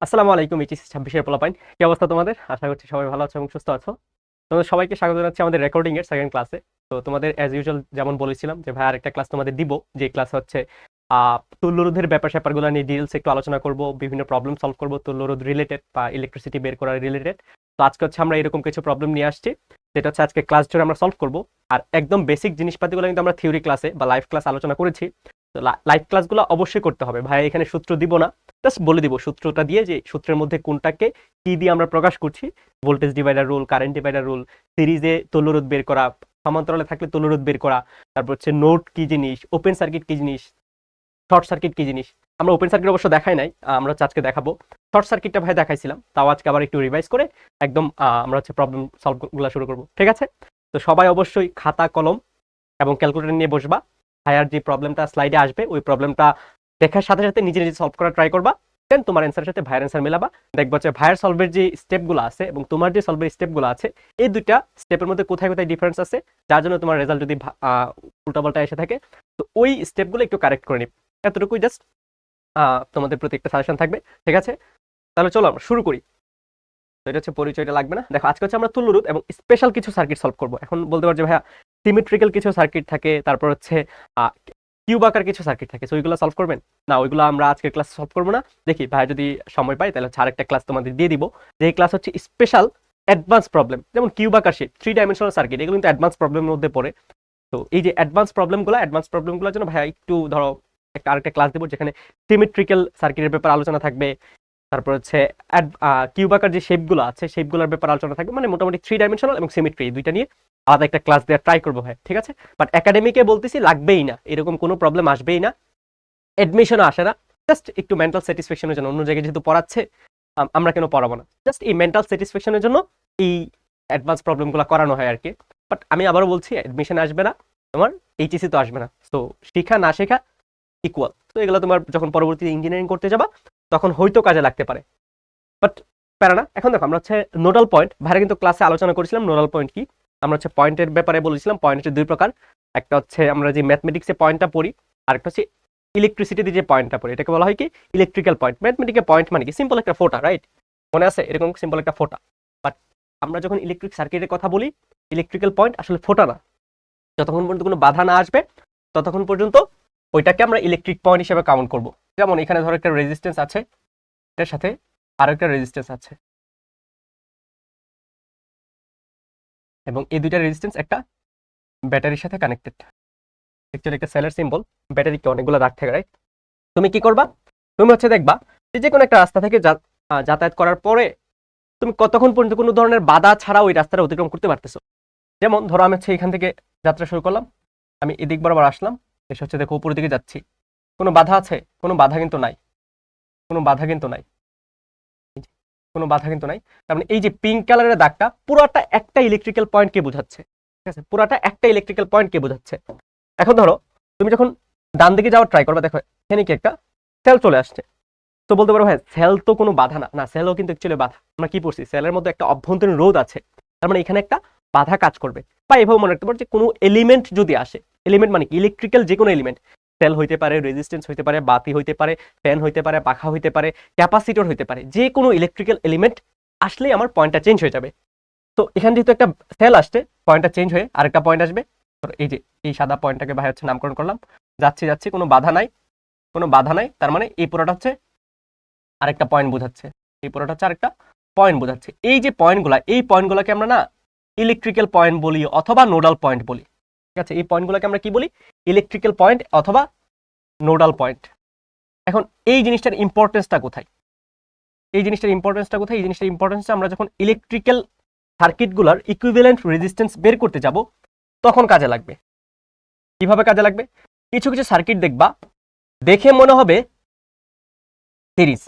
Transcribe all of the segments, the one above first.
আসসালামু আলাইকুম এইচএসসি 26 এর পোলাপাইন। কি অবস্থা তোমাদের? আশা করছি সবাই ভালো আছো এবং সুস্থ আছো। তোমাদের সবাইকে স্বাগত জানাচ্ছি আমাদের রেকর্ডিং এর সেকেন্ড ক্লাসে। তো তোমাদের অ্যাজ ইউজুয়াল যেমন বলেছিলাম যে ভাই আরেকটা ক্লাস তোমাদের দিব, যে ক্লাস হচ্ছে তুল্যরোধের ব্যাপার স্যাপারগুলো নিয়ে ডিটেলস একটু আলোচনা করব, বিভিন্ন প্রবলেম সলভ করব তুল্যরোধ রিলেটেড বা ইলেকট্রিসিটি বের করা রিলেটেড। তো আজকে হচ্ছে আমরা এরকম কিছু প্রবলেম নিয়ে আসছি, যেটা হচ্ছে আজকে ক্লাস জুড়ে আমরা সলভ করব। আর একদম বেসিক জিনিসপাতিগুলো কিন্তু আমরা থিওরি ক্লাসে বা লাইভ ক্লাস আলোচনা করেছি। তো লাইভ ক্লাসগুলো অবশ্যই করতে হবে ভাই, এখানে সূত্র দিব না, জাস্ট বলে দিব সূত্রটা দিয়ে যে সূত্রের মধ্যে কোনটাকে কি দিয়ে আমরা প্রকাশ করছি। Voltage divider rule, current divider rule, সিরিজে তুল্যরোধ বের করা, সমান্তরালে থাকলে তুল্যরোধ বের করা, তারপর হচ্ছে নোড কি জিনিস, ওপেন সার্কিট কি জিনিস, শর্ট সার্কিট কি জিনিস। আমরা ওপেন সার্কিট অবশ্য দেখাই নাই, আমরা হচ্ছে আজকে দেখাবো। শর্ট সার্কিটটা ভাই দেখাইছিলাম, তাও আজকে আবার একটু রিভাইজ করে একদম আমরা হচ্ছে প্রবলেম সলভ গুলা শুরু করবো, ঠিক আছে? তো সবাই অবশ্যই খাতা কলম এবং ক্যালকুলেটর নিয়ে বসবা। ভাইয়ার যে প্রবলেমটা স্লাইডে আসবে ওই প্রবলেমটা দেখার সাথে সাথে নিজে নিজে সলভ করা ট্রাই করবা। দেন তোমার অ্যান্সারের সাথে ভাইয়ের অ্যান্সার মেলাবা, দেখবা যে ভাইয়ের সলভের যে স্টেপগুলো আছে এবং তোমার যে সলভের স্টেপগুলো আছে, এই দুইটা স্টেপের মধ্যে কোথায় কোথায় ডিফারেন্স আছে, যার জন্য তোমার রেজাল্ট যদি উল্টাপাল্টা এসে থাকে, তো ওই স্টেপগুলো একটু কারেক্ট করে নিব। এতটুকুই জাস্ট তোমাদের প্রতি একটা সাজেশন থাকবে, ঠিক আছে? তাহলে চলো আমরা শুরু করি। তো এটা হচ্ছে পরিচয়টা লাগবে না। দেখো আজকে হচ্ছে আমরা তুল্যরোধ এবং স্পেশাল কিছু সার্কিট সলভ করব। এখন বলতে পারো যে ভাইয়া সিমেট্রিক্যাল কিছু সার্কিট থাকে, তারপর হচ্ছে কিউব আকার কিছু সার্কিট থাকে, সো ওইগুলো সলভ করবেন না? ওইগুলো আমরা আজকের ক্লাস সলভ করবো না। দেখি ভাই যদি সময় পাই তাহলে হচ্ছে আরেকটা ক্লাস তোমাদের দিয়ে দিব, যে ক্লাস হচ্ছে স্পেশাল অ্যাডভান্স প্রবলেম, যেমন কিউব আকার শেপ, 3 ডাইমেনশনাল সার্কিট, এগুলো কিন্তু অ্যাডভান্স প্রবলেমের মধ্যে পড়ে। তো এই যে অ্যাডভান্স প্রবলেমগুলোর জন্য ভাইয়া একটু ধরো একটা আরেকটা ক্লাস দেবো, যেখানে সিমেট্রিক্যাল সার্কিটের ব্যাপারে আলোচনা থাকবে, তারপর হচ্ছে কিউব আকার যে শেপগুলো আছে শেপগুলোর ব্যাপারে আলোচনা থাকবে, মানে মোটামুটি 3 ডাইমেনশনাল এবং সিমেট্রি দুইটা নিয়ে আলাদা একটা ক্লাস দেওয়ার ট্রাই করবো ভাই, ঠিক আছে? বাট একাডেমিকে বলতেছি লাগবেই না, এরকম কোনো প্রবলেম আসবেই না, এডমিশনও আসে না। জাস্ট একটু মেন্টাল স্যাটিসফ্যাকশনের জন্য, অন্য জায়গায় যেহেতু পড়াচ্ছে আমরা কেন পড়াবো না, জাস্ট এই মেন্টাল স্যাটিসফ্যাকশনের জন্য এই অ্যাডভান্স প্রবলেমগুলো করানো হয় আর কি। বাট আমি আবারও বলছি, এডমিশন আসবে না তোমার, এইচএসসি তো আসবে না, তো শেখা না শেখা ইকুয়াল। তো এগুলো তোমার যখন পরবর্তীতে ইঞ্জিনিয়ারিং করতে যাবা তখন হয়তো কাজে লাগতে পারে, বাট প্যারা না। এখন দেখো আমরা হচ্ছে নোডাল পয়েন্ট, ভাইরা কিন্তু ক্লাসে আলোচনা করেছিলাম নোডাল পয়েন্ট কি। আমরা হচ্ছে পয়েন্টের ব্যাপারে বলেছিলাম, পয়েন্ট হচ্ছে দুই প্রকার। একটা হচ্ছে আমরা যে ম্যাথমেটিক্সে পয়েন্টটা পড়ি, আর একটা হচ্ছে ইলেকট্রিসিটিতে যে পয়েন্টটা পড়ি, এটাকে বলা হয় কি ইলেকট্রিক্যাল পয়েন্ট। ম্যাথমেটিক্যাল পয়েন্ট মানে কি সিম্পল একটা ফোটা, রাইট? মনে আছে এরকম সিম্পল একটা ফোটা। বাট আমরা যখন ইলেকট্রিক সার্কিটের কথা বলি, ইলেকট্রিক্যাল পয়েন্ট আসলে ফোটা না। যতক্ষণ পর্যন্ত কোনো বাধা না আসবে ততক্ষণ পর্যন্ত ওইটাকে আমরা ইলেকট্রিক পয়েন্ট হিসেবে কাউন্ট করব। যেমন এখানে ধরো একটা রেজিস্ট্যান্স আছে, এটার সাথে আরো একটা রেজিস্ট্যান্স আছে, এবং এই দুইটা রেজিস্ট্যান্স একটা ব্যাটারির সাথে কানেক্টেড। অ্যাকচুয়ালি একটা সেলের সিম্বল, ব্যাটারিকে অনেকগুলো দাগ থাকে, রাইট? তুমি কি করবা, তুমি হচ্ছে দেখবা যে কোনো একটা রাস্তা থেকে যাতায়াত করার পরে তুমি কতক্ষণ পর্যন্ত কোনো ধরনের বাধা ছাড়া ওই রাস্তাটা অতিক্রম করতে পারতেছো। যেমন ধরো আমি হচ্ছে এখান থেকে যাত্রা শুরু করলাম, আমি এদিক বরাবর আসলাম, এসে হচ্ছে দেখো উপরের দিকে যাচ্ছি, কোনো বাধা আছে? কোনো বাধা কিন্তু নাই, কোনো বাধা কিন্তু নাই, কোনো বাধা কিন্তু নাই। তার মানে এই যে পিঙ্ক কালারের দাগটা পুরোটা একটা ইলেকট্রিক্যাল পয়েন্টকে বোঝাচ্ছে, ঠিক আছে? পুরোটা একটা ইলেকট্রিক্যাল পয়েন্টকে বোঝাচ্ছে। এখন ধরো তুমি যখন ডান দিকে যাওয়ার ট্রাই করবে, দেখো এখানে কি একটা সেল চলে আসছে। তো বলতে পারো ভাই সেল তো কোনো বাধা না, না সেলও কিন্তু অ্যাকচুয়ালি বাধা। আমরা কি পড়ছি, সেলের মধ্যে একটা অভ্যন্তরীণ রোধ আছে, তার মানে এখানে একটা বাধা কাজ করবে। বা এভাবে মনে রাখতে পারো যে কোনো এলিমেন্ট যদি আসে, এলিমেন্ট মানে কি ইলেকট্রিক্যাল যে কোনো এলিমেন্ট, সেল হইতে পারে, রেজিস্ট্যান্স হইতে পারে, বাতি হইতে পারে, ফ্যান হইতে পারে, পাখা হইতে পারে, ক্যাপাসিটর হইতে পারে, যে কোনো ইলেকট্রিক্যাল এলিমেন্ট আসলেই আমার পয়েন্টটা চেঞ্জ হয়ে যাবে। তো এখানে যেহেতু একটা সেল আসছে, পয়েন্টটা চেঞ্জ হয়ে আরেকটা পয়েন্ট আসবে। এই যে এই সাদা পয়েন্টটাকে ভাই হচ্ছে নামকরণ করলাম, যাচ্ছি যাচ্ছি, কোনো বাধা নাই, কোনো বাধা নাই, তার মানে এই পুরোটা হচ্ছে আরেকটা পয়েন্ট বোঝাচ্ছে, এই পুরোটা হচ্ছে আরেকটা পয়েন্ট বোঝাচ্ছে। এই যে পয়েন্টগুলা, এই পয়েন্টগুলোকে আমরা না ইলেকট্রিক্যাল পয়েন্ট বলি অথবা নোডাল পয়েন্ট বলি, ঠিক আছে? এই পয়েন্টগুলোকে আমরা কি বলি, ইলেকট্রিক্যাল পয়েন্ট অথবা নোডাল পয়েন্ট। এখন এই জিনিসটার ইম্পর্টেন্সটা কোথায়, এই জিনিসটার ইম্পর্টেন্সটা কোথায়, এই জিনিসটার ইম্পর্টেন্সটা আমরা যখন ইলেকট্রিক্যাল সার্কিটগুলোর ইকুইভ্যালেন্ট রেজিস্ট্যান্স বের করতে যাব তখন কাজে লাগবে। কিভাবে কাজে লাগবে? কিছু কিছু সার্কিট দেখবা দেখে মনে হবে সিরিজ,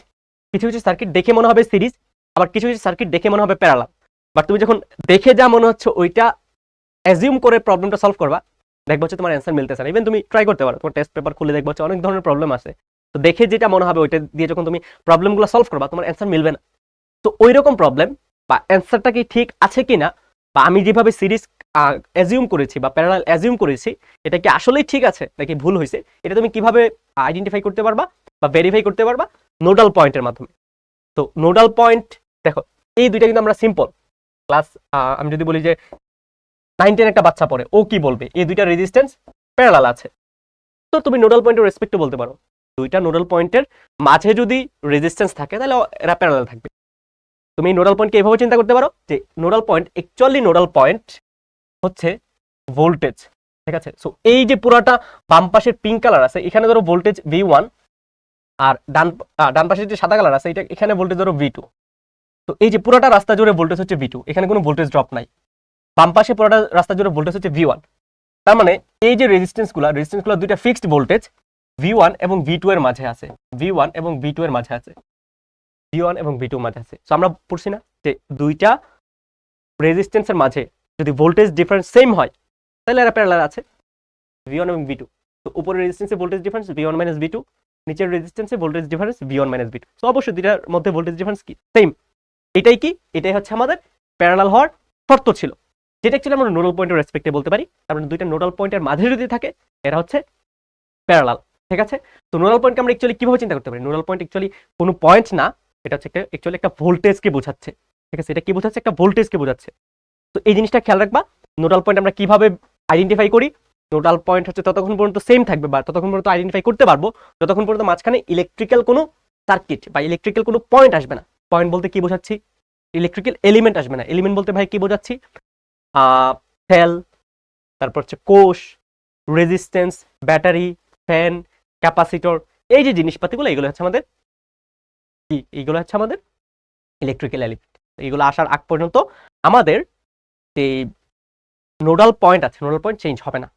কিছু কিছু সার্কিট দেখে মনে হবে সিরিজ, আবার কিছু কিছু সার্কিট দেখে মনে হবে প্যারালাল। বাট তুমি যখন দেখে যা মনে হচ্ছে ওইটা অ্যাজিউম করে প্রবলেমটা সলভ করবা, দেখবো হচ্ছে তোমার অ্যান্সার মিলতেছে না। ইভেন তুমি ট্রাই করতে পারো, তোমার টেস্ট পেপার খুলে দেখবো হচ্ছে অনেক ধরনের প্রবলেম আছে, তো দেখে যেটা মনে হবে ওইটা দিয়ে যখন তুমি প্রবলেমগুলো সলভ করবা তোমার অ্যান্সার মিলবে না। তো ওই রকম প্রবলেম বা অ্যান্সারটা কি ঠিক আছে কিনা, বা আমি যেভাবে সিরিজ অ্যাজিউম করেছি বা প্যারালাল অ্যাজিউম করেছি এটা কি আসলেই ঠিক আছে নাকি ভুল হয়েছে, এটা তুমি কিভাবে আইডেন্টিফাই করতে পারবা বা ভেরিফাই করতে পারবা? নোডাল পয়েন্টের মাধ্যমে। তো নোডাল পয়েন্ট দেখো এই দুইটা কিন্তু আমরা সিম্পল ক্লাস, আমি যদি বলি যে 9-10 একটা বাচ্চা পড়ে, ও কি বলবে এই দুইটা রেজিস্ট্যান্স প্যারালাল আছে, তো তুমি নোডাল পয়েন্টের রেসপেক্টে বলতে পারো দুইটা নোডাল পয়েন্টের মাঝে যদি রেজিস্ট্যান্স থাকে তাহলে এরা প্যারালাল থাকবে। তুমি নোডাল পয়েন্টকে এইভাবে চিন্তা করতে পারো যে nodal point actually nodal point হচ্ছে ভোল্টেজ, ঠিক আছে। সো এই যে পুরাটা বাম পাশের পিঙ্ক কালার আছে এখানে ধরো ভোল্টেজ V1, আর ডান পাশের যে সাদা কালার আছে এটা এখানে ভোল্টেজ ধরো V2। তো এই যে পুরাটা রাস্তা জুড়ে ভোল্টেজ হচ্ছে V2, এখানে কোনো ভোল্টেজ ড্রপ নাই। বাম পাশে পুরাটা রাস্তা জুড়ে ভোল্টেজ হচ্ছে V1। তার মানে এই যে রেজিস্ট্যান্সগুলো দুইটা ফিক্সড ভোল্টেজ V1 এবং V2 এর মাঝে আছে, V1 এবং V2 এর মাঝে আছে, V1 এবং V2 মাঝে আছে। সো আমরা পড়ছি না যে দুইটা রেজিস্ট্যান্সের মাঝে যদি ভোল্টেজ ডিফারেন্স সেম হয় তাহলে এরা প্যারালাল আছে, V1 এবং V2। তো উপরের রেজিস্ট্যান্সে ভোল্টেজ ডিফারেন্স V1 - V2, নিচের রেজিস্ট্যান্সে voltage difference V1 - V2। So অবশ্যই দুইটার মধ্যে ভোল্টেজ ডিফারেন্স কি সেম। এটাই কি, এটাই হচ্ছে আমাদের প্যারালাল হওয়ার শর্ত ছিল, যেটা অ্যাকচুয়ালি আমরা নোডাল পয়েন্টের রেসপেক্টে বলতে পারি। তার মানে দুইটা নোডাল পয়েন্টের মাঝে যদি থাকে এরা হচ্ছে প্যারালাল, ঠিক আছে। তো নোডাল পয়েন্টকে আমরা অ্যাকচুয়ালি কিভাবে চিন্তা করতে পারি, নোডাল পয়েন্ট অ্যাকচুয়ালি কোনো পয়েন্ট না, এটা হচ্ছে অ্যাকচুয়ালি একটা ভোল্টেজকে বোঝাচ্ছে, ঠিক আছে। এটা কি বোঝাচ্ছে, একটা ভোল্টেজকে বোঝাচ্ছে। তো এই জিনিসটা খেয়াল রাখবা, নোডাল পয়েন্ট আমরা কিভাবে আইডেন্টিফাই করি। নোডাল পয়েন্ট হচ্ছে ততক্ষণ পর্যন্ত সেম থাকবে বা ততক্ষণ পর্যন্ত আইডেন্টিফাই করতে পারবো যতক্ষণ পর্যন্ত মাঝখানে ইলেকট্রিক্যাল কোনো সার্কিট বা ইলেকট্রিক্যাল কোনো পয়েন্ট আসবে না। পয়েন্ট বলতে কি বোঝাচ্ছি, ইলেকট্রিক্যাল এলিমেন্ট আসবে না। এলিমেন্ট বলতে ভাই কি বোঝাচ্ছি, সেল, তারপর হচ্ছে কোষ, রেজিস্ট্যান্স, ব্যাটারি, ফ্যান, ক্যাপাসিটর, এই যে জিনিসপাতিগুলো এগুলো হচ্ছে আমাদের কি, এইগুলো হচ্ছে আমাদের ইলেকট্রিক্যাল এলিমেন্ট। এইগুলো আসার আগ পর্যন্ত আমাদের এই নোডাল পয়েন্ট আছে, নোডাল পয়েন্ট চেঞ্জ হবে না,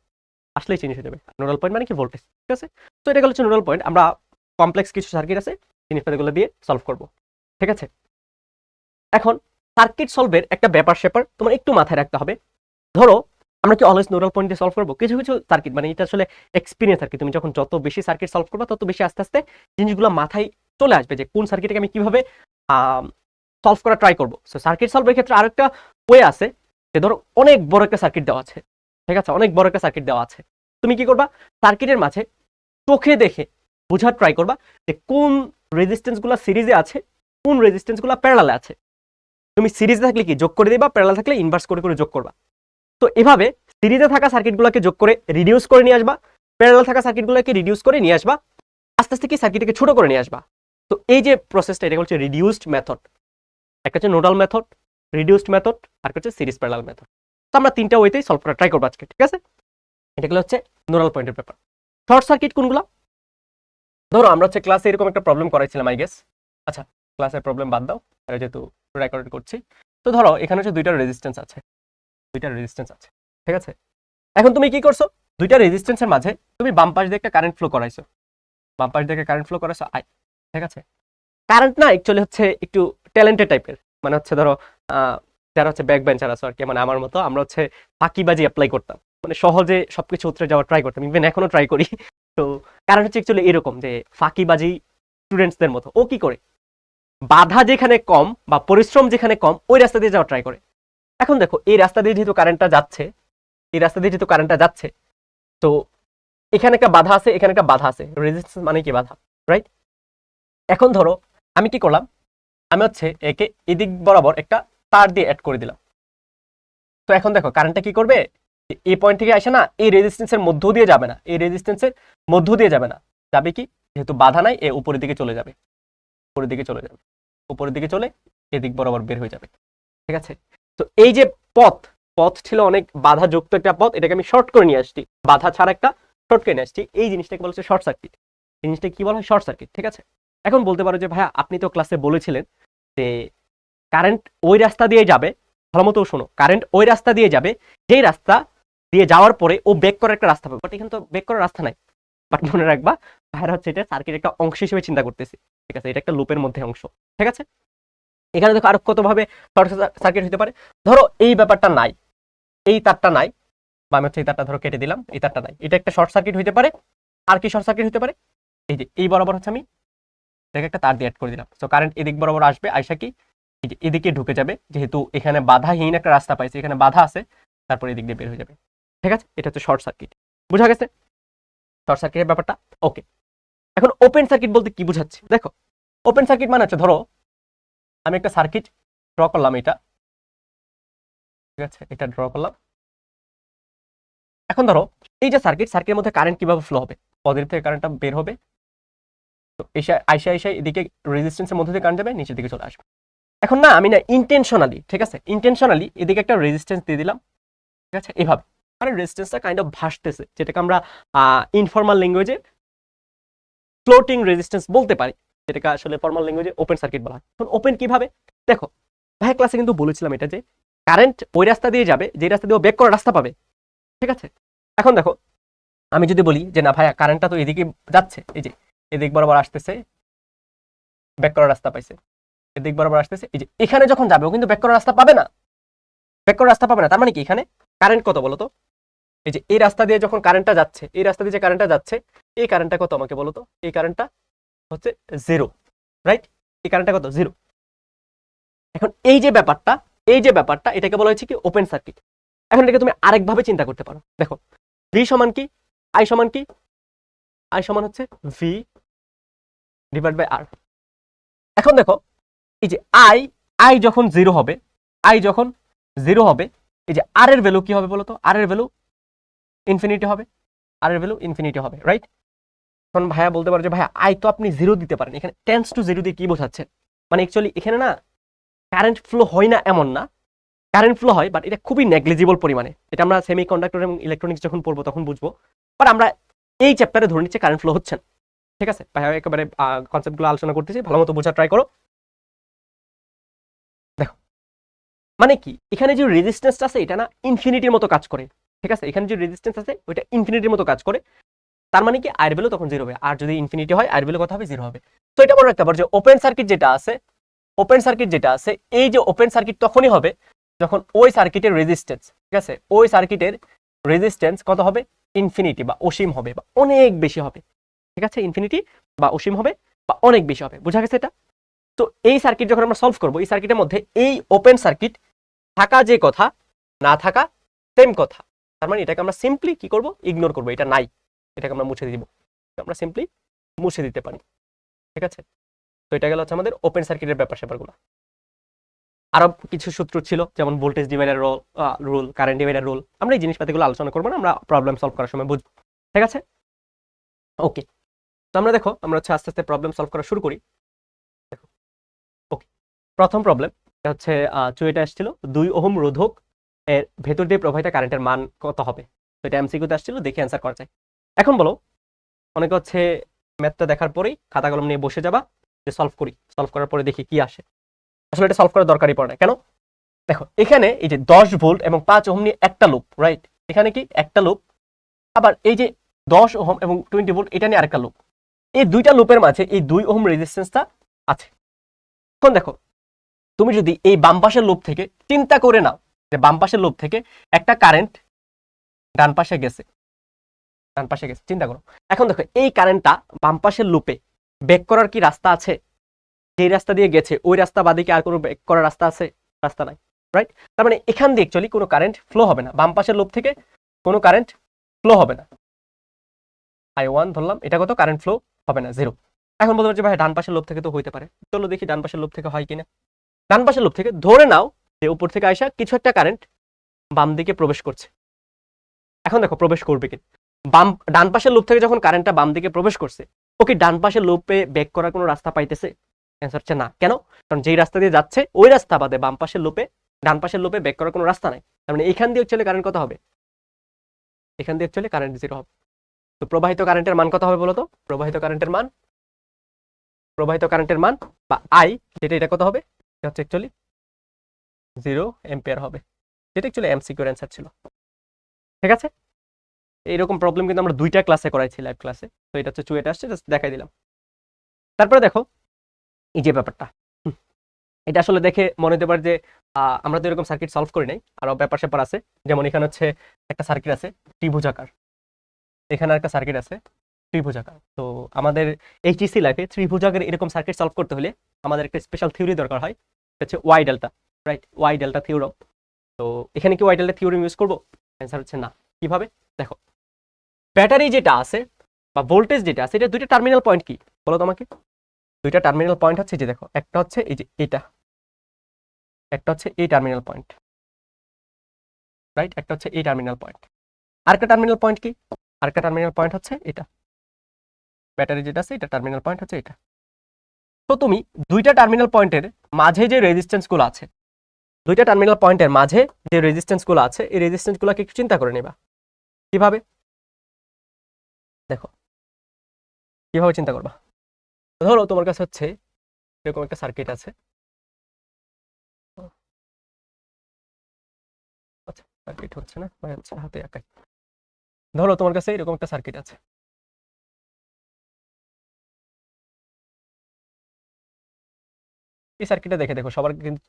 আসলেই চেঞ্জ হয়ে যাবে। নোডাল পয়েন্ট মানে কি, ভোল্টেজ, ঠিক আছে। তো এটা হচ্ছে নোডাল পয়েন্ট। আমরা কমপ্লেক্স কিছু সার্কিট আছে জিনিসপাতিগুলো দিয়ে সলভ করব, ঠিক আছে। এখন সার্কিট সলভের একটা ব্যাপার স্যাপার তোমার একটু মাথায় রাখতে হবে। ধরো আমরা কি অলওয়েজ নোডাল পয়েন্ট দিয়ে সলভ করবো, কিছু কিছু সার্কিট, মানে এটা আসলে এক্সপিরিয়েন্স আর কি। তুমি যখন যত বেশি সার্কিট সলভ করবা তত বেশি আস্তে আস্তে জিনিসগুলো মাথায় চলে আসবে যে কোন সার্কিটকে আমি কিভাবে সলভ করা ট্রাই করবো। সো সার্কিট সলভের ক্ষেত্রে আরেকটা ওয়ে আছে যে ধরো অনেক বড় একটা সার্কিট দেওয়া আছে, ঠিক আছে, অনেক বড় একটা সার্কিট দেওয়া আছে। তুমি কি করবা, সার্কিটের মাঝে চোখে দেখে বোঝার ট্রাই করবা যে কোন রেজিস্ট্যান্সগুলো সিরিজে আছে, কোন রেজিস্ট্যান্সগুলো প্যারালালে আছে। তুমি সিরিজে থাকলে কি যোগ করে দিবা, প্যারালাল থাকলে ইনভার্স করে করে যোগ করবা। তো এভাবে সিরিজে থাকা সার্কিটগুলোকে যোগ করে রিডিউস করে নিয়ে আসবা, প্যারালাল থাকা সার্কিটগুলোকে রিডিউস করে নিয়ে আসবা, আস্তে আস্তে কি সার্কিটকে ছোট করে নিয়ে আসবা। তো এই যে প্রসেসটা, এটা হচ্ছে রিডিউসড মেথড। একটা হচ্ছে নোডাল মেথড, রিডিউসড মেথড, আর হচ্ছে সিরিজ প্যারালাল মেথড। তো আমরা তিনটা ওয়েতেই সলভ করা ট্রাই করবো আজকে, ঠিক আছে। এটাগুলো হচ্ছে নোডাল পয়েন্টের ব্যাপার। শর্ট সার্কিট কোনগুলো, ধরো আমরা হচ্ছে ক্লাসে এরকম একটা প্রবলেম করাইছিলাম আই গেস। আচ্ছা ক্লাসের প্রবলেম বাদ দাও, যেহেতু রেকর্ড করছি। তো ধরো এখানে হচ্ছে দুইটা রেজিস্ট্যান্স আছে, ঠিক আছে। এখন তুমি কি করছো, দুইটা রেজিস্ট্যান্সের মাঝে তুমি বাম পাশ দিয়ে একটা কারেন্ট ফ্লো করাইছো, ঠিক আছে। কারেন্ট না অ্যাকচুয়ালি হচ্ছে একটু ট্যালেন্টেড টাইপের, মানে হচ্ছে ধরো যারা হচ্ছে ব্যাক বেঞ্চার আছে আর কি, মানে আমার মতো, আমরা হচ্ছে ফাঁকিবাজি অ্যাপ্লাই করতাম, মানে সহজে সবকিছু উতরে যাওয়ার ট্রাই করতাম, ইভেন এখনো ট্রাই করি। তো কারণ হচ্ছে অ্যাকচুয়ালি এরকম যে ফাঁকিবাজি স্টুডেন্টসদের মতো, ও কি করে, বাধা যেখানে কম বা পরিশ্রম যেখানে কম ওই রাস্তা দিয়ে যাওয়ার ট্রাই করে। এখন দেখো এই রাস্তা দিয়ে যেহেতু কারেন্টটা যাচ্ছে, তো এখানে একটা বাধা আছে, এখানে একটা বাধা আছে, রেজিস্ট্যান্স মানে কি বাধা, রাইট। এখন ধরো আমি কি করলাম, আমি হচ্ছে একে এদিক বরাবর একটা তার দিয়ে অ্যাড করে দিলাম। তো এখন দেখো কারেন্টটা কি করবে, এই পয়েন্ট থেকে আসে না, এই রেজিস্ট্যান্সের মধ্য দিয়ে যাবে না, যাবে কি, যেহেতু বাধা নাই, এ উপরের দিকে চলে যাবে, উপরের দিকে চলে এদিক বরাবর বের হয়ে যাবে, ঠিক আছে। তো এই যে পথ ছিল অনেক বাধা যুক্ত একটা পথ, এটাকে আমি শর্ট করে নিয়ে আসছি, বাধা ছাড়া একটা শর্ট করে নিয়ে আসছি, এই জিনিসটাকে বলা হচ্ছে শর্ট সার্কিট। এই জিনিসটাকে কি বলা হয়, শর্ট সার্কিট, ঠিক আছে। এখন বলতে পারো যে ভাইয়া আপনি তো ক্লাসে বলেছিলেন যে কারেন্ট ওই রাস্তা দিয়ে যাবে, ভালো মতো শোনো, কারেন্ট ওই রাস্তা দিয়ে যাবে যেই রাস্তা দিয়ে যাওয়ার পরে ও ব্যাক করার একটা রাস্তা পাবে, বাট এখানে তো ব্যাক করার রাস্তা নাই। বাট মনে রাখবা ভাইয়া হচ্ছে এটা সার্কিট একটা অংশ হিসেবে চিন্তা করতেছি, ঠিক আছে, এটা একটা লুপের মধ্যে অংশ, ঠিক আছে। এখানে দেখো আরো কতভাবে শর্ট সার্কিট হতে পারে। ধরো এই ব্যাপারটা নাই, এই তারটা নাই, বা আমি হচ্ছে এই তারটা ধরো কেটে দিলাম, এই তারটা নাই, এটা একটা শর্ট সার্কিট হতে পারে। আর কি শর্ট সার্কিট হতে পারে, এই যে এই বরাবর হচ্ছে আমি এটাকে একটা তার দিয়ে অ্যাড করে দিলাম, সো কারেন্ট এদিক বরাবর আসবে, আইসা কি এদিকে ঢুকে যাবে, যেহেতু এখানে বাধাহীন একটা রাস্তা পাইছে, এখানে বাধা আছে, তারপর এদিক দিয়ে বের হয়ে যাবে, ঠিক আছে। এটা হচ্ছে শর্ট সার্কিট, বুঝা গেছে শর্ট সার্কিটের ব্যাপারটা, ওকে। এখন ওপেন সার্কিট বলতে কি বুঝাচ্ছি, দেখো ওপেন সার্কিট মানে হচ্ছে ধরো আমি একটা সার্কিট ড্র করলাম, এটা ঠিক আছে, এটা ড্র করলাম। এখন ধরো এই যে সার্কিটের মধ্যে কারেন্ট কিভাবে ফ্লো হবে, পজিটিভ থেকে কারেন্টটা বের হবে, তো আইসা এদিকে রেজিস্ট্যান্সের মধ্যে দিয়ে কারেন্ট যাবে, নিচের দিকে চলে আসবে। এখন না আমি না ইন্টেনশনালি, ঠিক আছে, ইন্টেনশনালি এদিকে একটা রেজিস্ট্যান্স দিয়ে দিলাম, ঠিক আছে, এভাবে মানে রেজিস্ট্যান্সটা কাইন্ড অফ ভাসতেছে, যেটাকে আমরা ইনফর্মাল ল্যাঙ্গুয়েজে ফ্লোটিং রেজিস্ট্যান্স বলতে পারি, যেটাকে আসলে ফর্মাল ল্যাঙ্গুয়েজে ওপেন সার্কিট বলা হয়। এখন ওপেন কিভাবে, দেখো ভাই ক্লাসে কিন্তু বলেছিলাম এটা, যে কারেন্ট ওই রাস্তা দিয়ে যাবে যে রাস্তা দিয়ে ব্যাক করার রাস্তা পাবে, ঠিক আছে। এখন দেখো আমি যদি বলি যে না ভাইয়া কারেন্টটা তো এদিকে যাচ্ছে, এই যে এদিক বরাবর আসতেছে, ব্যাক করার রাস্তা পাইছে, এদিক বরাবর আসতেছে, এই যে এখানে যখন যাবে ও কিন্তু ব্যাক করার রাস্তা পাবে না, ব্যাক করার রাস্তা পাবে না। তার মানে কি এখানে কারেন্ট কত বলো তো, এই যে এই রাস্তা দিয়ে যখন কারেন্টটা যাচ্ছে, এই রাস্তা দিয়ে যে কারেন্টটা যাচ্ছে, এই কারেন্টটা কত আমাকে বলো তো, এই কারেন্টটা হচ্ছে 0, রাইট, এই কারেন্টটা কত 0। এখন এই যে ব্যাপারটা এটাকে বলা হয়েছে কি ওপেন সার্কিট। এখন এটাকে তুমি আরেকভাবে চিন্তা করতে পারো, দেখো ভি সমান কি, আই সমান কি, আই সমান হচ্ছে ভি ডিভাইড বাই আর। এখন দেখো এই যে আই যখন 0 হবে, আই যখন 0 হবে, এই যে আর এর ভ্যালু কি হবে বলো তো, আর এর ভ্যালু ইনফিনিটি হবে, আর এর ভ্যালু ইনফিনিটি হবে, রাইট। এখন ভাইয়া বলতে পারো যে ভাইয়া আই তো আপনি 0 দিতে পারেন, এখানে টেন্স টু 0 দিয়ে কি বোঝাচ্ছে, মানে অ্যাকচুয়ালি এখানে না কারেন্ট ফ্লো হয় না এমন না, কারেন্ট ফ্লো হয়, বাট এটা খুবই নেগলিজিবল পরিমাণে। এটা আমরা সেমি কন্ডাক্টর এবং ইলেকট্রনিক্স যখন পড়বো তখন বুঝবো, বাট আমরা এই চ্যাপ্টারে ধরে নিচ্ছে কারেন্ট ফ্লো হচ্ছে না, ঠিক আছে। ভাইয়া একেবারে কনসেপ্টগুলো আলোচনা করতেছি, ভালো মতো বোঝা ট্রাই করো। দেখো মানে কি এখানে যে রেজিস্ট্যান্সটা আছে এটা না ইনফিনিটির মতো কাজ করে, ঠিক আছে, এখানে যে রেজিস্ট্যান্স আছে ওইটা ইনফিনিটির মতো কাজ করে। তার মানে কি আয়ের ভ্যালু তখন 0 হবে, আর যদি ইনফিনিটি হয় আয়ের ভ্যালু কত হবে 0 হবে। তো এটা মনে রাখতে পারো যে ওপেন সার্কিট যেটা আছে, এই যে ওপেন সার্কিট তখনই হবে যখন ওই সার্কিটের রেজিস্ট্যান্স, ঠিক আছে, ওই সার্কিটের রেজিস্ট্যান্স কত হবে, ইনফিনিটি বা অসীম হবে বা অনেক বেশি হবে, ঠিক আছে, ইনফিনিটি বা অসীম হবে বা অনেক বেশি হবে, বুঝা গেছে এটা। তো এই সার্কিট যখন আমরা সলভ করবো, এই সার্কিটের মধ্যে এই ওপেন সার্কিট থাকা যে কথা, না থাকা সেম কথা। তার মানে এটাকে আমরা সিম্পলি কি করব, ইগনোর করবো, এটা নাই, এটাকে আমরা মুছে দিব, আমরা সিম্পলি মুছে দিতে পারি, ঠিক আছে। তো এটা গেল হচ্ছে আমাদের ওপেন সার্কিটের ব্যাপার স্যাপারগুলো। আরো কিছু সূত্র ছিল, যেমন voltage divider rule, current divider rule, আমরা এই জিনিসপাতিগুলো আলোচনা করবো না, আমরা প্রবলেম সলভ করার সময় বুঝবো, ঠিক আছে। ওকে, তো আমরা দেখো আমরা হচ্ছে আস্তে আস্তে প্রবলেম সলভ করা শুরু করি। দেখো ওকে, প্রথম প্রবলেম হচ্ছে চুয়েটা আসছিল 2 ওহম রোধক এর ভেতর দিয়ে প্রবাহিত কারেন্টের মান কত হবে। তো এটা এমসিকিউতে আসছিল, দেখে অ্যান্সার করা যায়। এখন বলো, অনেকে হচ্ছে ম্যাথটা দেখার পরেই খাতা কলম নিয়ে বসে যাবা যে সলভ করি, সলভ করার পরে দেখি কি আসে। আসলে এটা সলভ করার দরকারই পড়ে না, কেন? দেখো এখানে এই যে 10 ভোল্ট এবং 5 ওহম নিয়ে একটা লুপ, রাইট, এখানে কি একটা লুপ, আবার এই যে 10 ওহম এবং 20 ভোল্ট এটা নিয়ে আরেকটা লুপ, এই দুইটা লুপের মাঝে এই 2 ওহম রেজিস্ট্যান্সটা আছে। এখন দেখো তুমি যদি এই বাম পাশের লুপ থেকে চিন্তা করে নাও যে বাম পাশের লুপ থেকে একটা কারেন্ট ডান পাশে গেছে, চিন্তা করো। এখন দেখো এই কারেন্টটা বাম পাশের লুপে ব্যাক করার কি রাস্তা আছে? যে রাস্তা দিয়ে গেছে ওই রাস্তা বাদে কি আর কোনো ব্যাক করার রাস্তা আছে? রাস্তা নাই, রাইট। তার মানে এখান দিয়ে অ্যাকচুয়ালি কোনো কারেন্ট ফ্লো হবে না, বাম পাশের লুপ থেকে কোনো কারেন্ট ফ্লো হবে না। I1 ধরলাম, এটা কত কারেন্ট ফ্লো হবে না, 0। এখন বলতে পারছি ভাই ডান পাশের লুপ থেকে তো হইতে পারে, চলো দেখি ডান পাশের লুপ থেকে হয় কিনা। ডান পাশের লুপ থেকে ধরে নাও যে উপর থেকে আইসা কিছু একটা কারেন্ট বাম দিকে প্রবেশ করছে। এখন দেখো প্রবেশ করবে কি, ডান পাশের লুপ থেকে যখন কারেন্টটা বাম দিকে প্রবেশ করছে, ওকে ডান পাশের লুপে ব্যাক করার কোনো রাস্তা পাইতেছে? অ্যান্সার হচ্ছে না। কেন? কারণ যেই রাস্তা দিয়ে যাচ্ছে ওই রাস্তা বাদে বাম পাশের লুপে, ডান পাশের লুপে ব্যাক করার কোনো রাস্তা নাই। তার মানে এখান দিয়ে অ্যাকচুয়ালি কারেন্ট কত হবে, এখান দিয়ে অ্যাকচুয়ালি কারেন্ট 0 হবে। তো প্রবাহিত কারেন্টের মান কত হবে বলো তো? প্রবাহিত কারেন্টের মান বা আই যেটা, এটা কত হবে? এটা হচ্ছে অ্যাকচুয়ালি 0 অ্যাম্পিয়ার হবে, যেটা অ্যাকচুয়ালি এমসিকিউর অ্যান্সার ছিল, ঠিক আছে। এইরকম প্রবলেম কিন্তু আমরা 2টা ক্লাসে করাইছি, লাইভ ক্লাসে। তো এটা হচ্ছে চুয়েটা আসছে, জাস্ট দেখাই দিলাম। তারপরে দেখো এই যে ব্যাপারটা, এটা আসলে দেখে মনে হতে পারে যে আমরা তো এরকম সার্কিট সলভ করি নাই, আরো ব্যাপার স্যাপার আছে। যেমন এখানে হচ্ছে একটা সার্কিট আছে ত্রিভুজাকার, এখানে একটা সার্কিট আছে ত্রিভুজাকার। তো আমাদের এইচএসসি লাইফে ত্রিভুজাকার এরকম সার্কিট সলভ করতে হলে আমাদের একটা স্পেশাল থিওরি দরকার হয়, হচ্ছে Y delta, right, Y delta theorem. তো এখানে কি ওয়াই ডেল্টা থিওরাম ইউজ করবো? অ্যান্সার হচ্ছে না। কিভাবে? দেখো ব্যাটারি যেটা আছে বা ভোল্টেজ যেটা আছে, এটা 2টা টার্মিনাল পয়েন্ট কি বলো তোমাকে? 2টা টার্মিনাল পয়েন্ট হচ্ছে যে দেখো, একটা হচ্ছে এই যে এটা, একটা হচ্ছে এই টার্মিনাল পয়েন্ট, রাইট? একটা হচ্ছে এই টার্মিনাল পয়েন্ট। আরেকটা টার্মিনাল পয়েন্ট কি? আরেকটা টার্মিনাল পয়েন্ট হচ্ছে এটা, ব্যাটারি যেটা আছে এটা টার্মিনাল পয়েন্ট হচ্ছে এটা। তো তুমি দুইটা টার্মিনাল পয়েন্টের মাঝে যে রেজিস্ট্যান্সগুলো আছে, দুইটা টার্মিনাল পয়েন্টের মাঝে যে রেজিস্ট্যান্সগুলো আছে, এই রেজিস্ট্যান্সগুলোকে একটু চিন্তা করে নিবা। কিভাবে? দেখো কিভাবে চিন্তা করবা। ধরো তোমার কাছে হচ্ছে এরকম একটা সার্কিট আছে, আচ্ছা সার্কিট হচ্ছে না ভাই, আচ্ছা হাতে আঁকাই। ধরো তোমার কাছে এরকম একটা সার্কিট আছে, এই সার্কিটটা দেখে দেখো সবার কিন্তু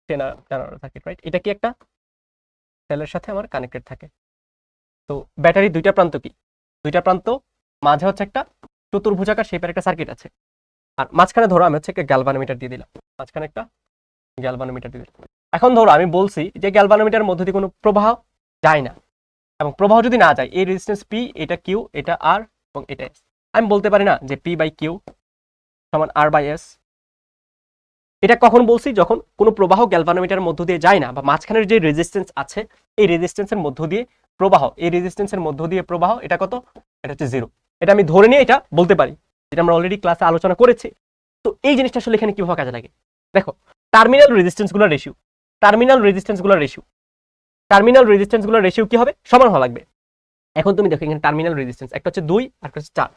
চেনা জানার সার্কিট, রাইট? এটা কি একটা সেলের সাথে আমার কানেক্টেড থাকে। তো ব্যাটারির দুইটা প্রান্ত কি? দুইটা প্রান্ত মাঝে হচ্ছে একটা চতুর্ভুজাকার শেপের একটা সার্কিট আছে, আর মাঝখানে ধরো আমি হচ্ছে একটা গ্যালভানোমিটার দিয়ে দিলাম, মাঝখানে একটা গ্যালভানোমিটার দিয়ে দিলাম। এখন ধরো আমি বলছি যে গ্যালভানোমিটারের মধ্যে দিয়ে কোনো প্রবাহ যায় না, এবং প্রবাহ যদি না যায়, এই রেজিস্ট্যান্স পি, এটা কিউ, এটা আর এবং এটা এস, আমি বলতে পারি না যে পি বাই কিউ সমান আর বাই এস। এটা কখন বলছি? যখন কোনো প্রবাহ গ্যালভানোমিটারের মধ্য দিয়ে যায় না, বা মাঝখানের যে রেজিস্ট্যান্স আছে এই রেজিস্ট্যান্সের মধ্য দিয়ে প্রবাহ, এই রেজিস্ট্যান্সের মধ্য দিয়ে প্রবাহ, এটা কত? এটা হচ্ছে জিরো। এটা আমি ধরে নিয়ে এটা বলতে পারি, যেটা আমরা অলরেডি ক্লাসে আলোচনা করেছি। তো এই জিনিসটা আসলে এখানে কিভাবে কাজে লাগে? দেখো টার্মিনাল রেজিস্ট্যান্সগুলোর রেশিও, টার্মিনাল রেজিস্ট্যান্সগুলোর রেশিও, টার্মিনাল রেজিস্ট্যান্সগুলোর রেশিও কি হবে? সমান হওয়া লাগবে। এখন তুমি দেখো এখানে টার্মিনাল রেজিস্ট্যান্স একটা হচ্ছে 2 আর একটা হচ্ছে 4,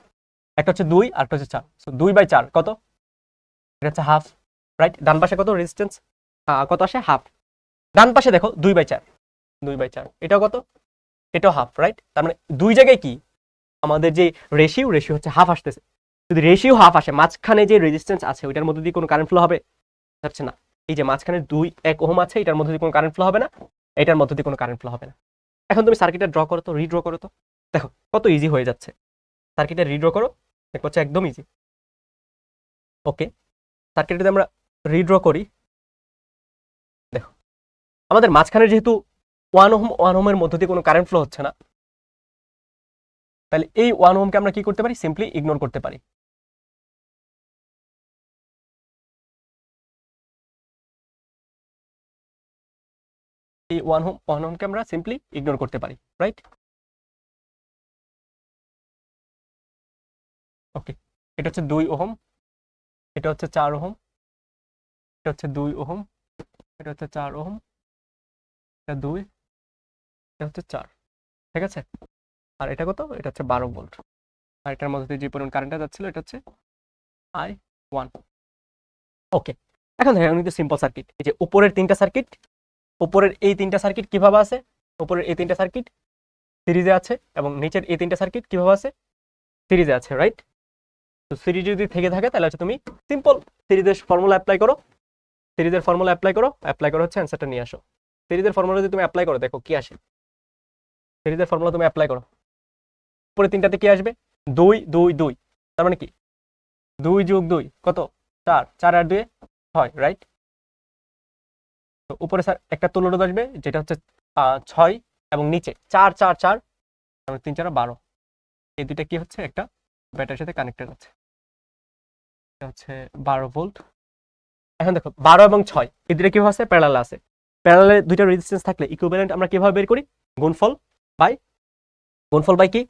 একটা হচ্ছে 2 আর একটা হচ্ছে 4, সো 2/4 কত? এটা হচ্ছে হাফ, রাইট? ডান পাশে কত রেজিস্ট্যান্স, কত আসে? হাফ। ডান পাশে দেখো 2/4, 2/4 এটাও কত? এটাও হাফ, রাইট? তার মানে দুই জায়গায় কি আমাদের যে রেশিও হচ্ছে হাফ আসতেছে। যদি রেশিও হাফ আসে, মাঝখানে যে রেজিস্ট্যান্স আছে ওইটার মধ্যে দিয়ে কোনো কারেন্ট ফ্লো হবে? হচ্ছে না। এই যে মাঝখানে 1 ওহম আছে, এটার মধ্যে দিয়ে কোনো কারেন্ট ফ্লো হবে না, এটার মধ্যে দিয়ে কোনো কারেন্ট ফ্লো হবে না। এখন তুমি সার্কিটটা ড্র করো তো, রিড্র করো তো, দেখো কত ইজি হয়ে যাচ্ছে। সার্কিটটা রিড্র করো, দেখো হচ্ছে একদম ইজি। ওকে, সার্কিটটা যদি আমরা রিড্র করি, দেখো আমাদের মাঝখানে যেহেতু 1 ওহমের মধ্য দিয়ে কোনো কারেন্ট ফ্লো হচ্ছে না, তাহলে এই 1 ওহমকে আমরা কি করতে পারি? সিম্পলি ইগনোর করতে পারি। এই 1 ওহমকে আমরা সিম্পলি ইগনোর করতে পারি, রাইট? ওকে, এটা হচ্ছে 2 ওহম, এটা হচ্ছে 4 ওহম, এটা হচ্ছে 2 ওহম, এটা হচ্ছে 4 ওহম, এটা 2, এটা হচ্ছে 4, ঠিক আছে? আর এটা কত? এটা হচ্ছে 12 ভোল্ট। আর এটার মধ্যে দিয়ে যে পরিমাণ কারেন্টটা যাচ্ছিল এটা হচ্ছে I1। ওকে, এখন দেখেন কিন্তু সিম্পল সার্কিট। এই যে উপরের তিনটা সার্কিট, উপরের এই তিনটা সার্কিট কিভাবে আছে? উপরের এই তিনটা সার্কিট সিরিজে আছে, এবং নিচের এই তিনটা সার্কিট কিভাবে আছে? সিরিজে আছে, রাইট? তো সিরিজ যদি থেকে থাকে তাহলে হচ্ছে তুমি সিম্পল সিরিজের ফর্মুলা অ্যাপ্লাই করো, সিরিজের ফর্মুলা অ্যাপ্লাই করো, অ্যাপ্লাই করে হচ্ছে অ্যান্সারটা নিয়ে আসো। সিরিজের ফর্মুলা যদি তুমি অ্যাপ্লাই করো, দেখো কি আসে। সিরিজের ফর্মুলা তুমি অ্যাপ্লাই করো, উপরে তিনটাতে কি আসবে? 2 2 2, তার মানে কি 2 যোগ 2 কত? 4, 4 আর 2 6, রাইট? তো উপরে স্যার একটা তুল্য রোধ আসবে যেটা হচ্ছে 6, এবং নিচে 4 4 4, তার মানে 3 4 12। এই দুইটা কি হচ্ছে? একটা ব্যাটারির সাথে কানেক্টেড আছে, এটা হচ্ছে 12 ভোল্ট। এখন দেখো 12 এবং 6 এই দুইটা কিভাবে আছে? প্যারালাল আছে। প্যারালালে দুইটা রেজিস্ট্যান্স থাকলে ইকুইভ্যালেন্ট আমরা কিভাবে বের করি? গুণফল বাই, গুণফল বাই কি?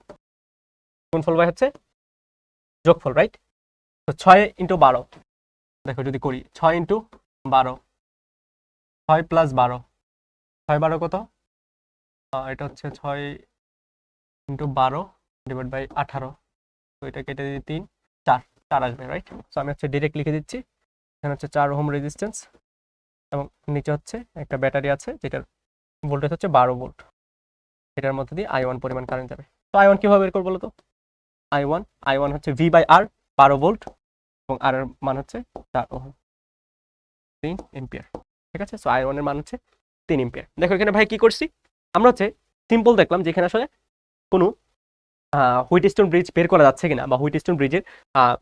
গুণফল বাই হচ্ছে যোগফল, রাইট? তো 6 ইন্টু 12, দেখো যদি করি 6 ইন্টু 12, 6 প্লাস 12, 6 12 কত? এটা হচ্ছে 6 ইন্টু 12 ডিভাইড বাই 18, তো এটা কেটে দিই 3 4, 4 আসবে, রাইট? সো আমি হচ্ছে ডিরেক্ট লিখে দিচ্ছি, এখানে হচ্ছে 4 ওহম রেজিস্ট্যান্স, এবং নিচে হচ্ছে একটা ব্যাটারি আছে যেটার ভোল্টেজ হচ্ছে 12 ভোল্ট, এটার মধ্যে দিয়ে I1 পরিমাণ কারেন্ট যাবে। তো I1 কিভাবে বের করবো বলো তো? I1 হচ্ছে V বাই R, 12 ভোল্ট, এবং আর এর মান হচ্ছে 4 ওহম, 3 এম্পিয়ার, ঠিক আছে? সো I1 এর মান হচ্ছে 3 এম্পিয়ার। দেখো এখানে ভাই কি করছি আমরা? হচ্ছে সিম্পল দেখলাম যেখানে আসলে কোনো হুইটস্টোন ব্রিজ বের করা যাচ্ছে কিনা, বা হুইটস্টোন ব্রিজের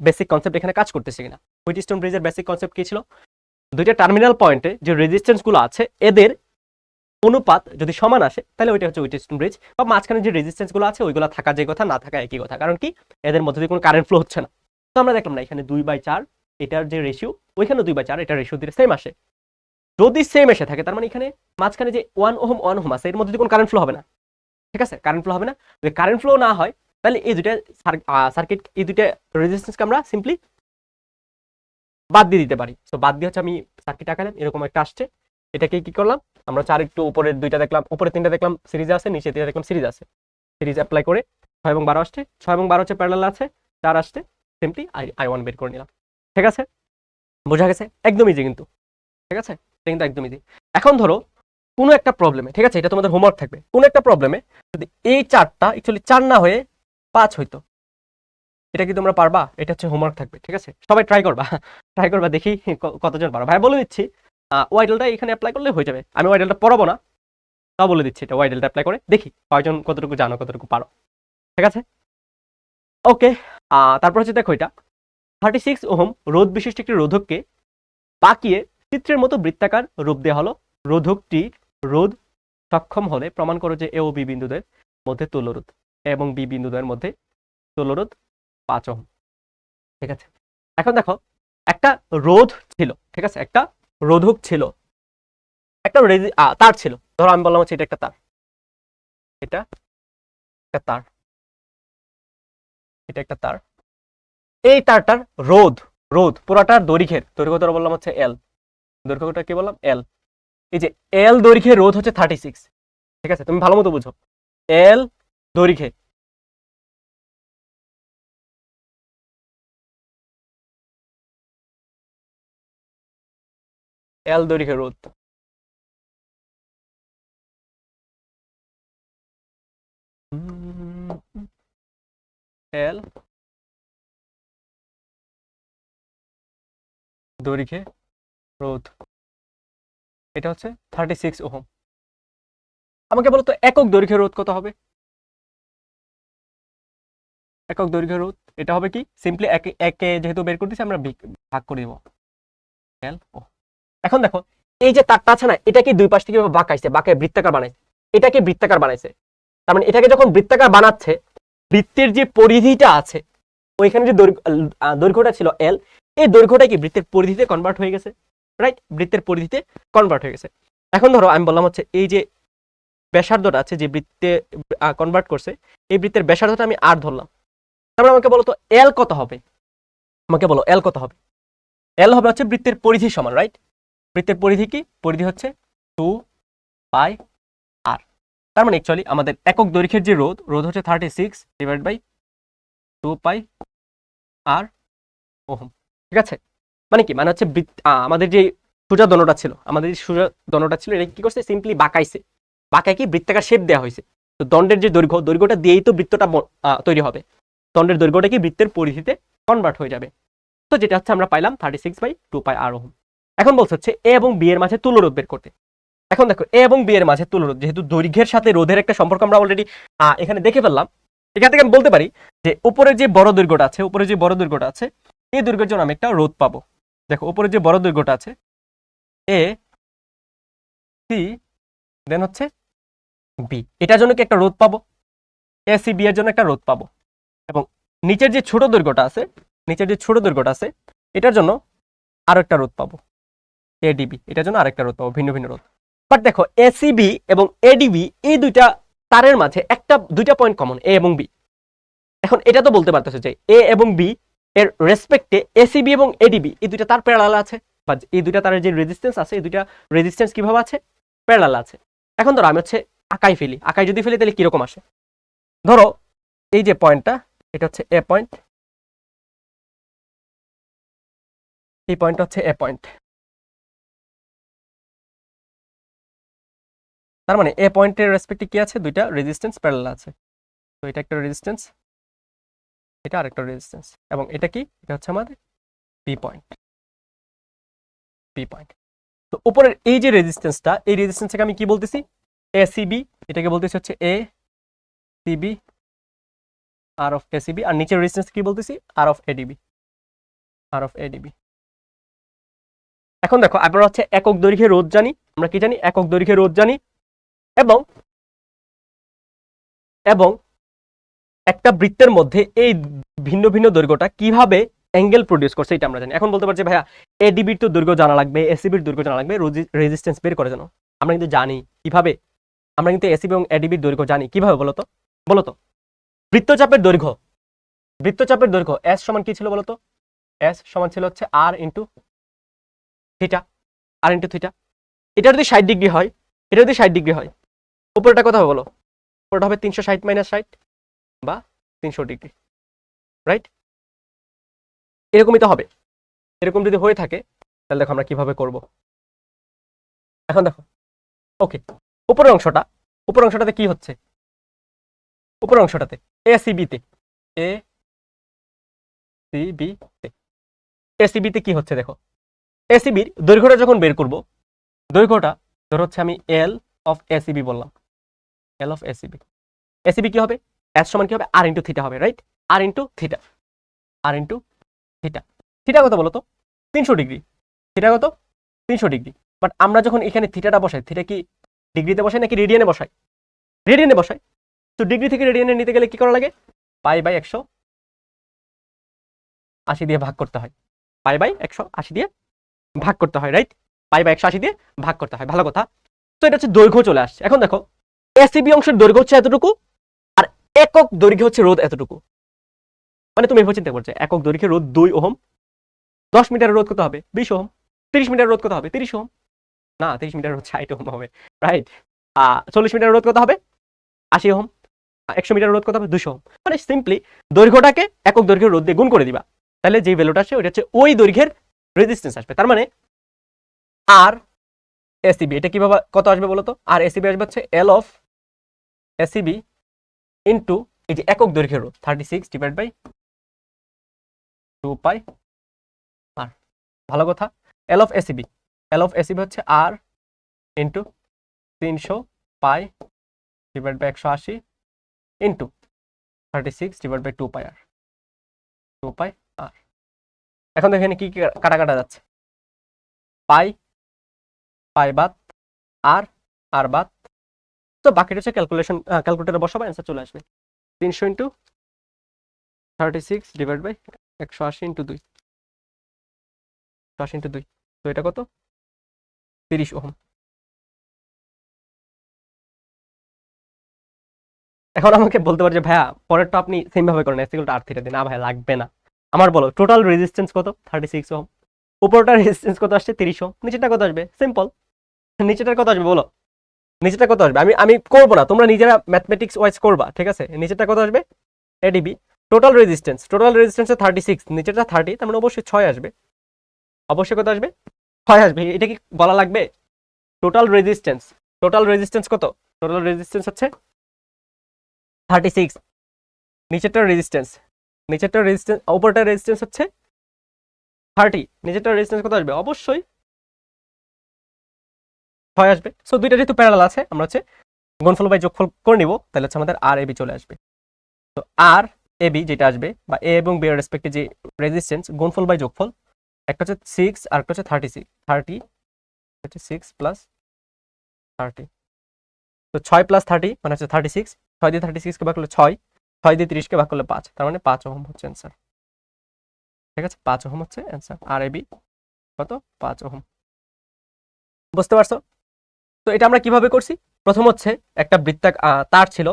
বেসিক কনসেপ্ট এখানে কাজ করতেছে কিনা। হুইটস্টোন ব্রিজের বেসিক কনসেপ্ট কি ছিল? দুইটা টার্মিনাল পয়েন্টে যে রেজিস্ট্যান্স গুলো আছে এদের অনুপাত যদি সমান আসে তাহলে ওইটা হচ্ছে হুইটস্টোন ব্রিজ, বা মাঝখানে যে রেজিস্ট্যান্স গুলো আছে ওইগুলো থাকা যে কথা, না থাকা একই কথা। কারণ কি? এদের মধ্যে দিয়ে কোনো কারেন্ট ফ্লো হচ্ছে না। তো আমরা দেখলাম না এখানে 2/4 এটার যে রেশিও, ওইখানে 2/4 এটা রেশিও দিয়ে সেম আসে। যদি সেম এসে থাকে তার মানে এখানে মাঝখানে যে 1 ওহম আছে এর মধ্যে কোনো কারেন্ট ফ্লো হবে না, ঠিক আছে, কারেন্ট ফ্লো হবে না। যদি কারেন্ট ফ্লো না হয় তাহলে এই দুইটা সার্কিট, এই দুইটা রেজিস্ট্যান্সকে আমরা সিম্পলি বাদ দিয়ে দিতে পারি। তো বাদ দিয়ে হচ্ছে আমি সার্কিট আঁকালাম, এরকম একটা আসছে। এটাকে কি করলাম আমরা, চার একটু উপরের দুইটা দেখলাম, উপরে তিনটা দেখলাম সিরিজ আছে, নিচে তিনটা দেখলাম সিরিজ আছে। সিরিজ অ্যাপ্লাই করে 6 এবং 12 আসছে, 6 এবং 12 হচ্ছে প্যারালাল আছে, 4 আসছে, সিম্পলি I1 বের করে নিলাম। ঠিক আছে, বোঝা গেছে? একদম ইজি কিন্তু, ঠিক আছে, এটা কিন্তু একদম ইজি। এখন ধরো কোনো একটা প্রবলেমে, ঠিক আছে, এটা তোমাদের হোমওয়ার্ক থাকবে, কোনো একটা প্রবলেমে যদি এই চারটা অ্যাকচুয়ালি 4 না হয়ে 5 হইতো, এটা কি তোমরা পারবা? এটা হচ্ছে হোমওয়ার্ক থাকবে, ঠিক আছে, সবাই ট্রাই করবা, ট্রাই করবা, দেখি কতজন পারো। ভাই বলে দিচ্ছি ওয়াইডেলটা এখানে অ্যাপ্লাই করলে হয়ে যাবে। আমি ওয়াইডেলটা পড়াবো না, তাও বলে দিচ্ছি, এটা ওয়াইডেলটা অ্যাপ্লাই করে দেখি কয়জন কতটুকু জানো, কতটুকু পারো, ঠিক আছে। ওকে, তারপর হচ্ছে দেখো, এটা 36 ওহম রোধ বিশিষ্ট একটি রোধককে বাঁকিয়ে চিত্রের মতো বৃত্তাকার রূপ দেওয়া হলো। রোধকটি রোধ সক্ষম হলে প্রমাণ করো যে এ ও বি বিন্দুদের মধ্যে তুল্যরোধ, এ এবং বি বিন্দুদের মধ্যে তুল্যরোধ 5 ওহম। ঠিক আছে, এখন দেখো একটা রোধ ছিল, ঠিক আছে, একটা রোধক ছিল, একটা তার ছিল। ধরো আমি বললাম হচ্ছে এটা একটা তার, এটা একটা তার, এটা একটা তার। এই তারটার রোধ, রোধ পুরাটার দৈর্ঘ্য ধরো বললাম হচ্ছে এল, দৈর্ঘ্যটা কি বললাম? এল। এই যে এল দৈর্ঘ্যের রোধ হচ্ছে 36, ঠিক আছে, তুমি ভালো মতো বুঝো, এল দৈর্ঘ্যে, এল দৈর্ঘ্যের রোধ, এল দৈর্ঘ্যে রোধ, এটা হচ্ছে 36 ওহম। আমাকে বলো তো একক দৈর্ঘ্যের রোধ কত হবে? একক দৈর্ঘ্যের রোধ এটা হবে কি, সিম্পলি একে একে যেহেতু বের করতেছি আমরা ভাগ করে দিব এল ও। এখন দেখো এই যে তারটা আছে না, এটাকে দুই পাশ থেকে বাঁকাইছে, বাঁকায় বৃত্তাকার বানাইছে, এটাকে বৃত্তাকার বানাইছে। তার মানে এটাকে যখন বৃত্তাকার বানাচ্ছে, বৃত্তের যে পরিধিটা আছে ওইখানে যে দৈর্ঘ্যটা ছিল এল, এই দৈর্ঘ্যটা কি বৃত্তের পরিধিতে কনভার্ট হয়ে গেছে, রাইট, বৃত্তের পরিধিতে কনভার্ট হয়ে গেছে। এখন ধরো আমি বললাম হচ্ছে এই যে ব্যাসার্ধটা আছে যে বৃত্তে কনভার্ট করছে, এই বৃত্তের ব্যাসার্ধটা আমি আর ধরলাম। তারপরে আমাকে বলো তো এল কত হবে, আমাকে বলো এল কত হবে? এল হবে হচ্ছে বৃত্তের পরিধি সমান, রাইট, বৃত্তের পরিধি কি, পরিধি হচ্ছে 2 পাই আর। তার মানে অ্যাকচুয়ালি আমাদের একক দৈর্ঘ্যের যে রোধ, রোধ হচ্ছে 36 ডিভাইড বাই 2 পাই আর ওহম, ঠিক আছে। মানে কি, মানে হচ্ছে আমাদের যে সোজা দণ্ডটা ছিল, আমাদের যে সোজা দণ্ডটা ছিল, এটা কি করছে, সিম্পলি বাঁকাইছে, বাঁকায় কি বৃত্তাকার শেপ দেওয়া হয়েছে। তো দণ্ডের যে দৈর্ঘ্য, দৈর্ঘ্যটা দিয়েই তো বৃত্তটা তৈরি হবে, দণ্ডের দৈর্ঘ্যটা কি বৃত্তের পরিধিতে কনভার্ট হয়ে যাবে। তো যেটা হচ্ছে আমরা পাইলাম 36 বাই 2 পাই আর ওহম। এখন বলছে হচ্ছে এ এবং বি এর মাঝে তুল্যরোধ বের করতে। এখন দেখো এ এবং বি এর মাঝে তুল্যরোধ, যেহেতু দৈর্ঘ্যের সাথে রোধের একটা সম্পর্ক আমরা অলরেডি এখানে দেখে ফেললাম, এখান থেকে আমি বলতে পারি যে উপরে যে বড় দৈর্ঘ্যটা আছে, উপরে যে বড় দৈর্ঘ্যটা আছে, এই দৈর্ঘ্যের জন্য আমি একটা রোধ পাবো। দেখো উপরে যে বড় দৈর্ঘ্যটা আছে এ সি দেন হচ্ছে বি, এটার জন্য কি একটা রোধ পাবো, এ সি বি এর জন্য একটা রোধ পাবো। এবং নিচের যে ছোট দৈর্ঘ্যটা আছে, নিচের যে ছোট দৈর্ঘ্যটা আছে এটার জন্য আরো একটা রোধ পাবো, এডিবি, এটার জন্য আরেকটা রোধ পাবো, ভিন্ন ভিন্ন রোধ। বাট দেখো এসিবি এবং এডিবি এই দুইটা তারের মাঝে দুইটা পয়েন্ট কমন, এ এবং বি। এখন এটা তো বলতে পারতেছে যে এ এবং বি এর রেসপেক্টে এসিবি এবং এডিবি এই দুইটা তার প্যারালাল আছে, বা এই দুইটা তারের যে রেজিস্ট্যান্স আছে, এই দুইটা রেজিস্ট্যান্স কিভাবে আছে, প্যারালাল আছে। এখন ধরো আমি হচ্ছে আকাই যদি ফেলি তাহলে কিরকম আসে, ধরো এই যে পয়েন্টটা, এটা হচ্ছে এ পয়েন্ট, এই পয়েন্টটা হচ্ছে এ পয়েন্ট। তার মানে এ পয়েন্টের রেসপেক্টে কি আছে, দুইটা রেজিস্ট্যান্স প্যারালাল আছে। তো এটা একটা রেজিস্ট্যান্স, এটা আরেকটা রেজিস্ট্যান্স, এবং এটা কি, এটা হচ্ছে আমাদের পি পয়েন্ট, পি পয়েন্ট। তো উপরের এই যে রেজিস্ট্যান্সটা, এই রেজিস্ট্যান্সটাকে আমি কি বলতেছি, এ সিবি, এটাকে বলতেছি হচ্ছে A CB R of ACB, আর নিচের রেজিস্ট্যান্স কি বলতেছি, R of ADB, R of ADB. এখন দেখো আমরা হচ্ছে একক দৈর্ঘ্যের রোধ জানি, আমরা কি জানি, একক দৈর্ঘ্যের রোধ জানি, এবং এবং একটা বৃত্তের মধ্যে এই ভিন্ন ভিন্ন দৈর্ঘ্যটা কিভাবে অ্যাঙ্গেল প্রডিউস করছে এটা আমরা জানি। এখন বলতে পারছি ভাইয়া এডিবির তো দৈর্ঘ্য জানা লাগবে, এসিবির দৈর্ঘ্য জানা লাগবে রেজিস্ট্যান্স বের করে জানো। আমরা কিন্তু জানি কিভাবে, আমরা কিন্তু এসিবি এবং এডিবির দৈর্ঘ্য জানি কিভাবে বলো তো। বৃত্তচাপের দৈর্ঘ্য এস সমান কি ছিল বলো তো? এস সমান ছিল হচ্ছে আর ইন্টু থিটা, এটা যদি 60 ডিগ্রি হয়, এটা যদি 60 ডিগ্রি হয়, উপরটা কত হবে বলো? উপরটা হবে 360 মাইনাস 60 বা 300 ডিগ্রি, রাইট? এরকমই তো হবে। এরকম যদি হয়ে থাকে তাহলে দেখো আমরা কিভাবে করব। এখন দেখো, ওকে, উপরের অংশটাতে কি হচ্ছে? উপরের অংশটাতে এসিবিতে কি হচ্ছে দেখো। এসিবির দৈর্ঘ্যটা যখন বের করব, দৈর্ঘ্যটা ধর হচ্ছে আমি এল অফ এসিবি বললাম, এল অফ এসিবি। এসিবি কি হবে? এস সমান কি হবে? আর ইন্টু থিটা হবে, রাইট? আর ইন্টু থিটা, থিটা কত বলো তো? 300 ডিগ্রি। থিটা কত? 300 ডিগ্রি। বাট আমরা যখন এখানে থিটাটা বসাই, থিটা কি ডিগ্রিতে বসাই নাকি রেডিয়ানে বসাই? রেডিয়ানে বসাই। তো ডিগ্রি থেকে রেডিয়ানে নিতে গেলে কি করা লাগে? পাই বাই 180 দিয়ে ভাগ করতে হয়। পাই বাই 180 দিয়ে ভাগ করতে হয়, রাইট? পাই বাই 180 দিয়ে ভাগ করতে হয়, ভালো কথা। তো এটা হচ্ছে দৈর্ঘ্য চলে আসছে। এখন দেখো এসিবি অংশের দৈর্ঘ্য হচ্ছে এতটুকু, আর একক দৈর্ঘ্য হচ্ছে রোধ এতটুকু। মানে তুমি এভাবে চিন্তা করছো, একক দৈর্ঘ্যের রোধ 2 ওহম, 10 মিটারের রোধ কত হবে? 20 ওহম। 30 মিটার রোধ কত হবে? 30 ওহম। না, 30 মিটার রোধ 60 ওহম হবে, রাইট? 40 মিটার রোধ কত হবে? 80 ওহম। 100 মিটার রোধ কত হবে? 200 ওহম। মানে সিম্পলি দৈর্ঘ্যটাকে একক দৈর্ঘ্যের রোধ দিয়ে গুণ করে দিবা, তাহলে যে ভ্যালুটা আসে ওটা হচ্ছে ওই দৈর্ঘ্যের রেজিস্ট্যান্স আসবে। তার মানে আর এসিবি এটা কিভাবে কত আসবে বলো তো? আর এসিবি আসবে হচ্ছে এল অফ এসিবি ইন্টু এই যে একক দৈর্ঘ্যের রোধ 36 ডিভাইড বাই 2 পাই আর। ভালো কথা, এল অফ এসিবি হচ্ছে R into 300 pi divide by 180 into 36 divide by 2 pi R, 2 pi R. এখন এখানে কি কাটা যাচ্ছে? পাই বাদ আর বাদ, তো বাকিটা হচ্ছে ক্যালকুলেটরে বসাবো, অ্যান্সার চলে আসবে 300 into 36 divide by 180 into 2, 180 into 2, তো এটা কত? 30 ওহম। এখন আমাকে বলতে পারে যে ভাইয়া পরেরটা আপনি সেম ভাবে করেন, এসিগুলো আর থিটা দিন। না ভাই, লাগবে না। আমার বলো টোটাল রেজিস্ট্যান্স কত? 36 ওহম। উপরটার রেজিস্ট্যান্স কত আসছে? 30 ওহম। নিচেটা কত আসবে? সিম্পল, নিচেটার কত আসবে বলো? নিচেটা কত আসবে? আমি করবো না, তোমরা নিজেরা ম্যাথমেটিক্স ওয়াইজ করবা, ঠিক আছে? নিচেটা কত আসবে? এডিবি টোটাল রেজিস্ট্যান্স 36, নিচেটা 30, তার মানে অবশ্যই 6 আসবে। অবশ্যই কত আসবে? 6 আসবে। এটা কি বলা লাগবে? টোটাল রেজিস্ট্যান্স কত? টোটাল রেজিস্ট্যান্স হচ্ছে 36, নিচেরটার রেজিস্ট্যান্স উপরটার রেজিস্ট্যান্স হচ্ছে 30, নিচেরটার রেজিস্ট্যান্স কত আসবে? অবশ্যই 6 আসবে। সো দুইটা যেহেতু প্যারালাল আছে, আমরা হচ্ছে গুণফল বাই যোগফল করে নিব, তাহলে হচ্ছে আমাদের আর এবি চলে আসবে। তো আর এবি যেটা আসবে, বা এ এবং বি এর রেসপেক্টে যে রেজিস্ট্যান্স, গুণফল বাই যোগফল, একটা হচ্ছে 6 আর একটা হচ্ছে 30 হচ্ছে 6 প্লাস 30, তো 6 প্লাস 30 মানে হচ্ছে 36, 6 দিয়ে 36 কে ভাগ করলে 6, 6 দিয়ে 30 কে ভাগ করলে 5, তার মানে 5 ওহম হচ্ছে অ্যান্সার। ঠিক আছে, 5 ওহম হচ্ছে অ্যান্সার। আর এবি কত? 5 ওহম। বুঝতে পারছো? তো এটা আমরা কিভাবে করছি? প্রথম হচ্ছে একটা তার ছিল,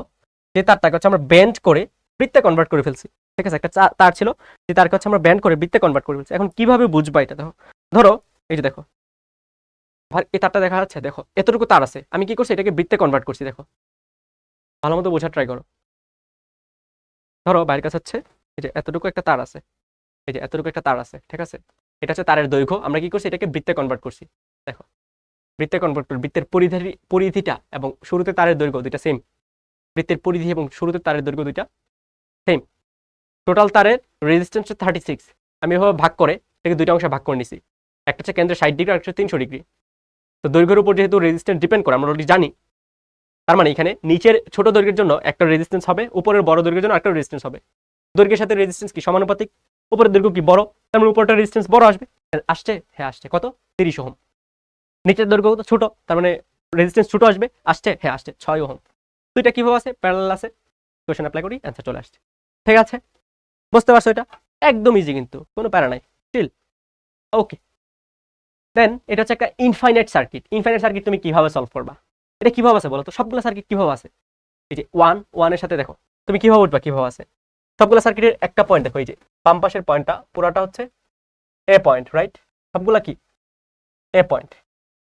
যে তারটাকে হচ্ছে আমরা বেন্ড করে বৃত্তে কনভার্ট করে ফেলছি। ঠিক আছে, একটা তার ছিল, যে তারকে হচ্ছে আমরা বেন্ড করে বৃত্তে কনভার্ট করে ফেলছি। এখন কিভাবে বুঝবা এটা? দেখো, ধরো এই যে দেখো, এই তারটা দেখা যাচ্ছে, দেখো এতটুকু তার আছে, আমি কি করছি? এটাকে বৃত্তে কনভার্ট করছি। দেখো, ভালো মতো বোঝার ট্রাই করো। ধরো বাইরের কাছে হচ্ছে এই যে এতটুকু একটা তার আছে, এই যে এতটুকু একটা তার আছে, ঠিক আছে? এটা হচ্ছে তারের দৈর্ঘ্য, আমরা কি করছি? এটাকে বৃত্তে কনভার্ট করছি। দেখো, বৃত্তে কনভার্ট করে বৃত্তের পরিধিটা এবং শুরুতে তারের দৈর্ঘ্য দুইটা সেম। বৃত্তের পরিধি এবং শুরুতে তারের দৈর্ঘ্য দুইটা সেম। টোটাল তারের রেজিস্ট্যান্স 36, আমি এভাবে ভাগ করে এটাকে দুইটা অংশে ভাগ করে নিছি। একটা হচ্ছে কেন্দ্রে 60 ডিগ্রি আর একটা 300 ডিগ্রি। তো দৈর্ঘ্যের উপর যেহেতু রেজিস্ট্যান্স ডিপেন্ড করে, আমরা অলরেডি জানি, তার মানে এখানে নিচের ছোট দৈর্ঘ্যের জন্য একটা রেজিস্ট্যান্স হবে, উপরের বড় দৈর্ঘ্যের জন্য একটা রেজিস্ট্যান্স হবে। দৈর্ঘ্যের সাথে রেজিস্ট্যান্স কি সমানুপাতিক? উপরের দৈর্ঘ্য কি বড়, তার মানে উপরটা রেজিস্ট্যান্স বড় আসবে। আসছে? হ্যাঁ আসছে। কত? 30 ওহম। নিচের দৈর্ঘ্য ছোট, তার মানে রেজিস্ট্যান্স ছোট আসবে। আসছে? হ্যাঁ আসছে, 6 ওহম। তো এটা কিভাবে আছে? প্যারালাল আছে। কোশ্চেন অ্যাপ্লাই করি, অ্যান্সার চলে আসছে। ঠিক আছে, বুঝতে পারছো এটা? একদম ইজি, কিন্তু কোনো প্যারা নাই স্টিল। ওকে, দেন এটা হচ্ছে একটা ইনফাইনাইট সার্কিট। ইনফাইনাইট সার্কিট তুমি কিভাবে সলভ করবা? এটা কিভাবে আছে বলো তো? সবগুলো সার্কিট কিভাবে আছে? এই যে ওয়ানের সাথে দেখো তুমি কিভাবে উঠবা, কিভাবে আছে সবগুলো সার্কিটের একটা পয়েন্ট দেখো, এই যে বাম পাশের পয়েন্টটা পুরাটা হচ্ছে এ পয়েন্ট, রাইট? সবগুলা কি এ পয়েন্ট,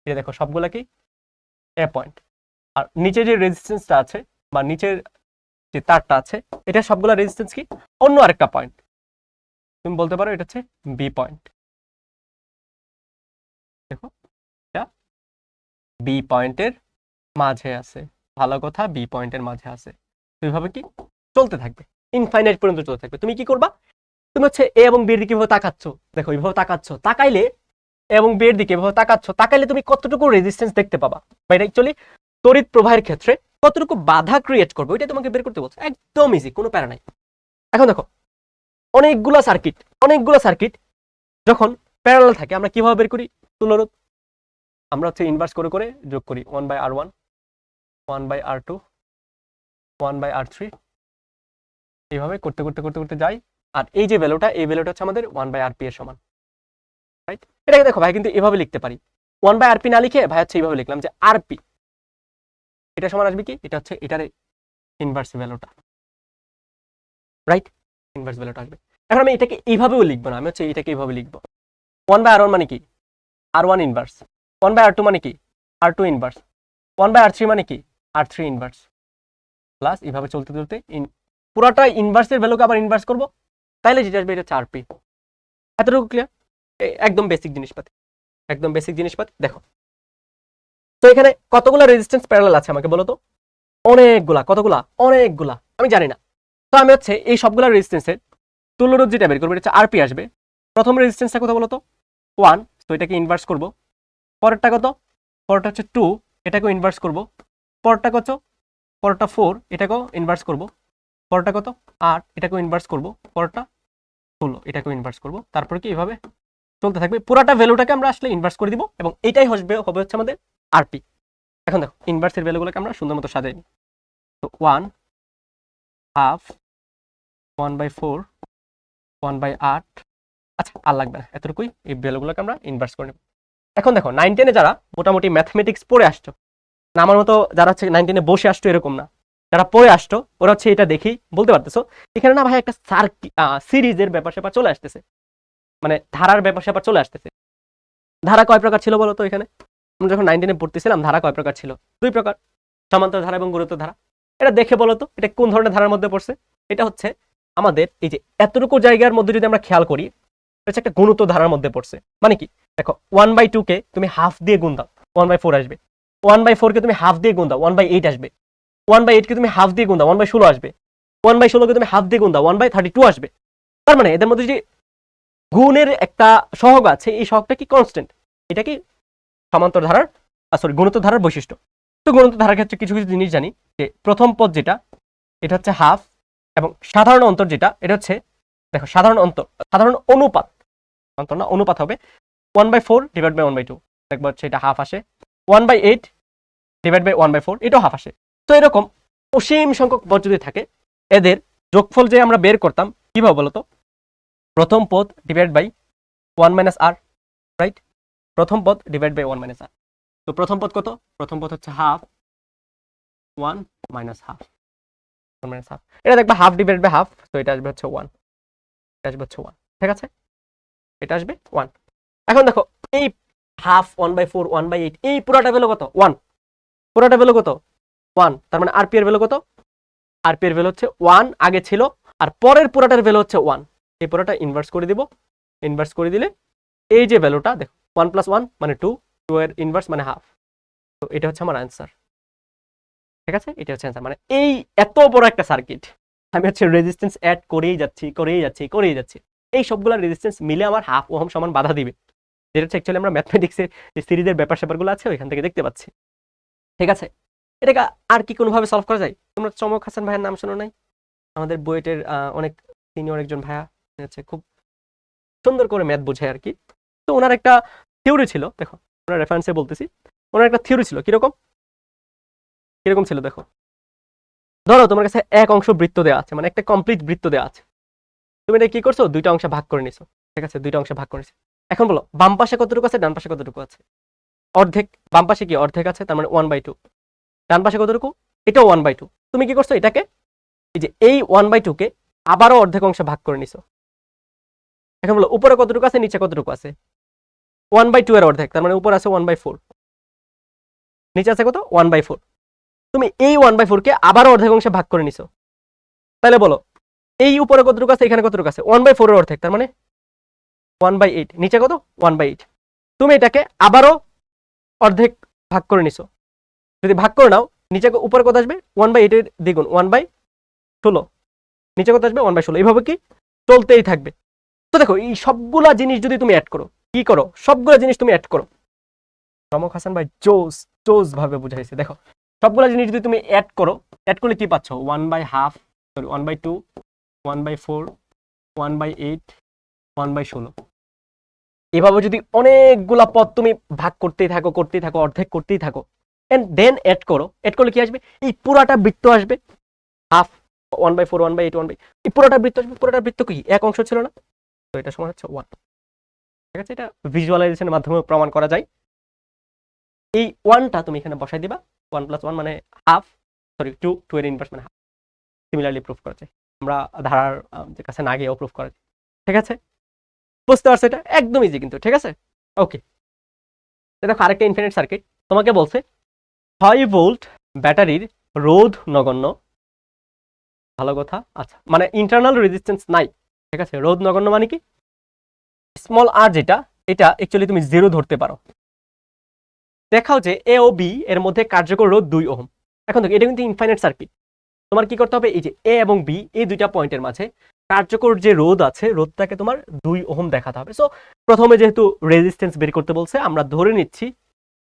এই দেখো সবগুলা কি এ পয়েন্ট। আর নিচে যে রেজিস্ট্যান্সটা আছে বা নিচের যে তারটা আছে, এটা সবগুলা রেজিস্ট্যান্স কি অন্য আরেকটা পয়েন্ট, তুমি বলতে পারো এটা হচ্ছে বি পয়েন্ট। দেখো এটা বি পয়েন্টের মাঝে আছে, ভালো কথা, বি পয়েন্টের মাঝে আছে। এইভাবে কি চলতে থাকবে, ইনফাইনাইট পর্যন্ত চলতে থাকবে। তুমি কি করবা? তুমি হচ্ছে এ এবং বি এর দিকে এভাবে তাকাচ্ছ, দেখো এইভাবে তাকাচ্ছ, তাকাইলে এবং বি এর দিকে এভাবে তাকাচ্ছ, তাকাইলে তুমি কতটুকু রেজিস্ট্যান্স দেখতে পাবা, বা এটা অ্যাকচুয়ালি তড়িৎ প্রবাহের ক্ষেত্রে কতটুকু বাধা ক্রিয়েট করবে, ওইটা তোমাকে বের করতে বলছে। একদম ইজি, কোনো প্যারা নাই। এখন দেখো অনেকগুলো সার্কিট যখন প্যারালাল থাকে আমরা কিভাবে বের করি তুলরোধ? আমরা হচ্ছে ইনভার্স করে করে যোগ করি, 1/R1, 1/R2, 1/R3, এইভাবে করতে করতে করতে করতে যাই। আর এই যে ভ্যালুটা, এই ভ্যালুটা হচ্ছে আমাদের 1/RP এর সমান, রাইট? এটাকে দেখো ভাই কিন্তু এভাবে লিখতে পারি, 1/RP না লিখে ভাই হচ্ছে এইভাবে লিখলাম যে আরপি, এটা সমান আসবে কি, এটা হচ্ছে এটার ইনভার্স ভ্যালুটা, রাইট? ইনভার্স ভ্যালুটা আসবে। এখন আমি এটাকে এইভাবেও লিখবো না, আমি হচ্ছে এটাকে এইভাবে লিখবো, 1/R1 মানে কি R1 ইনভার্স, 1/R2 মানে কি R2 ইনভার্স, 1/R3 মানে কি R3 ইনভার্স, প্লাস এইভাবে চলতে চলতে পুরোটা ইনভার্সের ভ্যালুকে আবার ইনভার্স করবো, তাইলে যেটা আসবে এটা হচ্ছে আরপি। এতটুকু ক্লিয়ার? একদম বেসিক জিনিসপাতি, একদম বেসিক জিনিসপাতি। দেখো তো এখানে কতগুলা রেজিস্ট্যান্স প্যারালাল আছে আমাকে বলো তো? অনেকগুলা। কতগুলা? অনেকগুলা, আমি জানি না। তো আমি হচ্ছে এই সবগুলা রেজিস্ট্যান্সের তুল্যরোধ যেটা বের করবো, এটা হচ্ছে আরপি আসবে। প্রথম রেজিস্ট্যান্সটা কত বলো তো? 1, তো এটাকে ইনভার্স করব। পরেরটা কত? পরেরটা হচ্ছে 2, এটাকেও ইনভার্স করব। পরেরটা কত? পরেরটা 4, এটাকেও ইনভার্স করব। পরেরটা কত? 8, এটাকেও ইনভার্স করব। পরেরটা 16, এটাকেও ইনভার্স করব। তারপরে কি এইভাবে চলতে থাকবে, পুরাটা ভ্যালুটাকে আমরা আসলে ইনভার্স করে দিব এবং এটাই হবে হচ্ছে আমাদের আরপি। এখন দেখো ইনভার্সের ভ্যালুগুলোকে আমরা সুন্দর মতো সাজাই নিই। তো 1 হাফ, 1/4, 1/8, আচ্ছা আর লাগবে না, এতটুকুই। এই ভ্যালুগুলোকে আমরা ইনভার্স করে নেব। এখন দেখো 9, 10-এ যারা মোটামুটি ম্যাথমেটিক্স পড়ে আসছো না, আমার মতো যারা হচ্ছে 9, 10-এ বসে আসতো এরকম না, যারা পড়ে আসতো ওরা হচ্ছে এটা দেখেই বলতে পারতেছো এখানে না ভাই একটা সিরিজের ব্যাপার স্যাপার চলে আসতেছে, মানে ধারার ব্যাপার স্যাপার চলে আসতেছে। ধারা কয় প্রকার ছিল বলো তো? এখানে আমরা যখন 9, 10-এ পড়তেছিলাম ধারা কয় প্রকার ছিল? 2 প্রকার, সমান্তর ধারা এবং গুরুত্ব ধারা। এটা দেখে বলো তো এটা কোন ধরনের ধারার মধ্যে পড়ছে? এটা হচ্ছে আমাদের এই যে এতটুকু জায়গার মধ্যে যদি আমরা খেয়াল করি, এটা হচ্ছে একটা গুণিত ধারার মধ্যে পড়ছে। মানে কি দেখো 1/2 কে তুমি হাফ দিয়ে গুণ দাও, 1/4 আসবে। 1/4 কে তুমি হাফ দিয়ে গুণ দাও, 1/8 আসবে। 1/8 কে তুমি হাফ দিয়ে গুণ দাও, 1/16 আসবে। 1/16 কে তুমি হাফ দিয়ে গুণ দাও, 1/32 আসবে। তার মানে এদের মধ্যে যে গুণের একটা সহগ আছে, এই সহগটা কি কনস্ট্যান্ট। এটা কি সমান্তর ধারার গুণিত ধারার বৈশিষ্ট্য। তো গুণিত ধারার ক্ষেত্রে কিছু কিছু জিনিস জানি, যে প্রথম পদ যেটা এটা হচ্ছে হাফ, এবং সাধারণ অন্তর যেটা এটা হচ্ছে, দেখো সাধারণ অন্তর, সাধারণ অনুপাত, অন্তর না অনুপাত হবে 1/4 ডিভাইড বাই 1/2, দেখবো হচ্ছে এটা হাফ আসে। 1/8 ডিভাইড বাই 1/4, এটাও হাফ আসে। তো এরকম অসীম সংখ্যক পদ যদি থাকে, এদের যোগফল যে আমরা বের করতাম কিভাবে বলতো? প্রথম পদ divide by 1 minus R, right? প্রথম পদ ডিভাইড বাই 1 মাইনাস আর। তো প্রথম পদ কত? প্রথম পদ হচ্ছে half, 1 minus half, 1 minus half. এটা দেখবা হাফ ডিভাইড বাই হাফ, তো এটা আসবে হচ্ছে 1, এটা আসবে হচ্ছে 1, ঠিক আছে? এটা আসবে 1। এখন দেখো এই হাফ, 1/4, 1/8, এই পুরাটা ভ্যালু কত? 1, পুরাটা ভ্যালু কত? 1। তার মানে আরপি এর ভ্যালু কত? আরপি এর ভ্যালু হচ্ছে 1 আগে ছিল, আর পরের পুরাটার ভ্যালু হচ্ছে 1। এই পুরাটা ইনভার্স করে দিব, ইনভার্স করে দিলে এই যে ভ্যালুটা দেখো 1 + 1 মানে 2, 2 এর ইনভার্স মানে হাফ। তো এটা হচ্ছে আমার অ্যান্সার, ঠিক আছে? এটা হচ্ছে অ্যান্সার। মানে এই এত বড় একটা সার্কিট আমি হচ্ছে রেজিস্ট্যান্স অ্যাড করেই যাচ্ছি, করেই যাচ্ছি, করেই যাচ্ছি, এই সবগুলা রেজিস্ট্যান্স মিলে আমার হাফ ওহম সমান বাধা দিবে, যেটা হচ্ছে অ্যাকচুয়ালি আমরা ম্যাথমেটিক্সের যে সিরিজের ব্যাপার স্যাপারগুলো আছে ওইখান থেকে দেখতে পাচ্ছি, ঠিক আছে? এটাকে আর কি কোনোভাবে সলভ করা যায়? তোমরা চমক হাসান ভাইয়ের নাম শোনো নাই? আমাদের বুয়েটের অনেক সিনিয়র একজন ভাইয়া, হচ্ছে খুব সুন্দর করে ম্যাথ বোঝায় আর কি। তো ওনার একটা থিওরি ছিল, দেখো ওনার রেফারেন্সে বলতেছি, ওনার একটা থিওরি ছিল। কিরকম কিরকম ছিল দেখো, ধরো তোমার কাছে এক অংশ বৃত্ত দেওয়া আছে, মানে একটা কমপ্লিট বৃত্ত দেওয়া আছে। তুমি এটা কি করছো, দুইটা অংশে ভাগ করে নিছো। ঠিক আছে, দুইটা অংশে ভাগ করে নিছো। এখন বলো বাম পাশে কতটুকু আছে, ডান পাশে কতটুকু আছে? অর্ধেক। বাম পাশে কি অর্ধেক আছে, তার মানে 1/2। ডান পাশে কতটুকু? এটাও 1/2। তুমি কি করছো, এটাকে এই যে এই 1/2 কে আবারও অর্ধেক অংশে ভাগ করে নিছো। এখন বলো উপরে কতটুকু আছে, নিচে কতটুকু আছে? 1/2 এর অর্ধেক, তার মানে উপরে আছে 1/4, নিচে আছে কত? 1/4। তুমি এই 1/4 কে আবারও অর্ধেক অংশে ভাগ করে নিছো। তাহলে বলো এই উপরে কতটুকু আছে, এখানে কতটুকু আছে? 1/4 এর অর্ধেক, তার মানে 1/8। নিচে কত? 1/8। তুমি এটাকে আবারও অর্ধেক ভাগ করে নিছো। যদি ভাগ করে নাও, নিচে উপরে কত আসবে? 1/8 এর দ্বিগুণ, 1/16। নিচে কত আসবে? 1/16। এইভাবে কি চলতেই থাকবে। তো দেখো এই সবগুলা জিনিস যদি তুমি অ্যাড করো, কি করো, সবগুলা জিনিস তুমি অ্যাড করো। রমক হাসান ভাই জোস জোস ভাবে বুঝাইছে। দেখো সবগুলা জিনিস যদি তুমি অ্যাড করো, অ্যাড করলে কি পাচ্ছ? 1/2, সরি 1/2, 1/4, 1/8, 1/16। এভাবে যদি অনেকগুলা পদ তুমি ভাগ করতেই থাকো, অর্ধেক করতেই থাকো, এন্ড দেন অ্যাড করো, অ্যাড করলে কি আসবে? এই পুরাটা বৃত্ত আসবে। হাফ, 1/4, 1/8, 1/8, এই পুরোটা বৃত্ত আসবে। পুরোটা বৃত্ত কি এক অংশ ছিল না? তো এটা সমান হচ্ছে 1। ঠিক আছে, এটা ভিজুয়ালাইজেশনের মাধ্যমে প্রমাণ করা যায়। এই 1টা তুমি এখানে বসাই দিবা। 1 + 1 মানে হাফ, সরি 2, 2 এর ইনভার্স মানে হাফ। সিমিলারলি প্রুফ করা যায়, আমরা ধারার কাছে না গিয়েও প্রুফ করা যায়। ঠিক আছে, বুঝতে পারছো? এটা একদম ইজি কিন্তু। ঠিক আছে, ওকে। দেখো আরেকটা ইনফিনিট সার্কিট তোমাকে বলছে 6 ভোল্ট ব্যাটারির রোধ নগণ্য। ভালো কথা। আচ্ছা, মানে ইন্টারনাল রেজিস্ট্যান্স নাই। ঠিক আছে, রোধ নগণ্য মানে কি? স্মল আর যেটা, এটা অ্যাকচুয়ালি তুমি 0 ধরতে পারো। দেখাও যে এ ও বি এর মধ্যে কার্যকর রোধ 2 ওহম। এখন দেখো এটা কিন্তু ইনফাইনাইট সার্কিট। তোমার কি করতে হবে? এই যে এ এবং বি এই দুইটা পয়েন্টের মাঝে কার্যকর যে রোধ আছে, রোধটাকে তোমার 2 ওহম দেখাতে হবে। সো প্রথমে যেহেতু রেজিস্ট্যান্স বের করতে বলছে, আমরা ধরে নিচ্ছি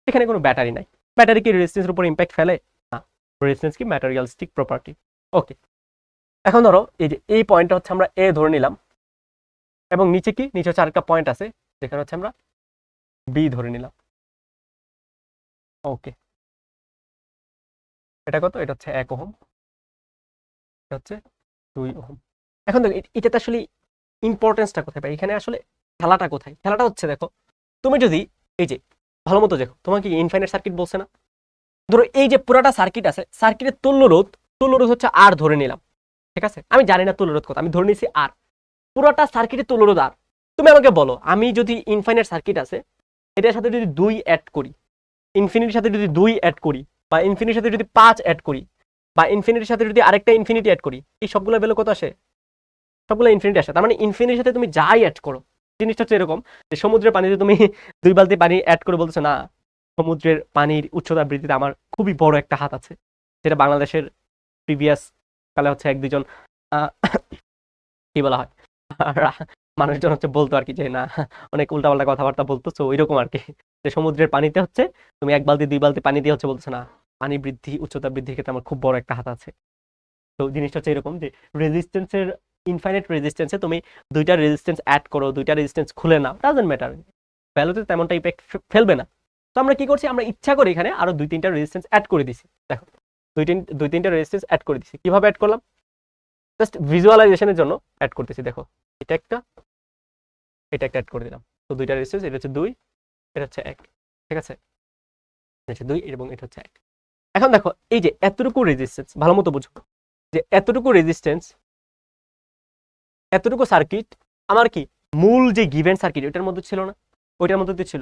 এখানে কোনো ব্যাটারি নাই। ব্যাটারি কি রেজিস্ট্যান্সের উপর ইম্প্যাক্ট ফেলে না? রেজিস্ট্যান্স কি ম্যাটেরিয়ালিস্টিক প্রপার্টি। ওকে, এখন ধরো এই যে এই পয়েন্টটা হচ্ছে আমরা এ ধরে নিলাম, এবং নিচে কি, নিচে হচ্ছে আরেকটা পয়েন্ট আছে যেখানে হচ্ছে আমরা বি ধরে নিলাম। ওকে, এটা কত? এটা হচ্ছে 1 ওহম, এটা হচ্ছে 2 ওহম। এখন দেখো এটাতে আসলে ইম্পর্টেন্সটা কোথায় পাই, এখানে আসলে খেলাটা কোথায়? খেলাটা হচ্ছে দেখো তুমি যদি এই যে ভালো মতো দেখো, তোমাকে ইনফাইনাইট সার্কিট বলছে না? ধরো এই যে পুরাটা সার্কিট আছে, সার্কিটের তুল্যরোধ হচ্ছে আর ধরে নিলাম। ঠিক আছে, আমি জানি না তুল্যরোধ কত, আমি ধরে নিয়েছি আর। পুরোটা সার্কিটের তুল্যরোধ আর। তুমি আমাকে বলো, আমি যদি ইনফাইনাইট সার্কিট আছে, এটার সাথে যদি 2 অ্যাড করি, ইনফিনিটির সাথে যদি 2 অ্যাড করি, বা ইনফিনিটির সাথে যদি 5 অ্যাড করি, বা ইনফিনিটির সাথে যদি আরেকটা ইনফিনিটি অ্যাড করি, এই সবগুলো ভ্যালু কত আসে? সবগুলো ইনফিনিটি আসে। তার মানে ইনফিনিটির সাথে তুমি যাই অ্যাড করো, জিনিসটা হচ্ছে এরকম যে সমুদ্রের পানিতে তুমি 2 বালতি পানি অ্যাড করে বলতেছো না, সমুদ্রের পানির উচ্চতা বৃদ্ধিতে আমার খুবই বড় একটা হাত আছে। যেটা বাংলাদেশের প্রিভিয়াস কালে হচ্ছে 1-2 জন কি বলা হয়, মানুষজন হচ্ছে বলতো আর কি, যে না অনেক উল্টাপাল্টা কথাবার্তা বলতো। তো ওইরকম আর কি, যে সমুদ্রের পানিতে হচ্ছে তুমি 1 বালতি 2 বালতি পানি দিয়ে হচ্ছে বলতেছো না, পানি বৃদ্ধি, উচ্চতা বৃদ্ধির ক্ষেত্রে আমার খুব বড় একটা হাত আছে। তো জিনিসটা হচ্ছে এরকম যে রেজিস্ট্যান্সের, ইনফাইনাইট রেজিস্ট্যান্সে তুমি 2টা রেজিস্ট্যান্স অ্যাড করো, 2টা রেজিস্ট্যান্স খুলে নাও, ডাজন্ট ম্যাটার, ভ্যালুতে তেমনটা ইফেক্ট ফেলবে না। তো আমরা কি করছি, আমরা ইচ্ছা করে এখানে আরো 2-3টা রেজিস্ট্যান্স অ্যাড করে দিছি। দেখো 2-3টা রেজিস্ট্যান্স অ্যাড করে দিছি। কিভাবে অ্যাড করলাম? জাস্ট ভিজুয়ালাইজেশনের জন্য অ্যাড করতেছি। দেখো এটা একটা, এটা একটা অ্যাড করে দিলাম। তো 2টা রেজিস্ট্যান্স, এটা হচ্ছে 2, এটা হচ্ছে 1। ঠিক আছে, এটা হচ্ছে 2 এবং এটা হচ্ছে 1। এখন দেখো এই যে এতটুকু রেজিস্ট্যান্স, ভালো মতো বুঝো যে এতটুকু রেজিস্ট্যান্স, এতটুকু সার্কিট আমার কি মূল যে গিভেন সার্কিট ওইটার মধ্যে ছিল না? ওইটার মধ্যে তো ছিল।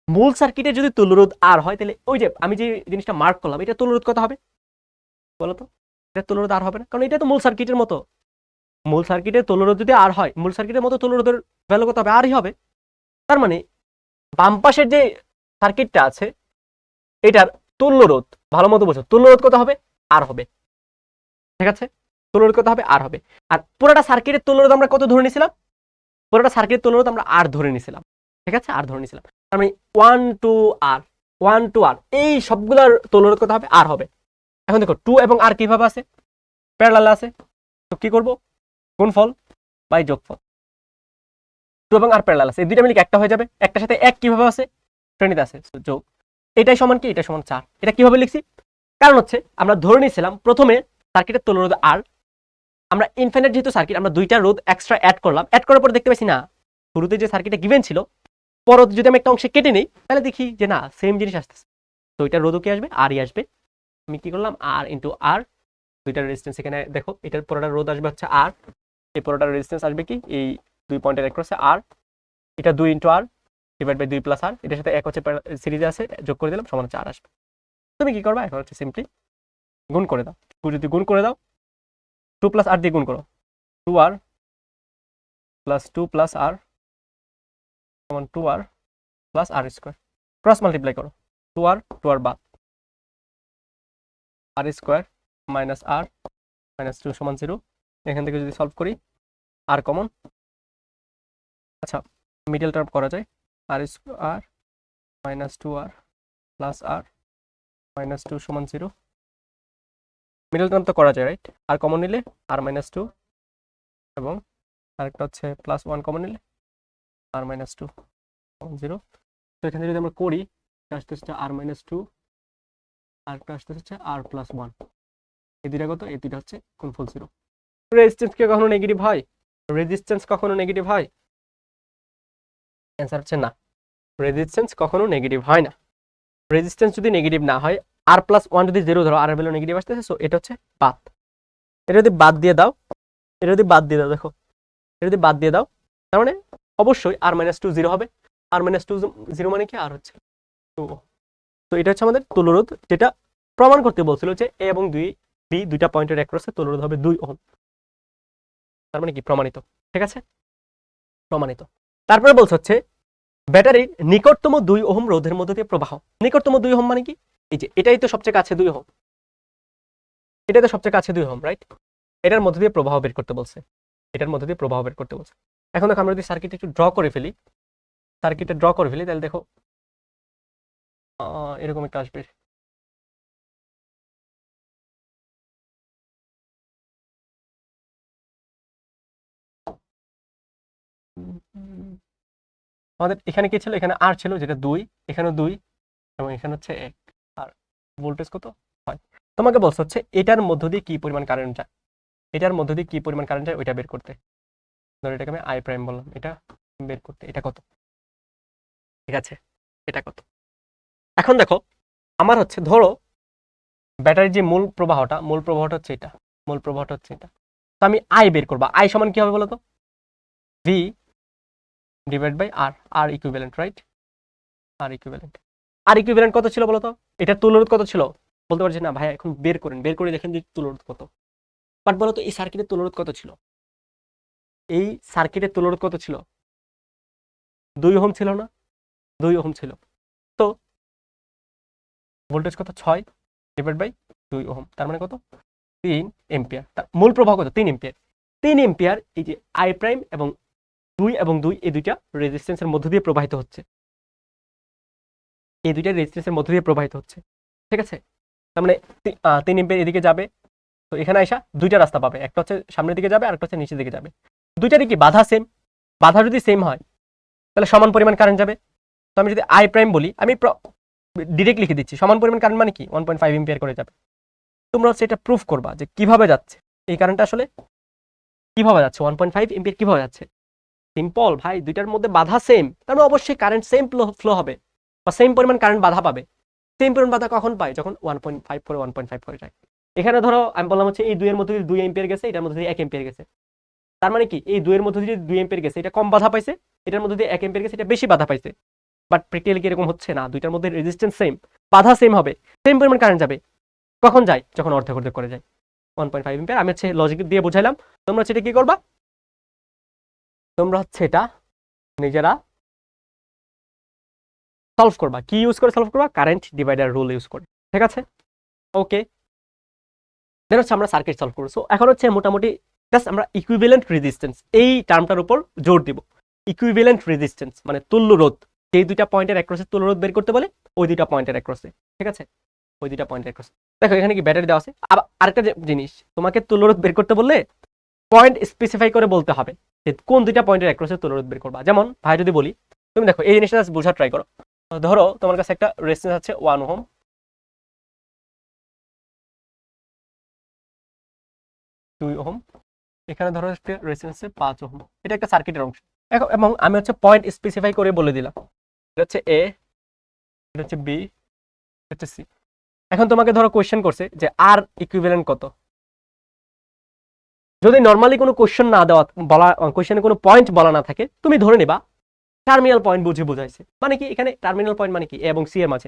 মূল সার্কিটের যদি তুল্যরোধ আর হয়, তাহলে ওই যে আমি যে জিনিসটা মার্ক করলাম, এটা তুল্যরোধ কত হবে বলো তো? এটা তুল্যরোধ আর হবে না, কারণ এটা তো মূল সার্কিটের মতো। মূল সার্কিটের তুল্যরোধ যদি আর হয়, মূল সার্কিটের মতো তুল্যরোধের ভ্যালু কত হবে? আরই হবে। তার মানে বাম পাশের যে সার্কিটটা আছে, এটার তুল্যরোধ, ভালো মতো বোঝো, তুল্যরোধ কত হবে? আর হবে। ঠিক আছে, তুল্যরোধ কত হবে? আর হবে। আর পুরোটা সার্কিটের তুল্যরোধ আমরা কত ধরে নিয়েছিলাম? পুরোটা সার্কিটের তুল্যরোধ আমরা আর ধরে নিয়েছিলাম। ঠিক আছে, আর ধরে নিয়েছিলাম। তার মানে 1 টু আর, 1 টু আর, এই সবগুলোর তুল্যরোধ কত হবে? আর হবে। এখন দেখো 2 এবং আর কিভাবে আছে? প্যারালাল আছে। তো কি করব? গুণফল বাই যোগফল। 2 এবং আর প্যারালাল আছে, এই দুইটা মিলে একটা হয়ে যাবে। একটার সাথে এক কিভাবে আছে? শ্রেণীতে আছে, যোগ। এটাই সমান কি? এটা সমান 4। এটা কিভাবে লিখছি? কারণ হচ্ছে আমরা ধরে নিয়েছিলাম প্রথমে সার্কিটের তুল্যরোধ আর, আমরা ইনফাইনাইট যেহেতু সার্কিট, আমরা দুইটা রোধ এক্সট্রা অ্যাড করলাম, অ্যাড করার পরে দেখতে পাচ্ছি না শুরুতে যে সার্কিটটা গিভেন ছিল, পরবর্তী যদি আমি একটা অংশে কেটে নেই তাহলে দেখি যে না সেম জিনিস আসতেছে। তো এটা রোধও কি আসবে, আরই আসবে। আমি কি করলাম, আর ইন্টু আর, দুইটার রেজিস্ট্যান্স এখানে দেখো, এটার পুরোটা রোধ আসবে হচ্ছে আর, এই পুরোটার রেজিস্ট্যান্স আসবে কি এই 2 পয়েন্টের অ্যাক্রসে আর, এটা 2 into R divide by 2 plus R, এটার সাথে এক হচ্ছে সিরিজে আছে, যোগ করে দিলাম, সমান হচ্ছে আর আসবে। তুমি কি করবা, এখন হচ্ছে সিম্পলি গুণ করে দাও। যদি গুণ করে দাও 2 প্লাস আর দিয়ে গুণ করো, 2r প্লাস 2 প্লাস আর সমান 2r প্লাস আর স্কোয়ার, ক্রস মাল্টিপ্লাই করো, 2r বাদ, আর স্কোয়ার মাইনাস আর মাইনাস 2 সমান 0। এখান থেকে যদি সলভ করি আর কমন, আচ্ছা মিডল টার্ম করা যায়, আর স্কোয়ার মাইনাস 2r প্লাস আর মাইনাস 2 সমান 0। মিডল টার্ম তো করা যায় রাইট, আর কমন নিলে আর মাইনাস 2 এবং আরেকটা হচ্ছে প্লাস 1 কমন নিলে আর মাইনাস 2 সমান 0। তো এখানে যদি আমরা করি আসতে হচ্ছে আর মাইনাস 2, আরেকটা আসতে হচ্ছে আর প্লাস 1, এই দুইটা কত, এই দুইটা হচ্ছে গুণফল 0। রেজিস্ট্যান্স কি কখনো নেগেটিভ হয়, রেজিস্ট্যান্স কখনো নেগেটিভ হয়? অ্যান্সার হচ্ছে না, রেজিস্ট্যান্স কখনো নেগেটিভ হয় না। রেজিস্ট্যান্স যদি নেগেটিভ না হয়, আর প্লাস 1 যদি 0 ধরো, আর এর ভ্যালু নেগেটিভ আসতেছে, সো এটা হচ্ছে বাদ। এটা যদি বাদ দিয়ে দাও, এটা যদি বাদ দিয়ে দাও, দেখো এটা যদি বাদ দিয়ে দাও, তার মানে অবশ্যই আর মাইনাস 2 0 হবে। আর মাইনাস 2 0 মানে কি, আর হচ্ছে 2। তো এটা হচ্ছে আমাদের তুলরোধ, যেটা প্রমাণ করতে বলছিল যে এ এবং বি দুইটা পয়েন্টের অ্যাক্রসে তুলরোধ হবে 2 ওহম। তার মানে কি প্রমাণিত, ঠিক আছে, প্রমাণিত। তারপরে বলছে হচ্ছে ব্যাটারির নিকটতম 2 ওহম রোধের মধ্যে দিয়ে প্রবাহ। নিকটতম 2 ওহম মানে কি, এই যে এটাই তো সবচেয়ে কাছে 2 ওহম, এটাই তো সবচেয়ে কাছে 2 ওহম রাইট, এটার মধ্যে দিয়ে প্রবাহ বের করতে বলছে, এটার মধ্যে দিয়ে প্রবাহ বের করতে বলছে। এখন দেখো আমরা যদি সার্কিট একটু ড্র করে ফেলি, সার্কিটটা ড্র করে ফেলি, তাহলে দেখো এরকম একটা আসবে। আমাদের এখানে কি ছিল, এখানে আর ছিল যেটা 2, এখানেও 2 এবং এখানে হচ্ছে 1, আর ভোল্টেজ কত হয়। তোমাকে বলছে হচ্ছে এটার মধ্য দিয়ে কি পরিমাণ কারেন্ট যায়, এটার মধ্য দিয়ে কি পরিমাণ কারেন্ট যায় ওইটা বের করতে। ধরো এটাকে আমি আই প্রাইম বললাম, এটা বের করতে, এটা কত, ঠিক আছে, এটা কত। এখন দেখো আমার হচ্ছে ধরো ব্যাটারির যে মূল প্রবাহটা হচ্ছে এটা, মূল প্রবাহটা হচ্ছে এটা। তো আমি আই বের করবো, আই সমান কি হবে বলো তো, V divide by R, R equivalent right, R equivalent. R equivalent কত ছিল বলতো, এটার তুলরোধ কত ছিল, বলতে পারছি না ভাই, এখন বের করেন, বের করে দেখেন যে তুলরোধ কত। বাট বলো তো এই সার্কিটের তুলরোধ কত ছিল, এই সার্কিটের তুলরোধ কত ছিল, 2 ওহম ছিল না, 2 ওহম ছিল। তো ভোল্টেজ কত, 6 ডিভাইড বাই 2 ওহম, তার মানে কত, 3 এম্পিয়ার। তার মূল প্রবাহ কত, 3 এম্পিয়ার। 3 এম্পিয়ার এই যে আই প্রাইম এবং 2 এবং 2 এই দুইটা রেজিস্ট্যান্সের মধ্য দিয়ে প্রবাহিত হচ্ছে, এই দুইটা রেজিস্ট্যান্সের মধ্য দিয়ে প্রবাহিত হচ্ছে, ঠিক আছে। তার মানে 3 এম্পিয়ার এদিকে যাবে, তো এখানে আইসা দুইটা রাস্তা পাবে, একটা হচ্ছে সামনের দিকে যাবে আর একটা হচ্ছে নিচের দিকে যাবে। দুইটারই কি বাধা সেম, বাধা যদি সেম হয় তাহলে সমান পরিমাণ কারেন্ট যাবে। তো আমি যদি আই প্রাইম বলি, আমি ডিরেক্ট লিখে দিচ্ছি, সমান পরিমাণ কারেন্ট মানে কি 1.5 এম্পিয়ার করে যাবে। তোমরা হচ্ছে এটা প্রুফ করবা যে কিভাবে যাচ্ছে এই কারেন্টটা, আসলে কিভাবে যাচ্ছে 1.5 এম্পিয়ার কিভাবে যাচ্ছে। সিম্পল ভাই, দুইটার মধ্যে বাধা সেম, তার মানে অবশ্যই কারেন্ট সেম ফ্লো হবে বা সেম পরিমাণ কারেন্ট বাধা পাবে। সেম পরিমাণ বাধা কখন পায়, যখন 1.5 করে 1.5 করে যায়। এখানে ধরো আমি বললাম হচ্ছে এই 2 এর মধ্যে 2 এম্পিয়ার গেছে, এটার মধ্যে 1 এম্পিয়ার গেছে, তার মানে কি এই 2 এর মধ্যে যদি 2 এম্পিয়ার গেছে এটা কম বাধা পাইছে, এটার মধ্যে 1 এম্পিয়ার গেছে এটা বেশি বাধা পাইছে। বাট প্র্যাকটিক্যালি কি এরকম হচ্ছে না, দুইটার মধ্যে রেজিস্ট্যান্স সেম, বাধা সেম হবে, সেম পরিমাণ কারেন্ট যাবে। কখন যায়, যখন অর্ধেক অর্ধেক করে যায় 1.5 এম্পিয়ার। আমি হচ্ছে লজিক দিয়ে বুঝাইলাম, তোমরা হচ্ছে এটা কি করবা, তোমরা হচ্ছে এটা নিজেরা সলভ করবা। কি ইউজ করে সলভ করবা, কারেন্ট ডিভাইডার রুল ইউজ করে, ঠিক আছে। ওকে, দেন হচ্ছে আমরা সার্কিট সলভ করবো। সো এখন হচ্ছে মোটামুটি জাস্ট আমরা ইকুইভ্যালেন্ট রেজিস্ট্যান্স এই টার্মটার উপর জোর দিব। ইকুইভ্যালেন্ট রেজিস্ট্যান্স মানে তুল্য রোধ, যেই দুইটা পয়েন্টের অ্যাক্রসে তুল্য রোধ বের করতে বলে ওই দুইটা পয়েন্টের অ্যাক্রসে, ঠিক আছে, ওই দুইটা পয়েন্টের অ্যাক্রসে। দেখো এখানে কি ব্যাটারি দেওয়া আছে। আবার আরেকটা জিনিস, তোমাকে তুল্য রোধ বের করতে বললে পয়েন্ট স্পেসিফাই করে বলতে হবে যে কোন দুইটা পয়েন্টের অ্যাক্রসে তুল্য রোধ বের করবা। যেমন ভাই যদি বলি, তুমি দেখো এই জিনিসটা বোঝা ট্রাই করো। ধরো তোমার কাছে একটা রেজিস্ট্যান্স আছে 1 ওহম, দুই ওহম, এখানে ধরো একটা রেজিস্ট্যান্স 5 ওহম, এটা একটা সার্কিটের অংশ। এখন এবং আমি হচ্ছে পয়েন্ট স্পেসিফাই করে বলে দিলাম, এটা হচ্ছে এ, এটা হচ্ছে বি, এটা হচ্ছে সি। এখন তোমাকে ধরো কোয়েশ্চেন করছে যে আর ইকুইভ্যালেন্ট কত। যদি নর্মালি কোনো কোয়েশ্চেন না দেওয়া বলা, কোয়েশ্চেনে কোনো পয়েন্ট বলা না থাকে, তুমি ধরে নিবা টার্মিনাল পয়েন্ট বুঝে বোঝাইছে। মানে কি এখানে টার্মিনাল পয়েন্ট মানে কি এ এবং সি এর মাঝে,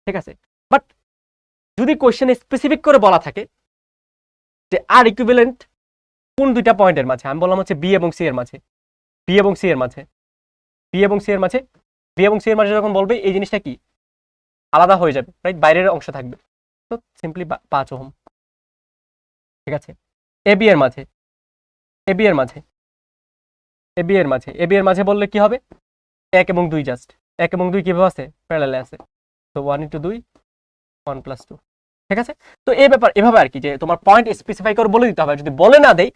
ঠিক আছে। বাট যদি কোয়েশ্চেনে স্পেসিফিক করে বলা থাকে যে আর ইকুইভ্যালেন্ট কোন দুইটা পয়েন্টের মাঝে, আমি বললাম হচ্ছে বি এবং সি এর মাঝে, বি এবং সি এর মাঝে, বি এবং সি এর মাঝে, বি এবং সি এর মাঝে যখন বলবে এই জিনিসটা কি আলাদা হয়ে যাবে, রাইট, বাইরের অংশ থাকবে। তো সিম্পলি 5 ওহম, ঠিক আছে। এ বি এর মাঝে, এ বি এর মাঝে, এ বি এর মাঝে, এ বি এর মাঝে বললে কি হবে 1 এবং 2, জাস্ট 1 এবং 2 কিভাবে আছে, প্যারালালে আছে। তো 1 * 2 1 + 2, ঠিক আছে। তো এই ব্যাপার এভাবে আর কি, যে তোমার পয়েন্ট স্পেসিফাই করে বলে দিতে হবে। যদি বলে না দেই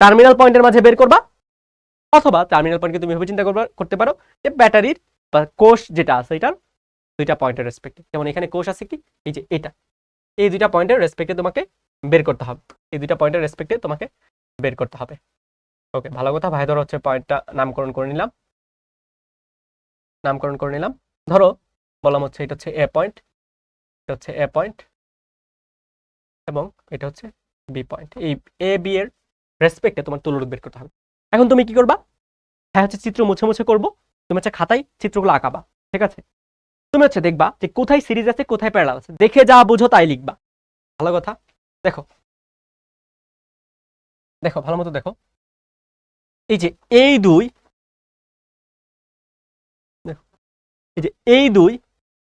টার্মিনাল পয়েন্টের মাঝে বের করবা, অথবা টার্মিনাল পয়েন্টকে তুমি এভাবে চিন্তা করতে পারো যে ব্যাটারির বা কোষ যেটা আছে এটার দুইটা পয়েন্টের রেসপেক্টে। যেমন এখানে কোষ আছে কি, এই যে এটা, এই দুইটা পয়েন্টের রেসপেক্টে তোমাকে বের করতে হবে, এই দুইটা পয়েন্টের রেসপেক্টে তোমাকে বের করতে হবে। ওকে, ভালো কথা। ভাই ধরো হচ্ছে পয়েন্টটা নামকরণ করে নিলাম, নামকরণ করে নিলাম। ধরো বললাম হচ্ছে এটা হচ্ছে এ পয়েন্ট, এটা হচ্ছে এ পয়েন্ট, এবং এটা হচ্ছে বি পয়েন্ট। এই এ বি এর রেসপেক্টে তোমার তুলরূপ বের করতে হবে। এখন তুমি কি করবা, হ্যাঁ হচ্ছে চিত্র মুছে মুছে করবো, তুমি হচ্ছে খাতায় চিত্রগুলো আঁকাবা, ঠিক আছে। তুমি হচ্ছে দেখবা যে কোথায় সিরিজ আছে কোথায় প্যারালাল আছে, দেখে যা বুঝো তাই লিখবা। ভালো কথা। দেখো দেখো ভালো মতো দেখো, এই যে এই দুই, দেখো এই যে এই দুই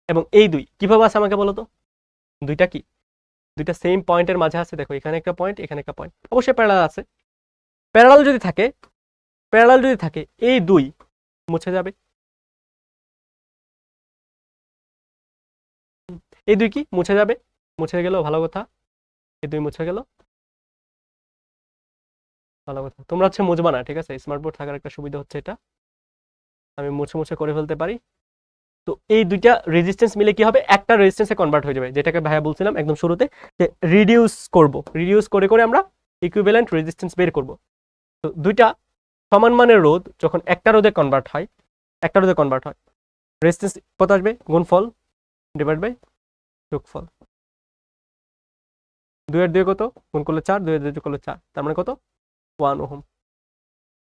এবং এই দুই কিভাবে আছে আমাকে বলো তো। দুইটা কি, দুইটা সেম পয়েন্টের মাঝে আছে। দেখো এখানে একটা পয়েন্ট, এখানে একটা পয়েন্ট, অবশ্যই প্যারালাল আছে। প্যারালাল যদি থাকে, প্যারালাল যদি থাকে এই দুই মুছে যাবে, এই দুই কি মুছে যাবে, মুছে গেল, ভালো কথা। এই দুই মুছে গেল, ভালো কথা। তোমরা হচ্ছে মুছবা না, ঠিক আছে। স্মার্ট বোর্ড থাকার একটা সুবিধা হচ্ছে এটা, আমি মুছে মুছে করে ফেলতে পারি। তো এই দুইটা রেজিস্ট্যান্স মিলে কি হবে, একটা রেজিস্ট্যান্সে কনভার্ট হয়ে যাবে, যেটাকে ভাইয়া বলছিলাম একদম শুরুতে যে রিডিউস করব, রিডিউস করে করে আমরা ইকুইভ্যালেন্ট রেজিস্ট্যান্স বের করব। তো দুইটা সমান মানের রোধ যখন একটা রোধে কনভার্ট হয়, একটা রোধে কনভার্ট হয়, রেজিস্ট্যান্স কত আসবে, গুণফল ডিভাইড বাই যোগফল। 2 এর 2 কত, গুণ করলে 4, 2 এর 2 যোগ করলে 4, তার মানে কত 1 ওহম।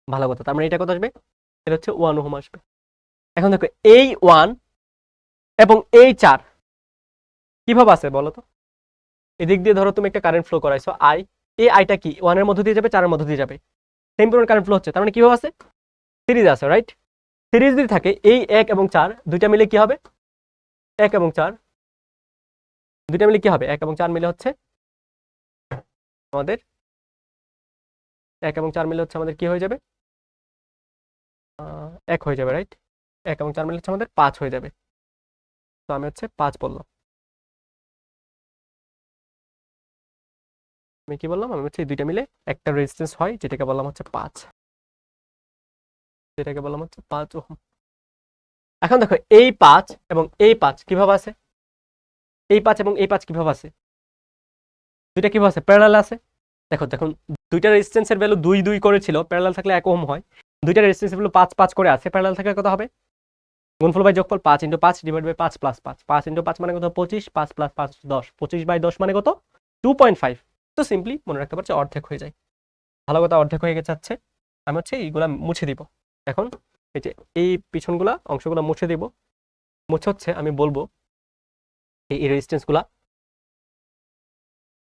ভালো কথা। তার মানে এটা কত আসবে, এটা হচ্ছে 1 ওহম আসবে। এখন দেখো এই 1 এবং এই 4 কিভাবে আছে বলো তো। এদিক দিয়ে ধরো তুমি একটা কারেন্ট ফ্লো করাইছো আই, এই আইটা কি 1 এর মধ্য দিয়ে যাবে, 4 এর মধ্য দিয়ে যাবে, সেম পরিমাণ কারেন্ট ফ্লো হচ্ছে। তার মানে কিভাবে আছে, সিরিজ আছে, রাইট। সিরিজ যদি থাকে এই 1 এবং 4 দুইটা মিলে কি হবে, 1 এবং 4 দুইটা মিলে কি হবে, 1 এবং 4 মিলে হচ্ছে আমাদের, 1 এবং 4 মিলে হচ্ছে আমাদের কি হয়ে যাবে, 1 হয়ে যাবে, রাইট। 1 এবং 4 মিলে হচ্ছে আমাদের 5 হয়ে যাবে। তো আমি হচ্ছে 5 বললাম। আমি কি বললাম, আমি হচ্ছে এই দুইটা মিলে একটা রেজিস্ট্যান্স হয়, যেটাকে বললাম হচ্ছে 5, যেটাকে বললাম হচ্ছে 5 ওহম। এখন দেখো এই 5 এবং এই 5 কিভাবে আছে, এই 5 এবং এই 5 কিভাবে আছে, দুইটা কিভাবে আছে, প্যারালাল আছে। দেখো দেখুন, দুইটা রেজিস্ট্যান্সের ভ্যালু 2 2 করে ছিল, প্যারালাল থাকলে 1 ওহম হয়। দুইটা রেজিস্ট্যান্সের ভ্যালু 5 5 করে আছে, প্যারালাল থাকলে কত হবে, গুণফল বাই যোগফল, 5 * 5 ডিভাইড বাই 5 + 5, 5 * 5 মানে কত 25, 5 + 5 10, 25/10 মানে কত 2.5। তো সিম্পলি মনে রাখতে পারছি অর্ধেক হয়ে যায়। ভালো কথা, অর্ধেক হয়ে গেছে। হচ্ছে আমি হচ্ছে এইগুলা মুছে দিব। এখন এই যে এই পিছনগুলা অংশগুলো মুছে দিব, মুছে হচ্ছে আমি বলবো এই রেজিস্ট্যান্সগুলা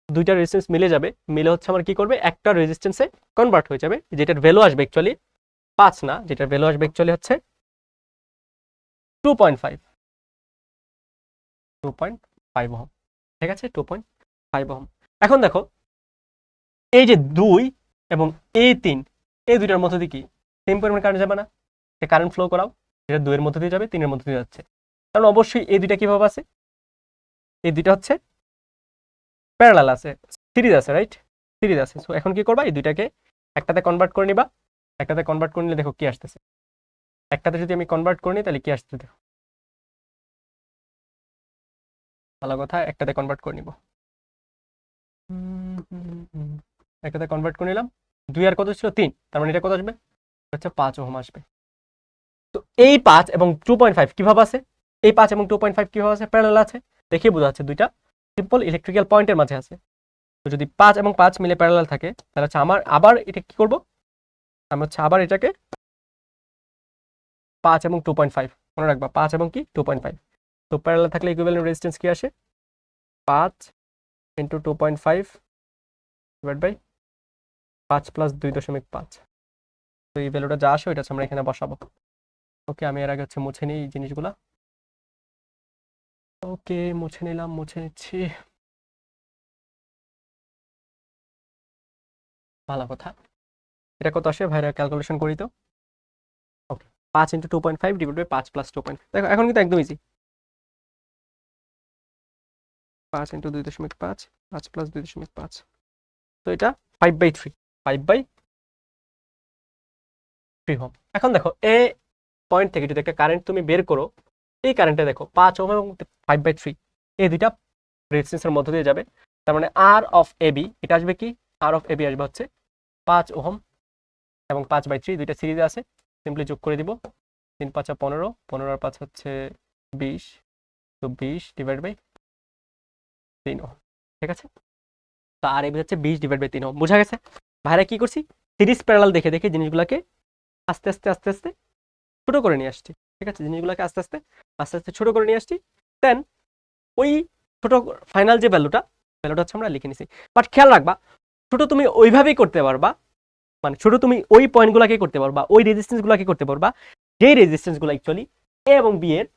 দুইটা রেজিস্ট্যান্স মিলে যাবে, মিলে হচ্ছে আমার কি করবে, একটা রেজিস্ট্যান্সে কনভার্ট হয়ে যাবে, যেটার ভ্যালু আসবে অ্যাকচুয়ালি 5 না, যেটার ভ্যালু আসবে অ্যাকচুয়ালি হচ্ছে 2.5, 2.5 ওহম, ঠিক আছে, 2.5 ওহম। এখন দেখো এই যে 2 এবং এই 3, এই দুইটার মধ্যে দিয়ে কি সেম পরিমাণ কারেন্ট যাবে না, কারেন্ট ফ্লো করাও, এটা 2 এর মধ্যে দিয়ে যাবে, 3 এর মধ্যে দিয়ে যাচ্ছে। কারণ অবশ্যই এই দুইটা কিভাবে আছে, এই দুইটা হচ্ছে প্যারালাল আছে, সিরিজ আছে, রাইট, সিরিজ আছে। সো এখন কি করবা, এই দুইটাকে একটাতে কনভার্ট করে নিবা, একটাতে কনভার্ট করে নিলে দেখো কি আসতেছে, একটাতে যদি আমি কনভার্ট করে নিই তাহলে কি আসতেছে দেখো, ভালো কথা, একটাতে কনভার্ট করে নিব, একটাতে কনভার্ট করে নিলাম, 2 আর কত ছিল 3, তার মানে এটা কত আসবে হচ্ছে 5 ওহম আসবে। তো এই 5 এবং 2.5 কিভাবে আছে, এই 5 এবং 2.5 কিভাবে আছে, প্যারালাল আছে, দেখে বোঝা যাচ্ছে দুইটা সিম্পল ইলেকট্রিক্যাল পয়েন্টের মাঝে আছে। তো যদি 5 এবং 5 মিলে প্যারালাল থাকে তাহলে হচ্ছে আমার আবার এটা কি করব, আমি হচ্ছে আবার এটাকে 5 এবং 2.5 মনে রাখবা, 5 এবং কি 2.5। তো প্যারালাল থাকলে ইকুইভ্যালেন্ট রেজিস্ট্যান্স কি আসে, 5 ইন্টু 2.5 ডিভাইড বাই 5 প্লাস 2.5। তো এই ভ্যালুটা যা আসে ওইটা আমরা এখানে বসাবো। ওকে, আমি এর আগে হচ্ছে মুছে নিই এই জিনিসগুলা। ওকে, মুছে নিলাম, মুছে নিচ্ছি। ভালো কথা, এটা কত আসে ভাইরা ক্যালকুলেশন করি তো। ওকে, 5 ইন্টু 2.5 ডিভাইড বাই 5 প্লাস 2.5, দেখো এখন কিন্তু একদম ইজি। 5 ইন্টু 2.5, 5 প্লাস 2.5, তো এটা 5/3, 5/3 হোম। এখন দেখো এ পয়েন্ট থেকে যদি একটা কারেন্ট তুমি বের করো, এই কারেন্টটা দেখো 5 ওহম এবং 5/3 এই দুইটা রেজিস্ট্যান্সের মধ্য দিয়ে যাবে। তার মানে আর অফ এ বি, এটা আসবে কি, আর অফ এ বি আসবে হচ্ছে 5 ওহম এবং 5/3, দুইটা সিরিজে আছে, সিম্পলি যোগ করে দিব। 3 5 15, 15 আর 5 হচ্ছে 20, তো 20 ডিভাইড বাই 3 ওহম। ঠিক আছে, তো আর এবি হচ্ছে 20 ডিভাইড বাই 3 ওহম। বোঝা গেছে ভাইরা কি করছি, সিরিজ প্যারালাল দেখে দেখে জিনিসগুলোকে আস্তে আস্তে আস্তে আস্তে ছোট করে নিয়ে আসছি। ঠিক আছে, জিনিসগুলোকে আস্তে আস্তে আস্তে আস্তে ছোট করে নিয়ে আসছি, দেন ওই ছোট ফাইনাল যে ভ্যালুটা হচ্ছে আমরা লিখে নিছি। বাট খেয়াল রাখবা, ছোট তুমি ওইভাবেই করতে পারবা, মানে ছোট তুমি ওই পয়েন্টগুলোকে করতে পারবা, ওই রেজিস্ট্যান্সগুলোকে করতে পারবা যেই রেজিস্ট্যান্সগুলো অ্যাকচুয়ালি এ এবং বি এর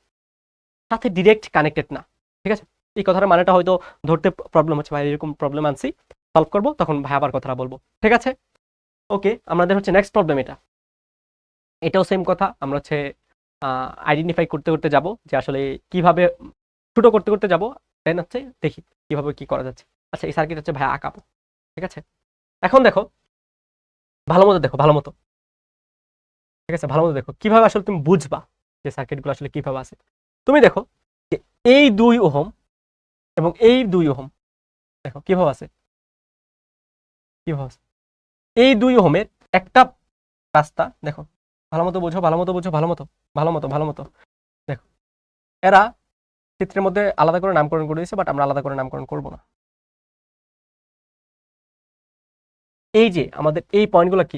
সাথে ডিরেক্ট কানেক্টেড না। ঠিক আছে, এই কথাটার মানেটা হয়তো ধরতে প্রবলেম হচ্ছে, ভাই এরকম প্রবলেম আনছি, সলভ করবো তখন ভাই আবার কথাটা বলবো। ঠিক আছে, ওকে, আমাদের হচ্ছে নেক্সট প্রবলেম এটা, এটাও সেম কথা, আমরা হচ্ছে আইডেন্টিফাই করতে করতে যাব যে আসলে কিভাবে ছোট করতে করতে যাব, দেন হচ্ছে দেখি কিভাবে কি করা যাচ্ছে। আচ্ছা, এই সার্কিট হচ্ছে ভাই আঁকাবো। ঠিক আছে, এখন দেখো ভালো মতো দেখো, ভালো মতো, ঠিক আছে, ভালো মতো দেখো কিভাবে আসলে তুমি বুঝবা যে সার্কিটগুলো আসলে কিভাবে আছে। তুমি দেখো যে এই 2 ওহম এবং এই 2 ওহম দেখো কিভাবে আছে, কিভাবে আছে, এই 2 ওহমের একটা রাস্তা দেখো, ভালো মতো বোঝো, ভালো মতো বোঝো, ভালো মতো, ভালো মতো, ভালো মতো দেখো, এরা চিত্রের মধ্যে আলাদা করে নামকরণ করে দিয়েছে, বাট আমরা আলাদা করে নামকরণ করব না। এই যে আমাদের এই পয়েন্টগুলো কি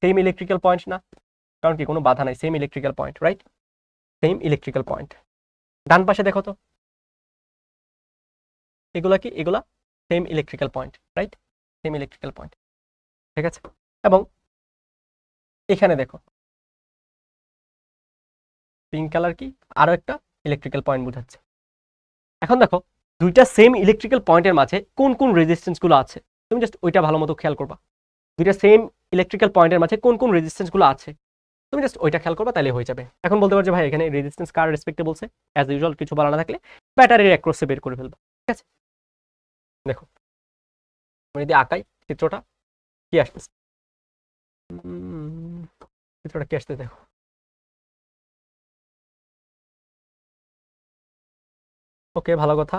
সেম ইলেকট্রিক্যাল পয়েন্ট না, কারণ কি কোনো বাধা নাই, same electrical point, right, same electrical point. ডান পাশে দেখো তো, এগুলা কি, এগুলা same electrical point, right, same electrical point. ঠিক আছে, এবং এখানে দেখো পিঙ্ক কালার কি, আরো একটা ইলেকট্রিক্যাল পয়েন্ট বোঝাচ্ছে। এখন দেখো দুইটা সেম ইলেকট্রিক্যাল পয়েন্টের মাঝে কোন কোন রেজিস্ট্যান্স গুলো আছে, তুমি জাস্ট ওইটা ভালো মতো খেয়াল করবা। দুইটা সেম ইলেকট্রিক্যাল পয়েন্টের মাঝে কোন কোন রেজিস্ট্যান্স গুলো আছে, তুমি জাস্ট ওইটা খেয়াল করবা, তাহলে হয়ে যাবে। এখন বলতে পারছো ভাই এখানে রেজিস্ট্যান্স কার রেসপেক্টে বলছে, অ্যাজ ইউজুয়াল কিছু বলা না থাকলে ব্যাটারির অ্যাক্রসে বের করে ফেলবা। ঠিক আছে, দেখো আমি যদি আঁকাই চিত্রটা কি আসতেছে, চিত্রটা কি আসতে দেখো, ওকে, ভালো কথা।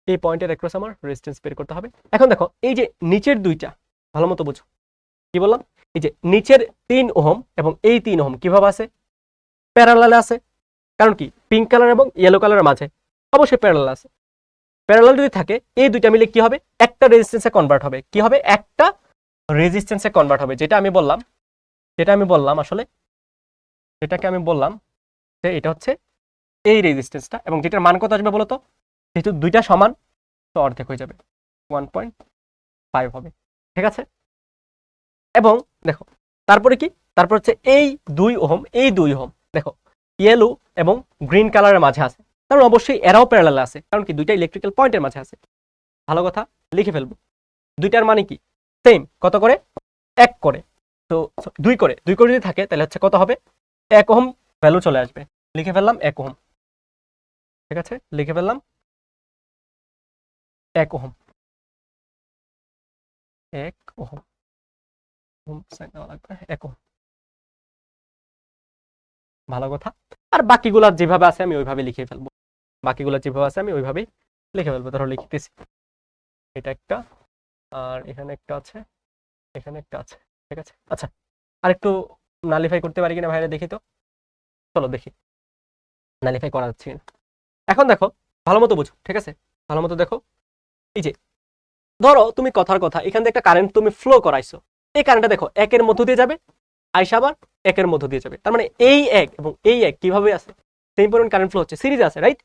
এই পয়েন্টের অ্যাক্রস আমার রেজিস্ট্যান্স বের করতে হবে। এখন দেখো এই যে নিচের দুইটা ভালো মতো বুঝো, কি বললাম, এই যে নিচের 3 ওহম এবং এই 3 ওহম কিভাবে আছে, প্যারালালে আছে। কারণ কি পিঙ্ক কালার এবং ইয়েলো কালারের মাঝে অবশ্যই প্যারালাল আছে। প্যারালাল যদি থাকে এই দুইটা মিলে কি হবে, একটা রেজিস্ট্যান্সে কনভার্ট হবে, কি হবে, একটা রেজিস্ট্যান্সে কনভার্ট হবে। যেটা আমি বললাম, আসলে যেটাকে আমি বললাম যে এটা হচ্ছে এই রেজিস্ট্যান্সটা, এবং যেটার মান কত আসবে বলতো, যেহেতু দুইটা সমান তো অর্ধেক হয়ে যাবে, 1.5 হবে। ঠিক আছে, এবং দেখো তারপরে কি, তারপর হচ্ছে এই 2 ওহম, এই 2 ওহম দেখো ইয়েলো এবং গ্রিন কালারের মাঝে আছে, কারণ অবশ্যই এরাও প্যারালাল আছে, কারণ কি দুইটা ইলেকট্রিক্যাল পয়েন্টের মাঝে আছে। ভালো কথা, লিখে ফেলবো। দুইটার মানে কি সেম, কত করে, 1 করে, তো 2 করে, 2 করে যদি থাকে তাহলে হচ্ছে কত হবে, 1 ওহম ভ্যালু চলে আসবে। লিখে ফেললাম 1 ওহম। ঠিক আছে, লিখে ফেললাম 1 ওহম, 1 ওহম, সাইন দেওয়া লাগবে 1 ওহম। ভালো কথা, আর বাকিগুলো যেভাবে আছে আমি ওইভাবে লিখে ফেলবো, বাকিগুলো যেভাবে আছে আমি ওইভাবেই লিখে ফেলবো। ধরো লিখতেছি এটা একটা, আর এখানে একটা আছে, এখানে একটা আছে, ঠিক আছে। আচ্ছা, আর একটু নালিফাই করতে পারি কিনা ভাইরা দেখি তো, চলো দেখি নালিফাই করা যাচ্ছে কিনা। এখন দেখো ভালো মতো বুঝো, ঠিক আছে, ভালো মতো দেখো। এই যে ধরো তুমি কথার কথা এখান থেকে একটা কারেন্ট তুমি ফ্লো করাইছো, এই কারেন্টটা দেখো একের মধ্য দিয়ে যাবে, আইসা আবার একের মধ্য দিয়ে যাবে, তার মানে এই এক এবং এই এক কিভাবে আছে, সেম পরিমাণ কারেন্ট ফ্লো হচ্ছে, সিরিজ আছে, রাইট।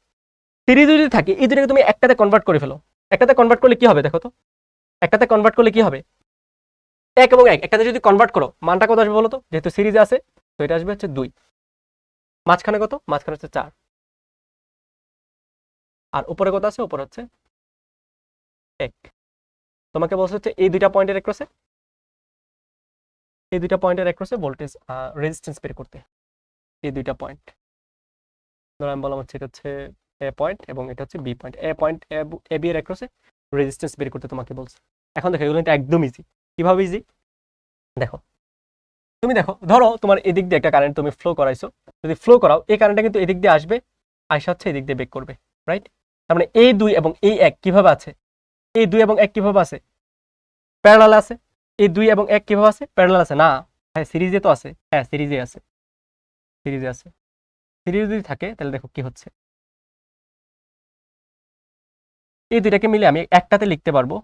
সিরিজ যদি থাকে এই দুটাকে তুমি একটাতে কনভার্ট করে ফেলো, একটাতে কনভার্ট করলে কি হবে দেখো তো, একটাতে কনভার্ট করলে কি হবে, এক এবং এক একটাতে যদি কনভার্ট করো মানটা কত আসবে বলো তো, যেহেতু সিরিজে আছে তো এটা আসবে হচ্ছে 2, মাঝখানে কত, মাঝখানে হচ্ছে 4, আর উপরে কত আছে, উপরে হচ্ছে 1। তোমাকে বলছে হচ্ছে এই দুইটা পয়েন্টের এক্রসে, এই দুইটা পয়েন্টের এক্রসে ভোল্টেজ রেজিস্ট্যান্স বের করতে, এই দুইটা পয়েন্ট ধরো আমি বললাম হচ্ছে এটা হচ্ছে এ পয়েন্ট এবং এটা হচ্ছে B point, A point A B এর এক্রসে রেজিস্ট্যান্স বের করতে তোমাকে বলছে। এখন দেখো এগুলো কিন্তু একদম ইজি। কিভাবে ইজি দেখো, তুমি দেখো ধরো তোমার এদিক দিয়ে একটা কারেন্ট তুমি ফ্লো করাইছো, যদি ফ্লো করাও এই কারেন্টটা কিন্তু এদিক দিয়ে আসবে, আইসা হচ্ছে এদিক দিয়ে বেক করবে, রাইট। তার মানে এই 2 এবং এই 1 কিভাবে আছে, এই 2 এবং 1 কিভাবে আছে, প্যারালাল আছে। এই 2 এবং 1 কিভাবে আছে, প্যারালাল আছে না, হ্যাঁ সিরিজে তো আছে, হ্যাঁ সিরিজে আছে, সিরিজে আছে। সিরিজ যদি থাকে তাহলে দেখো কি হচ্ছে, এই দুইটাকে মিলে আমি একটাতে লিখতে পারবো,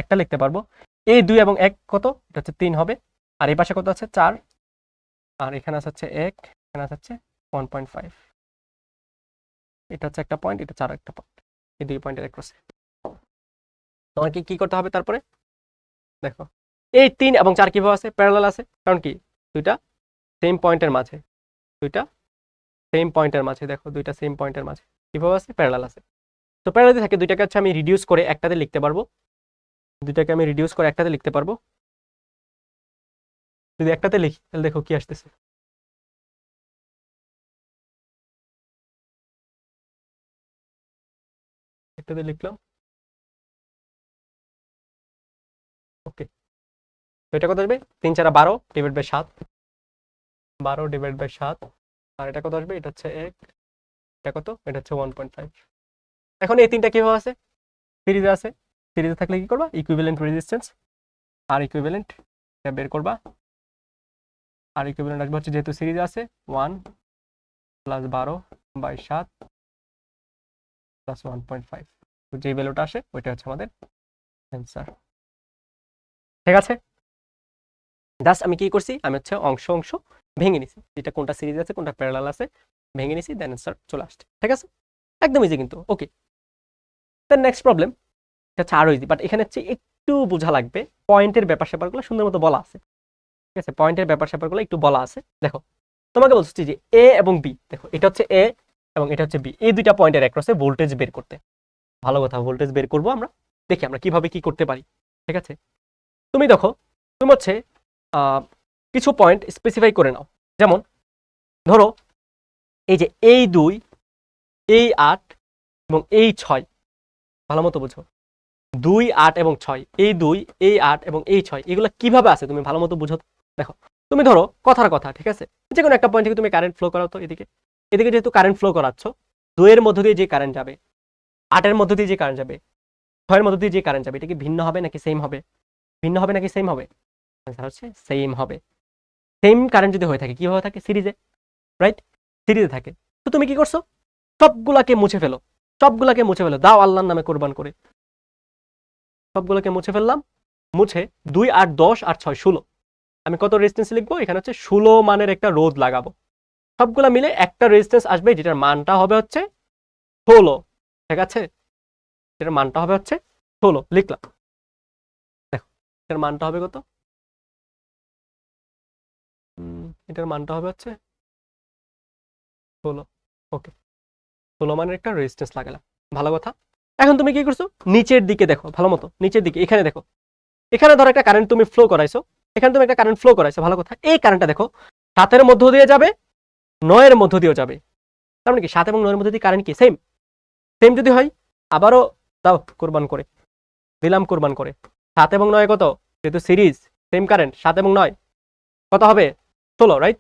একটা লিখতে পারবো। এই 2 এবং 1 কত, এটা হচ্ছে 3 হবে, আর এই পাশে কত আছে 4, আর এখানে আছে হচ্ছে 1, এখানে আছে হচ্ছে 1.5, এটা হচ্ছে একটা পয়েন্ট, এটা 4 একটা পয়েন্ট, এই 2 পয়েন্টের ক্রসে তোমাকে কি করতে হবে তারপরে দেখো, এই 3 এবং 4 কিভাবে আছে, প্যারালাল আছে, কারণ কি দুইটা সেম পয়েন্টের মাঝে, দুইটা সেম পয়েন্টের মাঝে, দেখো দুইটা সেম পয়েন্টের মাঝে কিভাবে আছে, প্যারালাল আছে। তো প্যারালাল থাকে দুইটাকে হচ্ছে আমি রিডিউস করে একটাতে লিখতে পারবো, দুইটাকে আমি রিডিউস করে একটাতে লিখতে পারবো। যদি একটাতে লিখি তাহলে দেখো কি আসতেছে, একটাতে লিখলাম, ওকে। তো এটা কত আসবে, 3 4 12 ডিভাইড বাই 7, 12 ডিভাইড বাই 7, আর এটা কত আসবে, এটা হচ্ছে 1, এটা কত, এটা হচ্ছে 1.5। এখন এই তিনটা কিভাবে আছে, সিরিজে আছে, সিরিজে থাকলে কি করবা, ইকুইভ্যালেন্ট রেজিস্ট্যান্স আর ইকুইভ্যালেন্ট বের করবা, আর ইকুইভ্যালেন্ট আসবে হচ্ছে যেহেতু সিরিজে আছে 1 প্লাস 12 বাই 7 প্লাস 1.5, তো যে ভ্যালুটা আসে ওইটা হচ্ছে আমাদের অ্যান্সার, ঠিক আছে। জাস্ট আমি কি করছি, আমি হচ্ছে অংশ অংশ ভেঙে নিছি, যেটা কোনটা সিরিজ আছে কোনটা প্যারালাল আছে ভেঙে নিছি, দেন অ্যান্সার চলে আসছে, ঠিক আছে, একদম ইজি কিন্তু। ওকে, দেন নেক্সট প্রবলেম, এটা হচ্ছে আরো ইজি, বাট এখানে হচ্ছে একটু বোঝা লাগবে, পয়েন্টের ব্যাপার স্যাপারগুলো সুন্দর মতো বলা আছে, ঠিক আছে, পয়েন্টের ব্যাপার স্যাপারগুলো একটু বলা আছে। দেখো তোমাকে বলছি যে এ এবং বি, দেখো এটা হচ্ছে এ এবং এটা হচ্ছে বি, এই দুইটা পয়েন্টের অ্যাক্রসে ভোল্টেজ বের করতে, ভালো কথা, ভোল্টেজ বের করবো আমরা, দেখি আমরা কিভাবে কি করতে পারি, ঠিক আছে। তুমি দেখো তুমি হচ্ছে কিছু পয়েন্ট স্পেসিফাই করে নাও, যেমন ধরো এই যে এই 2, এই 8 এবং এই 6, ভালো মতো বুঝো, 2 8 এবং 6, এই 2 এই 8 এবং এই 6 এগুলো কিভাবে আছে তুমি ভালো মতো বুঝো। দেখো তুমি ধরো কথার কথা, ঠিক আছে, যে কোনো একটা পয়েন্ট থেকে তুমি কারেন্ট ফ্লো করাও তো, এদিকে এদিকে যেহেতু কারেন্ট ফ্লো করাচ্ছ, 2 এর মধ্য দিয়ে যে কারেন্ট যাবে, 8 এর মধ্য দিয়ে যে কারেন্ট যাবে, 6 এর মধ্য দিয়ে যে কারেন্ট যাবে, এটা কি ভিন্ন হবে নাকি সেম হবে, ভিন্ন হবে নাকি সেম হবে, আনসার হচ্ছে সেম হবে। সেম কারেন্ট যদি হয়ে থাকে কিভাবে থাকে, সিরিজে, রাইট, সিরিজে থাকে। তো তুমি কি করছো, সবগুলাকে মুছে ফেলো, সবগুলাকে মুছে ফেলো, দাও আল্লাহর নামে কোরবান করে, সবগুলোকে মুছে ফেললাম, মুছে 2 8 10 আর 6 16, আমি কত রেজিস্ট্যান্স লিখবো, এখানে হচ্ছে 16 মানের একটা রোধ লাগাবো, সবগুলা মিলে একটা রেজিস্ট্যান্স আসবে যেটার মানটা হবে হচ্ছে 16, ঠিক আছে, যেটার মানটা হবে হচ্ছে 16 লিখলাম। দেখো এটার মানটা হবে কত, এটার মানটা হবে হচ্ছে 16, ওকে, 16 মানের একটা রেজিস্ট্যান্স লাগালাম, ভালো কথা। এখন তুমি কি করছো, নিচের দিকে দেখো ভালো মতো, নিচের দিকে এখানে দেখো, এখানে ধরো একটা কারেন্ট তুমি ফ্লো করাইছো, এখানে তুমি একটা কারেন্ট ফ্লো করাইছো, ভালো কথা, এই কারেন্টটা দেখো 7 এর মধ্য দিয়ে যাবে, 9 এর মধ্য দিয়েও যাবে, তার মানে কি 7 এবং 9 এর মধ্যে দিয়ে কারেন্ট কি সেম, সেম যদি হয় আবারও দাও কোরবান করে, দিলাম কোরবান করে, 7 এবং 9 কত, যেহেতু সিরিজ সেম কারেন্ট 7 এবং 9 কত হবে 16, রাইট,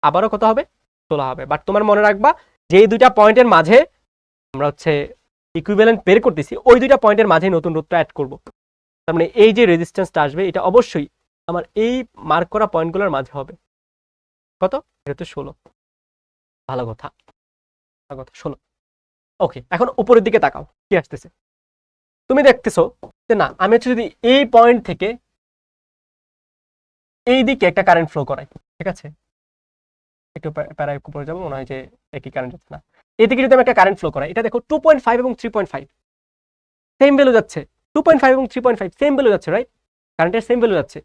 আবারও কত হবে 16 হবে, বাট তোমার মনে রাখবা যে এই দুইটা পয়েন্টের মাঝে আমরা হচ্ছে ইকুইভ্যালেন্ট বের করতেছি ওই দুইটা পয়েন্টের মাঝে নতুন রোধটা অ্যাড করব। তার মানে এই যে রেজিস্ট্যান্সটা আসবে এটা অবশ্যই আমার এই মার্ক করা পয়েন্টগুলোর মাঝে হবে। কত? এটা হচ্ছে 16। ভালো কথা, ভালো কথা, 16। ওকে, এখন উপরের দিকে তাকাও, কি আসতেছে? তুমি দেখতেছো যে না, আমি হচ্ছে যদি এই পয়েন্ট থেকে এই দিকে একটা কারেন্ট ফ্লো করাই, ঠিক আছে, একটু প্যারায় উপরে যাবো, মনে হয় যে একই কারেন্ট যাচ্ছে না। এদিকে যদি আমি একটা কারেন্ট ফ্লো করাই, এটা দেখো 2.5 এবং 3.5 সেম ভ্যালু যাচ্ছে, 2.5 এবং 3.5 সেম ভ্যালু যাচ্ছে, রাইট? কারেন্টের সেম ভ্যালু যাচ্ছে।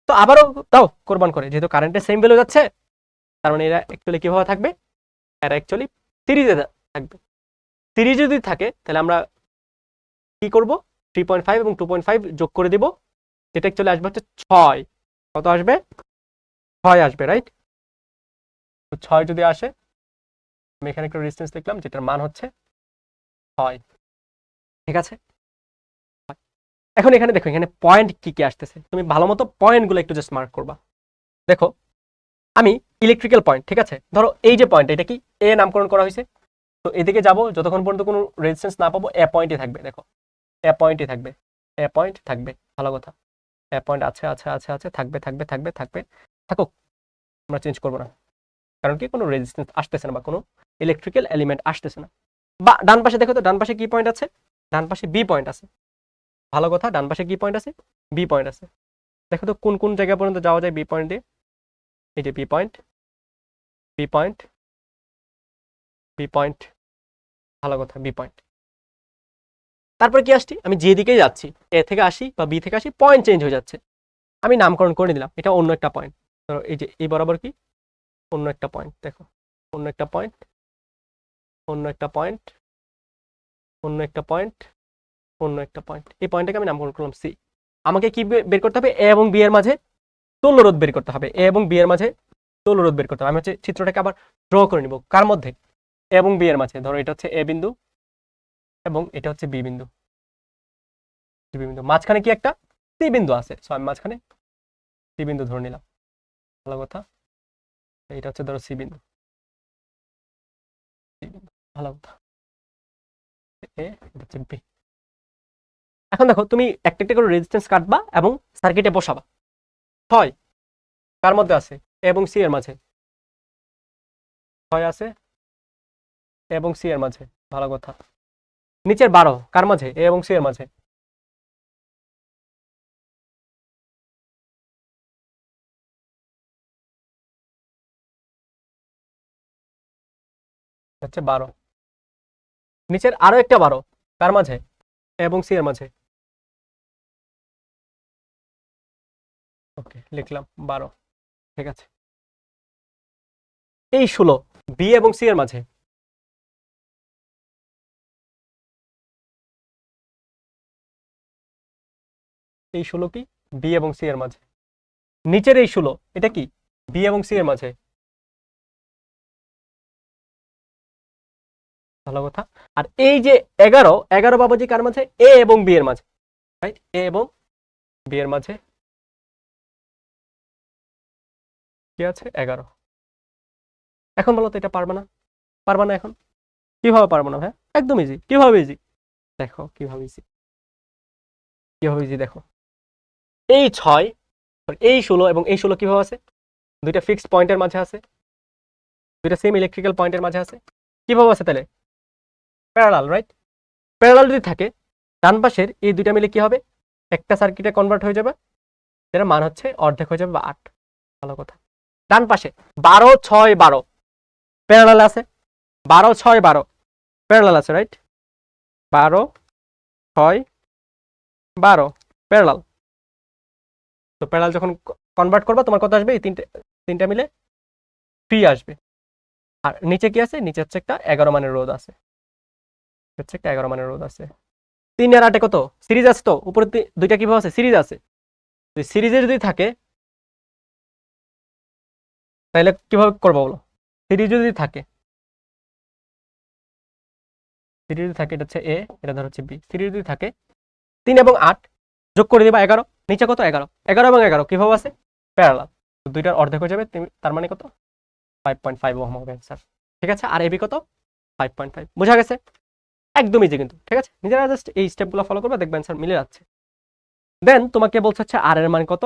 তো আবারও দাও কোরবান করে, যেহেতু কারেন্টের সেম ভ্যালু যাচ্ছে, তার মানে এরা অ্যাকচুয়ালি কিভাবে থাকবে? এরা অ্যাকচুয়ালি সিরিজে থাকবে। সিরিজ যদি থাকে তাহলে আমরা কি করব? 3.5 এবং 2.5 যোগ করে দিব, যেটা অ্যাকচুয়ালি আসবে হচ্ছে 6। কত আসবে? 6 আসবে, রাইট? তো 6 যদি আসে, আমি এখানে একটা রেজিস্ট্যান্স লিখলাম যেটার মান হচ্ছে 6, ঠিক আছে? এখন এখানে দেখো, এখানে পয়েন্ট কি কি আসতেছে, তুমি ভালো মতো পয়েন্টগুলো একটু জাস্ট মার্ক করবা। দেখো আমি ইলেকট্রিক্যাল পয়েন্ট, ঠিক আছে, ধরো এই যে পয়েন্ট, এটা কি এ নামকরণ করা হয়েছে। তো এদিকে যাব, যতক্ষণ পর্যন্ত কোনো রেজিস্ট্যান্স না পাবো এ পয়েন্টই থাকবে। দেখো এ পয়েন্টই থাকবে, এ পয়েন্ট থাকবে, ভালো কথা। এ পয়েন্ট আছে আছে আছে আছে, থাকবে থাকবে থাকবে থাকবে, থাকুক, আমরা চেঞ্জ করবো না। কারণ কি, কোনো রেজিস্ট্যান্স আসতেছে না বা কোনো ইলেকট্রিক্যাল এলিমেন্ট আসতেছে না। বা ডান পাশে দেখো তো, ডান পাশে কি পয়েন্ট আছে? ডান পাশে বি পয়েন্ট আছে, ভালো কথা। ডান পাশে কি পয়েন্ট আছে? বি পয়েন্ট আছে। দেখো তো কোন কোন জায়গা পর্যন্ত যাওয়া যায় বি পয়েন্ট দিয়ে। এই যে B point, B point, B point, ভালো কথা, বি পয়েন্ট। তারপরে কি আসছি? আমি যে দিকেই যাচ্ছি, এ থেকে আসি বা বি থেকে আসি, পয়েন্ট চেঞ্জ হয়ে যাচ্ছে। আমি নামকরণ করে দিলাম, এটা অন্য একটা পয়েন্ট। ধরো এই যে এই বরাবর কি অন্য একটা পয়েন্ট, দেখো অন্য একটা পয়েন্ট, অন্য একটা পয়েন্ট, অন্য একটা পয়েন্ট, অন্য একটা পয়েন্ট। এই পয়েন্টটাকে আমি নামকরণ করলাম সি। আমাকে কি বের করতে হবে? এ এবং বি এর মাঝে তুল্যরোধ বের করতে হবে। এ এবং বি এর মাঝে তুল্যরোধ বের করতে হবে। আমি হচ্ছে চিত্রটাকে আবার ড্র করে নিব, কার মধ্যে? এ এবং বি এর মাঝে। ধরো এটা হচ্ছে এ বিন্দু এবং এটা হচ্ছে বি বিন্দু, বি বিন্দু, মাঝখানে কি একটা সি বিন্দু আছে, সো আমি মাঝখানে সি বিন্দু ধরে নিলাম, ভালো কথা। এটা হচ্ছে ধরো সি বিন্দু, সি বিন্দু, ভালো কথা। এ, এটা হচ্ছে বি। এখন দেখো তুমি একটা একটা করে রেজিস্ট্যান্স কাটবা এবং সার্কিটে বসাবা। 6 কার মধ্যে আছে? এ এবং সি এর মাঝে। 6 আছে এ এবং সি এর মাঝে, ভালো কথা। নিচের 12 কার মাঝে? এ এবং সি এর মাঝে। হচ্ছে 12। নিচের আরো একটা 12 কার মাঝে? এ এবং সি এর মাঝে। ওকে, লিখলাম 12, ঠিক আছে। এই 16 বি এবং সি এর মাঝে। এই 16 কি? বি এবং সি এর মাঝে। নিচের এই 16 এটা কি? বি এবং সি এর মাঝে, ভালো কথা। আর এই যে 11, 11 বাবাজি কার মাঝে? এ এবং বি এর মাঝে, রাইট? এ এবং বি এর মাঝে কি আছে? 11। এখন বলো তো এটা পারবে না? পারবা না এখন? কিভাবে পারবো না ভাই? একদম ইজি। কিভাবে ইজি? দেখো কিভাবে ইজি, কিভাবে ইজি দেখো। এই 6, এই 16 এবং এই 16 কিভাবে আছে? দুইটা ফিক্সড পয়েন্টের মাঝে আছে, দুইটা সেম ইলেকট্রিক্যাল পয়েন্টের মাঝে আছে। কিভাবে আছে তাহলে? Parallel, right? প্যারালাল যদি থাকে, ডান পাশের এই দুইটা মিলে কি হবে? একটা সার্কিটে কনভার্ট হয়ে যাবে, যেটা মান হচ্ছে অর্ধেক হয়ে যাবে বা 8, ভালো কথা। ডান পাশে 12, 6, 12 প্যারালাল আছে, 12, 6, 12 প্যারালাল আছে, রাইট? 12, 6, 12 প্যারালাল। তো প্যারালাল যখন কনভার্ট করবা, তোমার কত আসবে? এই তিনটা মিলে 3 আসবে। আর নিচে কি আছে? নিচে হচ্ছে একটা 11 মানের রোধ আছে, হচ্ছে একটা 11 মানের রোধ আছে। 3 আর 8 কত? সিরিজ আছে তো, উপরে দুইটা কিভাবে আছে? সিরিজ আছে। সিরিজে যদি থাকে তাহলে কিভাবে করবো বলো? সিরিজ যদি থাকে, সিরিজ যদি থাকে, এটা হচ্ছে এ, এটা ধর হচ্ছে বি। সিরিজ যদি থাকে 3 এবং 8 যোগ করে দিবা 11, নিচে কত? 11, 11 এবং 11 কিভাবে আছে? প্যারালাল। দুইটার অর্ধেক হয়ে যাবে, তার মানে কত? 5.5 ওহম হবে অ্যান্সার, ঠিক আছে। আর এবি কত? 5.5। বোঝা গেছে? একদম ইজি কিন্তু, ঠিক আছে? নিজেরা জাস্ট এই স্টেপগুলো ফলো করবে, দেখবেন স্যার মিলে যাচ্ছে। দেন তোমাকে বলছে হচ্ছে আর এর মান কত,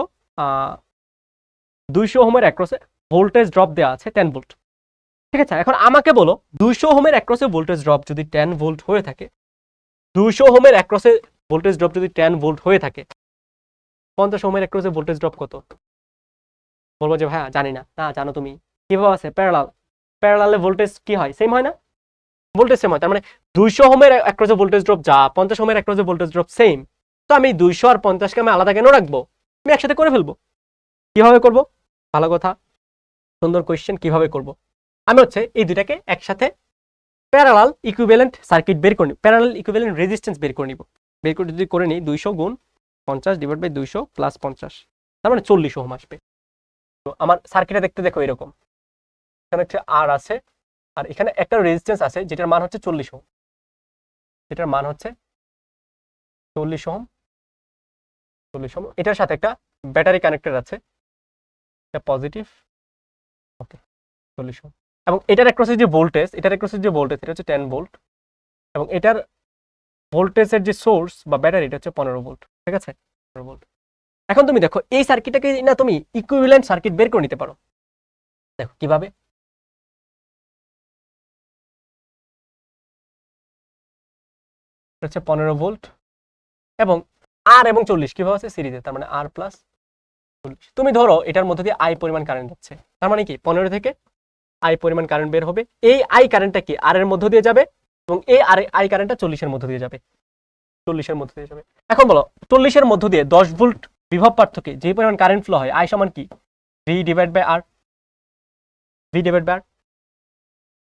200 ওহমের অ্যাক্রসে ভোল্টেজ ড্রপ দেওয়া আছে 10 ভোল্ট, ঠিক আছে? এখন আমাকে বলো 200 ওহমের অ্যাক্রসে ভোল্টেজ ড্রপ যদি 10 ভোল্ট হয়ে থাকে, 200 ওহমের অ্যাক্রসে ভোল্টেজ ড্রপ যদি 10 ভোল্ট হয়ে থাকে, 50 ওহমের অ্যাক্রসে ভোল্টেজ ড্রপ কত? বলবো যে ভাইয়া জানি না। না জানো তুমি, কিভাবে আছে? প্যারালাল, প্যারালালে ভোল্টেজ কি হয়? সেম হয় না? ভোল্টেজ সেম হয়, তার মানে 200 ওহমের অ্যাক্রসে ভোল্টেজ ড্রপ যা, 50 ওহমের অ্যাক্রসে ভোল্টেজ ড্রপ সেম। তো আমি 200 আর 50 কে আমি আলাদা কেন রাখবো? আমি একসাথে করে ফেলবো। কিভাবে করব? ভালো কথা, সুন্দর কোয়েশ্চেন। কিভাবে করব? আমি হচ্ছে এই দুটাকে একসাথে প্যারালাল ইকুইভ্যালেন্ট সার্কিট বের করে নিব, প্যারালাল ইকুইভ্যালেন্ট রেজিস্ট্যান্স বের করে নিব। বের করে যদি করে নিই 200 গুণ 50 ডিভাইড বাই 200 প্লাস 50, তার মানে 40 ওহম আসবে। তো আমার সার্কিটে দেখতে দেখো এরকম, এখানে হচ্ছে আর আছে, আর এখানে একটা রেজিস্ট্যান্স আছে যেটার মান হচ্ছে 40 ওহম, যেটার মান হচ্ছে 40 ওহম, 40 ওহম। এটার সাথে একটা ব্যাটারি কানেক্টেড আছে, এটা পজিটিভ, ওকে, 40 ওহম। এবং এটার অ্যাক্রসে যে ভোল্টেজ, এটার অ্যাক্রসে যে ভোল্টেজ এটা হচ্ছে 10 ভোল্ট, এবং এটার ভোল্টেজের যে সোর্স বা ব্যাটারি এটা হচ্ছে 15 ভোল্ট, ঠিক আছে? 15 ভোল্ট। এখন তুমি দেখো এই সার্কিটটাকে না তুমি ইকুইভ্যালেন্ট সার্কিট বের করে নিতে পারো। দেখো কিভাবে, হচ্ছে 15 ভোল্ট এবং আর এবং 40 কিভাবে আছে? সিরিজে, তার মানে আর প্লাস 40। তুমি ধরো এটার মধ্যে দিয়ে আই পরিমাণ কারেন্ট যাচ্ছে, তার মানে কি 15 থেকে আই পরিমাণ কারেন্ট বের হবে। এই আই কারেন্টটা কি আর এর মধ্য দিয়ে যাবে, এবং এই আর আই কারেন্টটা 40 এর মধ্য দিয়ে যাবে, 40 এর মধ্য দিয়ে যাবে। এখন বলো 40 এর মধ্য দিয়ে 10 ভোল্ট বিভব পার্থক্যে যে পরিমাণ কারেন্ট ফ্লো হয়, আই সমান কি? V divide by R, V divide by R.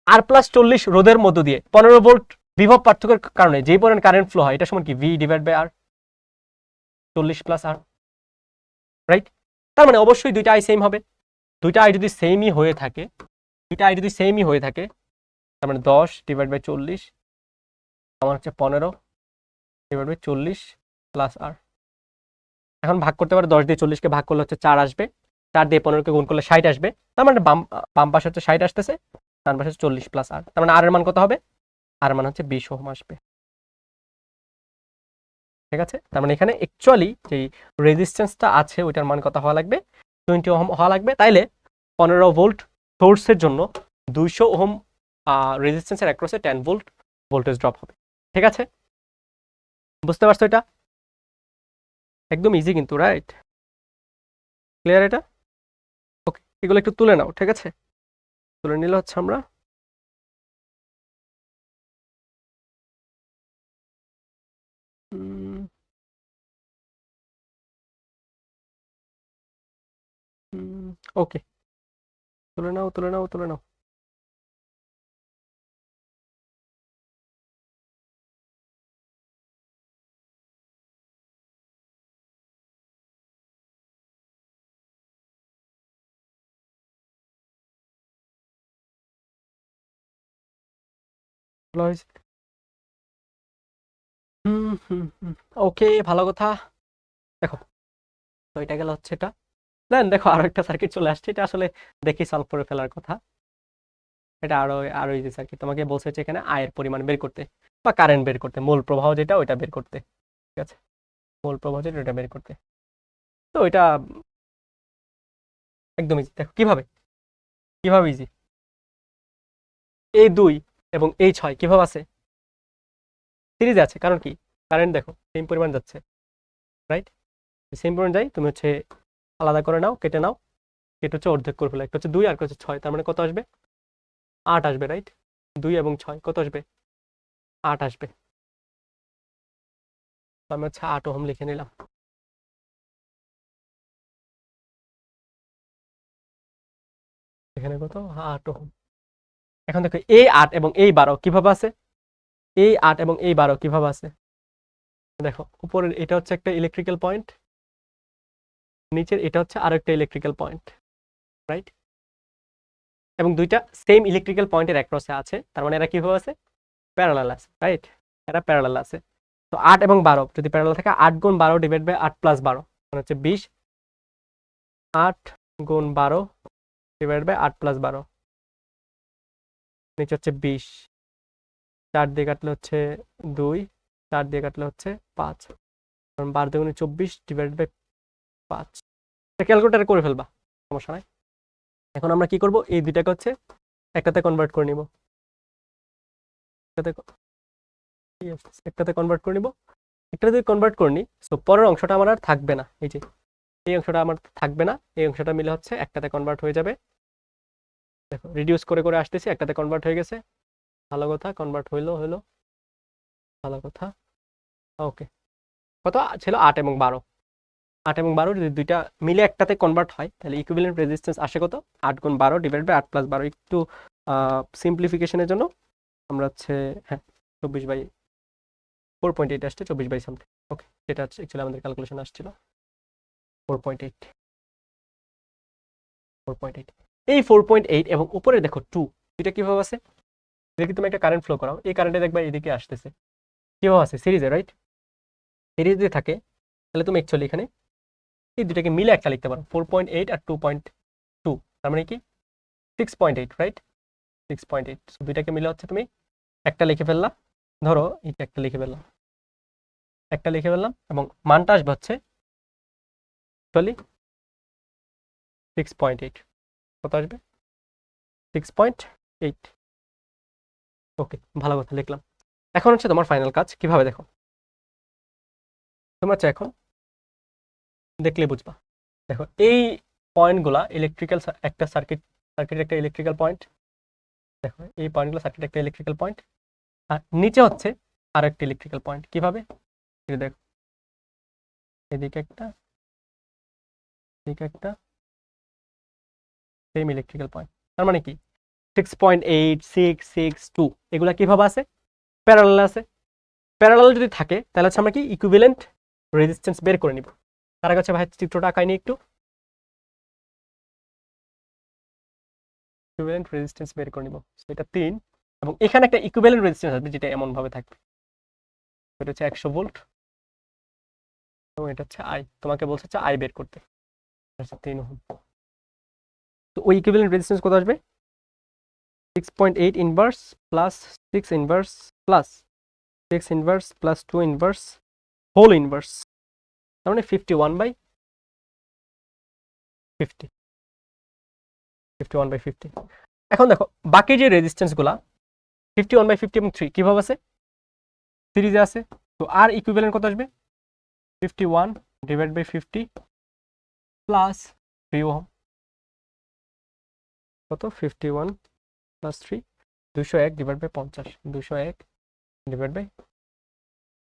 R plus 40 রোধের মধ্য দিয়ে 15 ভোল্ট বিভব পার্থক্যের কারণে যে পরিমাণ কারেন্ট ফ্লো হয় এটা সমান কি? V divide by R, 40 plus R, right? তার মানে অবশ্যই দুইটা আই সেম হবে। দুইটা আই যদি সেমই হয়ে থাকে, দুইটা আই যদি সেমই হয়ে থাকে, তার মানে 10 ডিভাইড বাই 40 আমার হচ্ছে 15 ডিভাইড বাই 40 প্লাস আর। এখন ভাগ করতে পারে, 10 দিয়ে 40 কে ভাগ করলে হচ্ছে 4 আসবে, 4 দিয়ে 15 কে গুণ করলে 60 আসবে, তার মানে বাম পাশে হচ্ছে 60 আসতেছে, ডান পাশে 40 প্লাস আর, তার মানে আর এর মান কত হবে? আর এর মান হচ্ছে 20 ওহম আসবে, ঠিক আছে? তার মানে এখানে অ্যাকচুয়ালি যে রেজিস্ট্যান্সটা আছে ওইটার মান কত হওয়া লাগবে? 20 ওহম হওয়া লাগবে। তাইলে 15 ভোল্ট সোর্সের জন্য 200 ওহম রেজিস্ট্যান্সের অ্যাক্রসে 10 ভোল্ট ভোল্টেজ ড্রপ হবে, ঠিক আছে? বুঝতে পারছো এটা? একদম ইজি কিন্তু, রাইট? ক্লিয়ার এটা? ওকে, এগুলো একটু তুলে নাও, ঠিক আছে? তুলে নিলে হচ্ছে আমরা ওকে, তুলে নাও, তুলে নাও, তুলে নাও। ভালো হয়েছে। ওকে, ভালো কথা। দেখো, তো এটা গেল হচ্ছে এটা। দেন দেখো আরো একটা সার্কিট চলে আসছে, এটা আসলে দেখি সলভ করে ফেলার কথা। এটা আরো আরো ইজি সার্কিট, তোমাকে বলছে যে এখানে আয়ের পরিমাণ বের করতে বা কারেন্ট বের করতে, মূল প্রবাহ যেটা ওইটা বের করতে, ঠিক আছে? মূল প্রবাহ যেটা ওইটা বের করতে। তো এটা একদম ইজি। দেখো কিভাবে, কিভাবে ইজি। এই 2 এবং এই 6 কিভাবে আছে? সিরিজে আছে, কারণ কি? কারেন্ট দেখো সেম পরিমাণ যাচ্ছে, রাইট? সেম পরিমাণ যাই, তুমি হচ্ছে আলাদা করে নাও, কেটে নাও, কেটে হচ্ছে অর্ধেক করে ফেলো। একটা হচ্ছে 2 আর একটা হচ্ছে 6, তার মানে কত আসবে? 8 আসবে, রাইট? 2 এবং 6 কত আসবে? 8 আসবে। তো আমি হচ্ছে 8 ওহম লিখে নিলাম। এখানে কত? 8 ওহম। এখন দেখো এই 8 এবং এই 12 কিভাবে আছে? এই 8 এবং এই 12 কিভাবে আছে? দেখো উপরের এটা হচ্ছে একটা ইলেকট্রিক্যাল পয়েন্ট, নিচের এটা হচ্ছে আরেকটা ইলেকট্রিক্যাল পয়েন্ট, রাইট? এবং দুইটা সেম ইলেকট্রিক্যাল পয়েন্টের অ্যাক্রসে আছে, তার মানে এরা কিভাবে আছে? প্যারালাল আছে, রাইট? এরা প্যারালাল আছে। তো 8 এবং 12 যদি প্যারালাল থাকে, 8 গুণ 12 ডিভাইড বাই 8 প্লাস 12 মানে হচ্ছে 20। 8 গুণ 12 ডিভাইড বাই 8 প্লাস 12 নিচে হচ্ছে 20। 4 দিয়ে কাটলে হচ্ছে 2, 4 দিয়ে কাটলে হচ্ছে 5, কারণ 12 দুগুণে 24 ডিভাইড বাই 5। ক্যালকুলেটারে করে ফেলবা, সমস্যা নাই। এখন আমরা কি করব, এই দুইটাকে হচ্ছে একটাতে কনভার্ট করে নিব, একটাতে একটাতে কনভার্ট করে নিব। একটা যদি কনভার্ট করে নিই, সো পরের অংশটা আমার আর থাকবে না, এই যে এই অংশটা আমার থাকবে না, এই অংশটা মিলে হচ্ছে একটাতে কনভার্ট হয়ে যাবে। দেখো রিডিউস করে করে আসতেছি, একটাতে কনভার্ট হয়ে গেছে, ভালো কথা, কনভার্ট হইলো হইলো, ভালো কথা। ওকে, কত ছিল 8 এবং 12, 8 এবং 12 যদি দুইটা মিলে একটাতে কনভার্ট হয় তাহলে ইকুইভ্যালেন্ট রেজিস্ট্যান্স আসে কত, 8 গুণ 12 ডিভাইড বাই 8 প্লাস 12। একটু সিম্পলিফিকেশনের জন্য আমরা হচ্ছে, হ্যাঁ 24/4.8 আসছে, 24 বাই সামথিং। ওকে, যেটা হচ্ছে অ্যাকচুয়ালি আমাদের ক্যালকুলেশন আসছিল 4.8, 4.8। এই 4.8 এবং উপরে দেখো 2, এটা কিভাবে আছে, যদি তুমি একটা কারেন্ট ফ্লো করাও, এই কারেন্টে দেখবা এদিকে আসতেছে, কিভাবে আছে, সিরিজে, রাইট? সিরিজ যদি থাকে তাহলে তুমি অ্যাকচুয়ালি এখানে এই দুটাকে মিলে একটা লিখতে পারো, 4.8 আর 2.2, তার মানে কি 6.8, রাইট? 6.8, দুইটাকে মিলে হচ্ছে তুমি একটা লিখে ফেললা, ধরো এটা একটা লিখে ফেললাম, একটা লিখে ফেললাম, এবং মানটা আসবে হচ্ছে অ্যাকচুয়ালি 6.8, কত আসবে, 6.8। ওকে, ভালো কথা, লিখলাম। এখন হচ্ছে তোমার ফাইনাল কাজ, কিভাবে দেখো, তোমার হচ্ছে এখন দেখলে বুঝবা। দেখো এই পয়েন্টগুলা ইলেকট্রিক্যাল, একটা সার্কিট একটা ইলেকট্রিক্যাল পয়েন্ট, দেখো এই পয়েন্টগুলো সার্কিট একটা ইলেকট্রিক্যাল পয়েন্ট, আর নিচে হচ্ছে আর একটা ইলেকট্রিক্যাল পয়েন্ট। কিভাবে, এই দেখো এদিকে একটা, এদিকে একটা, সেম ইলেকট্রিক্যাল পয়েন্ট, তার মানে কি 6.8, 6, 6, 2 এগুলা কিভাবে আছে, প্যারালাল আছে। প্যারালাল যদি থাকে তাহলে হচ্ছে আমরা কি ইকুইভ্যালেন্ট রেজিস্ট্যান্স বের করে নিব। তার কাছে ভাই চিত্রটা আঁকাই নি একটু, ইকুইভ্যালেন্ট রেজিস্ট্যান্স বের করে নিব, সেটা 3, এবং এখানে একটা ইকুইভ্যালেন্ট রেজিস্ট্যান্স আসবে যেটা এমন ভাবে থাকবে, এটা হচ্ছে 100 ভোল্ট, এবং এটা হচ্ছে আই, তোমাকে বলছে হচ্ছে আই বের করতে, 3 ওহম। তো ওই ইকুইভ্যালেন্ট রেজিস্ট্যান্স কত আসবে, 6.8 inverse plus 6 inverse plus 6 inverse plus 2 inverse whole inverse, তার মানে 51/50, 51/50। এখন দেখো বাকি যে রেজিস্ট্যান্স গুলা 51/50 এবং 3 কিভাবে আছে, সিরিজে আছে, তো আর ইকুইভ্যালেন্ট কত আসবে, 51 ডিভাইড বাই 50 প্লাস 3 ওহম, কত 51 plus 3, 201 divide by 50, 201 divide by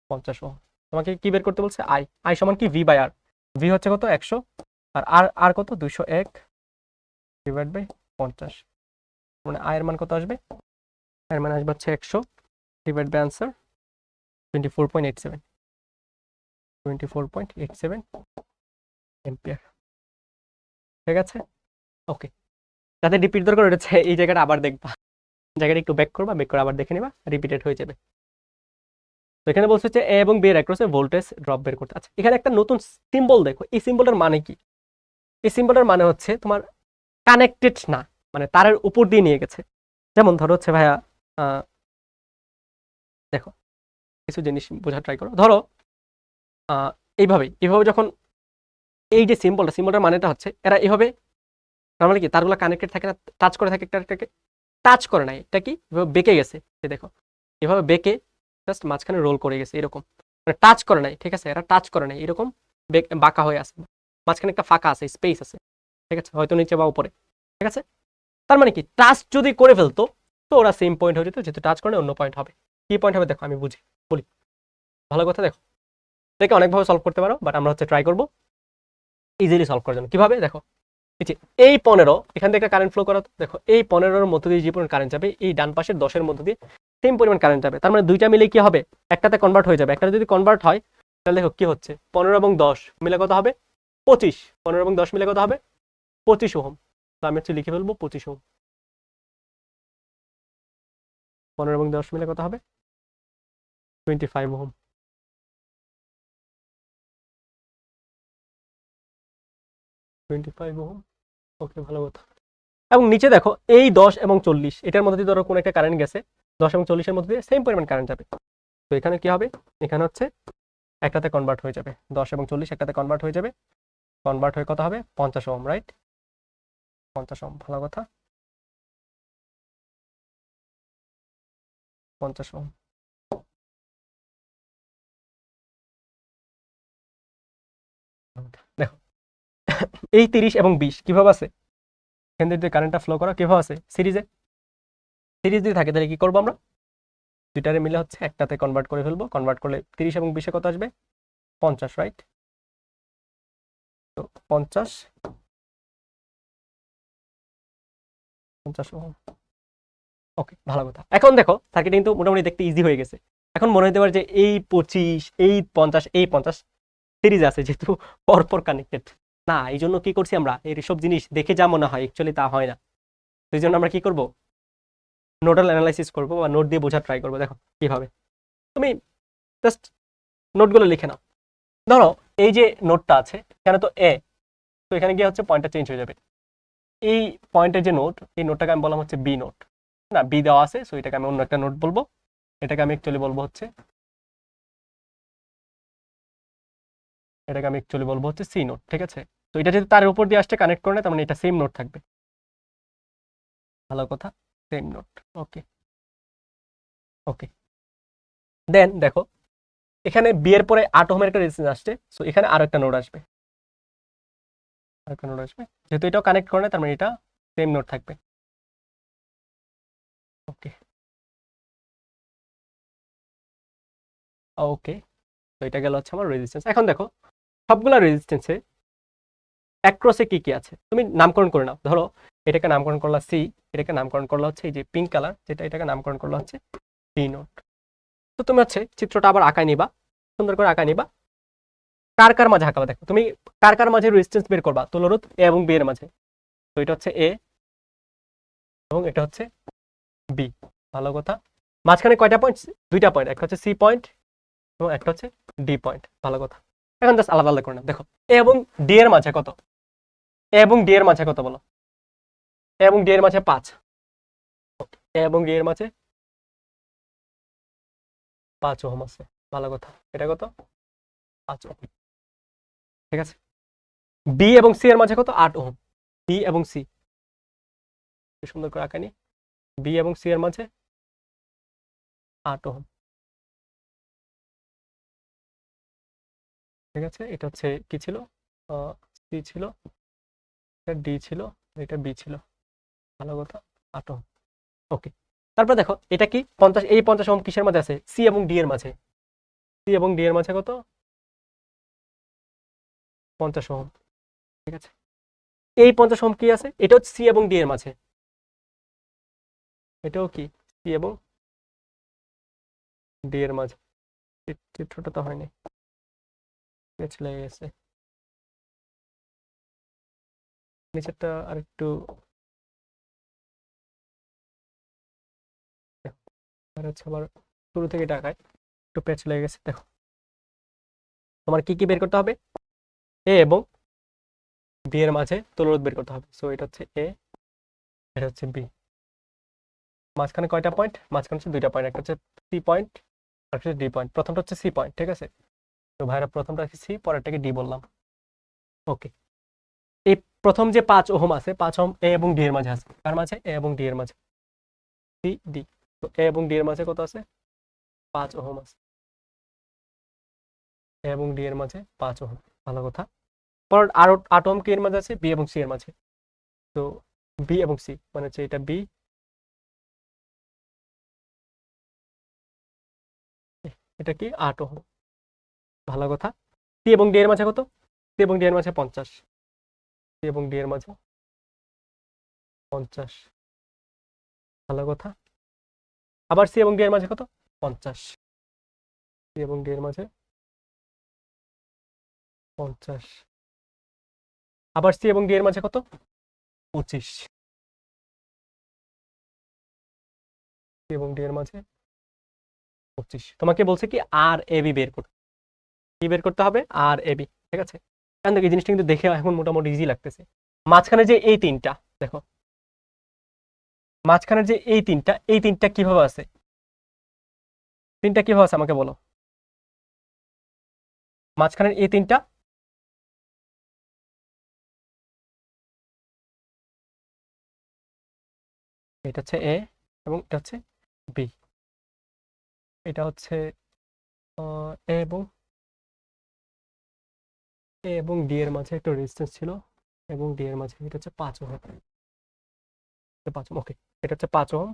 50 ohm. তোমাকে কি বের করতে বলছে, আই, আই সমান কি ভি বাই আর, ভি হচ্ছে কত 100, আর আর আর কত 201 ডিভাইড বাই 50, মানে আয়ের মান কত আসবে, আয়ের মান আসবে হচ্ছে 100 ডিভাইড বাই আনসার 24.87, 24.87 এম্পিয়ার। ঠিক আছে, ওকে। যাতে রিপিট দরকার হচ্ছে এই জায়গাটা আবার দেখবা, জায়গাটা একটু ব্যাক করবা, ব্যাক করে আবার দেখে নিবা, রিপিটেড হয়ে যাবে। তো এখানে বলছে যে এ এবং বি এর অ্যাক্রসে ভোল্টেজ ড্রপ বের করতে। আচ্ছা এখানে একটা নতুন সিম্বল দেখো, এই সিম্বলটার মানে কি, এই সিম্বলটার মানে হচ্ছে তোমার কানেক্টেড না, মানে তারের উপর দিয়ে নিয়ে গেছে। যেমন ধরো হচ্ছে ভাইয়া দেখো কিছু জিনিস বোঝার ট্রাই করো, ধরো এইভাবে এইভাবে যখন এই যে সিম্বলটার মানেটা হচ্ছে এরা এইভাবে নর্মালি কি তারগুলো কানেক্টেড থাকে না, টাচ করে থাকে একটাকে, টাচ করে না, এটা কি এভাবে বেঁকে গেছে, দেখো এভাবে বেঁকে জাস্ট মাঝখানে রোল করে গেছে এরকম, মানে টাচ করে নাই, ঠিক আছে, এরা টাচ করে নাই, এরকম বাঁকা হয়ে আছে, মাঝখানে একটা ফাঁকা আছে, স্পেস আছে, ঠিক আছে, হয়তো নিচে বা উপরে, ঠিক আছে। তার মানে কি টাচ যদি করে ফেলতো তো ওরা সেম পয়েন্ট হয়ে যেত, যেহেতু টাচ করে অন্য পয়েন্ট হবে। কি পয়েন্ট হবে দেখো আমি বুঝি বলি, ভালো কথা দেখো, দেখে অনেকভাবে সলভ করতে পারো, বাট আমরা হচ্ছে ট্রাই করবো ইজিলি সলভ করার জন্য। কিভাবে দেখো, এই 15 এখান থেকে একটা কারেন্ট ফ্লো করা, দেখো এই 15-র মধ্য দিয়ে যে পরিমাণ কারেন্ট যাবে, এই ডান পাশের 10-এর মধ্য দিয়ে সেম পরিমাণ কারেন্ট যাবে, তার মানে দুইটা মিলে কি হবে, একটাতে কনভার্ট হয়ে যাবে। একটা যদি কনভার্ট হয় তাহলে দেখো কি হচ্ছে, 15 এবং 10 মিলে কত হবে 25, 15 এবং 10 মিলে কত হবে 25 ওহম। তো আমি হচ্ছে লিখে ফেলবো 25 ওহম, 15 এবং 10 মিলে কত হবে 25 ওহম, 25 ওহম। ওকে, ভালো কথা। এবং নিচে দেখো এই 10 এবং 40 এটার মধ্যে দিয়ে ধরো কোনো একটা কারেন্ট গেছে, 10 এবং 40-এর মধ্যে দিয়ে সেম পরিমাণ কারেন্ট যাবে। তো এখানে কি হবে, এখানে হচ্ছে একটাতে কনভার্ট হয়ে যাবে, 10 এবং 40 একটাতে কনভার্ট হয়ে যাবে, কনভার্ট হয়ে কত হবে 50 ওহম, রাইট? 50 ওহম, ভালো কথা, 50 ওহম। দেখো এই 30 এবং 20 কিভাবে আছে, এখান থেকে কারেন্টটা ফ্লো করা কিভাবে আছে, সিরিজ যদি থাকে তাহলে কি করবো আমরা, দুইটারে মিলে হচ্ছে একটাতে কনভার্ট করে ফেলবো, কনভার্ট করলে 30 এবং 20-এ কত আসবে 50, রাইট? তো 50 ওহম। ওকে, ভালো কথা। এখন দেখো সার্কিট কিন্তু মোটামুটি দেখতে ইজি হয়ে গেছে। এখন মনে হতে পারে যে এই 25, এই 50, এই 50 সিরিজ আছে যেহেতু পরপর কানেক্টেড না, এই জন্য কি করছি আমরা, এইসব জিনিস দেখে যা মনে হয় অ্যাকচুয়ালি তা হয় না। সেই জন্য আমরা কি করব, নোডাল অ্যানালাইসিস করব বা নোট দিয়ে বোঝার ট্রাই করবো। দেখো কিভাবে, তুমি জাস্ট নোটগুলো লিখে নাও। ধরো এই যে নোটটা আছে এখানে তো এ, তো এখানে গিয়ে হচ্ছে পয়েন্টটা চেঞ্জ হয়ে যাবে। এই পয়েন্টের যে নোট, এই নোটটাকে আমি বললাম হচ্ছে বি নোট, না বি দেওয়া আছে, সো এটাকে আমি অন্য একটা নোট বলবো, এটাকে আমি অ্যাকচুয়ালি বলবো হচ্ছে সি নোট, ঠিক আছে? তো এটা যদি তার উপর দিয়ে আসতে কানেক্ট করে না, তার মানে এটা সেম নোট থাকবে, ভালো কথা, সেম নোট। ওকে ওকে, দেন দেখো এখানে বি এর পরে 8 ওহমের একটা রেজিস্ট্যান্স আসছে, সো এখানে আরো একটা নোড আসবে, যেহেতু এটাও কানেক্ট করে না, তার মানে এটা সেম নোড থাকবে। ওকে ওকে, তো এটা গেল হচ্ছে আমার রেজিস্ট্যান্স। এখন দেখো সবগুলা রেজিস্ট্যান্সে অ্যাক্রসে কি কি আছে তুমি নামকরণ করে নাও। ধরো এটাকে নামকরণ করলা সি, এটাকে নামকরণ করলা হচ্ছে এই যে পিঙ্ক কালার যেটা, এটাকে নামকরণ করলা হচ্ছে ডি নোট। তো তুমি হচ্ছে চিত্রটা আবার আঁকায় নিবা, সুন্দর করে আঁকায় নিবা, কার কার মাঝে আঁকাবা। দেখো তুমি কার কার মাঝে রেজিস্ট্যান্স বের করবা, তুলরোধ এ এবং বি এর মাঝে। তো এটা হচ্ছে এ এবং এটা হচ্ছে বি, ভালো কথা। মাঝখানে কয়টা পয়েন্ট, দুইটা পয়েন্ট, একটা হচ্ছে সি পয়েন্ট এবং একটা হচ্ছে ডি পয়েন্ট, ভালো কথা। এখন জাস্ট আলাদা আলাদা করে না, দেখো এ এবং ডি এর মাঝে কত, এ এবং ডি এর মাঝে কত বলো, এ এবং ডি এর মাঝে 5, এ এবং ডি এর মাঝে 5 ওহম আছে, ভালো কথা। এটা কত 5 ওহম, ঠিক আছে। বি এবং সি এর মাঝে কত 8 ওহম, বি এবং সি, সুন্দর করে আঁকানি, বি এবং সি এর মাঝে 8 ওহম, ঠিক আছে। এটা হচ্ছে কি ছিল, সি ছিল, এটা ডি ছিল, এটা বি ছিল, ভালো কথা, 8 ওহম। ওকে, তারপর দেখো এটা কি 50, এই 50 ওহম কিসের মাঝে আছে, সি এবং ডি এর মাঝে, সি এবং ডি এর মাঝে কত 50 ওহম, ঠিক আছে। এই 50 ওহম কি আছে, এটা হচ্ছে সি এবং ডি এর মাঝে, এটাও কি সি এবং ডি এর মাঝে। চিত্রটা তো হয়নি, চলে গেছে, নিচেরটা আরেকটু, আর হচ্ছে আবার শুরু থেকে টাকায় একটু প্যাচ লেগে গেছে। দেখো তোমার কি কি বের করতে হবে, এ এবং বি এর মাঝে তুলরোধ বের করতে হবে। সো এটা হচ্ছে এ, এটা হচ্ছে বি, মাঝখানে কয়টা পয়েন্ট, মাঝখানে হচ্ছে দুইটা পয়েন্ট, একটা হচ্ছে সি পয়েন্ট আর হচ্ছে ডি পয়েন্ট। প্রথমটা হচ্ছে সি পয়েন্ট, ঠিক আছে। তো ভাইরা প্রথমটা সি, পরেরটাকে ডি বললাম। ওকে, এই প্রথম যে 5 ওহম আছে, 5 ওহম এ এবং ডি এর মাঝে আছে, কার মাঝে, এ এবং ডি এর মাঝে, সি ডি। তো এ এবং ডি এর মাঝে কত আছে 5 ওহম আছে, এ এবং ডি এর মাঝে 5 ওহম, ভালো কথা। পর আরো 8 ওহম কি এর মাঝে আছে, বি এবং সি এর মাঝে। তো বি এবং সি মানে হচ্ছে এটা বি, এটা কি 8 ওহম, ভালো কথা। সি এবং ডি এর মাঝে কত, সি এবং ডি এর মাঝে 50, সি এবং ডি এর মাঝে 50, ভালো কথা। আবার সি এবং ডি এর মাঝে কত 50, সি এবং ডি এর মাঝে 50, আবার সি এবং ডি এর মাঝে কত 25, সি এবং ডি এর মাঝে 25। তোমাকে বলছে কি আর এ বি বের করতে, কি বের করতে হবে আর এ বি, ঠিক আছে। কারণ এই জিনিসটা কিন্তু দেখে এখন মোটামুটি ইজি লাগতেছে। মাঝখানে যে এই তিনটা দেখো, মাঝখানের যে এই তিনটা কিভাবে আছে? তিনটা কিভাবে আছে আমাকে বলো। মাঝখানের এই তিনটা, এটা হচ্ছে এ এবং এটা হচ্ছে বি, এটা হচ্ছে এ এবং ডি এর মাঝে একটা রেজিস্ট্যান্স ছিল এবং ডি এর মাঝে, এটা হচ্ছে 5 ওহম। 5 ওহম, ওকে, এটা হচ্ছে 5 ওহম।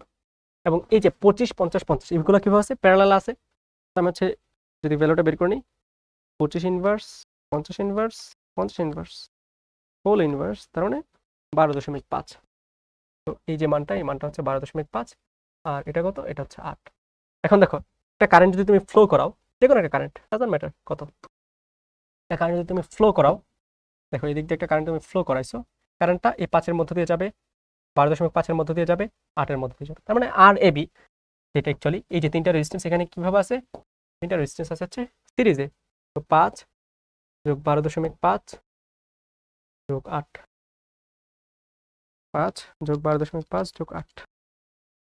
এবং এই যে 25 50 50 এগুলো কিভাবে আছে? প্যারালাল আছে। আমি হচ্ছে যদি ভ্যালুটা বের করে নিই, 25 inverse 50 inverse 50 inverse whole inverse, তার মানে 12.5। তো এই যে মানটা, এই মানটা হচ্ছে 12.5, আর এটা কত? এটা হচ্ছে 8। এখন দেখো, একটা কারেন্ট যদি তুমি ফ্লো করাও, যে কোনো একটা কারেন্ট, ডাজন্ট ম্যাটার কত, একটা কারেন্ট যদি তুমি ফ্লো করাও, দেখো এই দিক দিয়ে একটা কারেন্ট তুমি ফ্লো করাইছো, কারেন্টটা এই 5-এর মধ্য দিয়ে যাবে, 12.5-এর মধ্য দিয়ে যাবে, 8-এর মধ্য দিয়ে যাবে, তার মানে আর এ বি, যেটা অ্যাকচুয়ালি এই যে তিনটা রেজিস্ট্যান্স এখানে কিভাবে আছে? তিনটা রেজিস্ট্যান্স আছে হচ্ছে সিরিজে। তো 5 যোগ 12.5 যোগ 8, 5 যোগ 12.5 যোগ 8,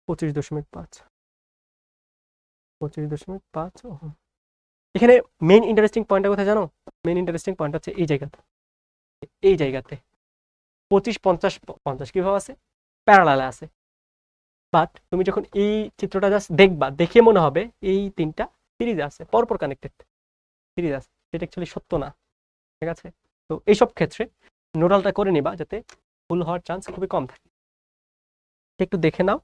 25.5, 25.5 ওহম। এখানে মেইন ইন্টারেস্টিং পয়েন্টটা কোথায় জানো? মেইন ইন্টারেস্টিং পয়েন্ট হচ্ছে এই জায়গাতে, এই জায়গাতে 25 50 50 কিভাবে আছে? প্যারালালে আছে। বাট তুমি যখন এই চিত্রটা জাস্ট দেখবা, দেখে মনে হবে এই তিনটা সিরিজ আছে, পরপর কানেক্টেড সিরিজ আছে, সেটা অ্যাকচুয়ালি সত্য না। ঠিক আছে? তো এইসব ক্ষেত্রে নোডালটা করে নিবা যাতে ভুল হওয়ার চান্স খুবই কম থাকে। একটু দেখে নাও,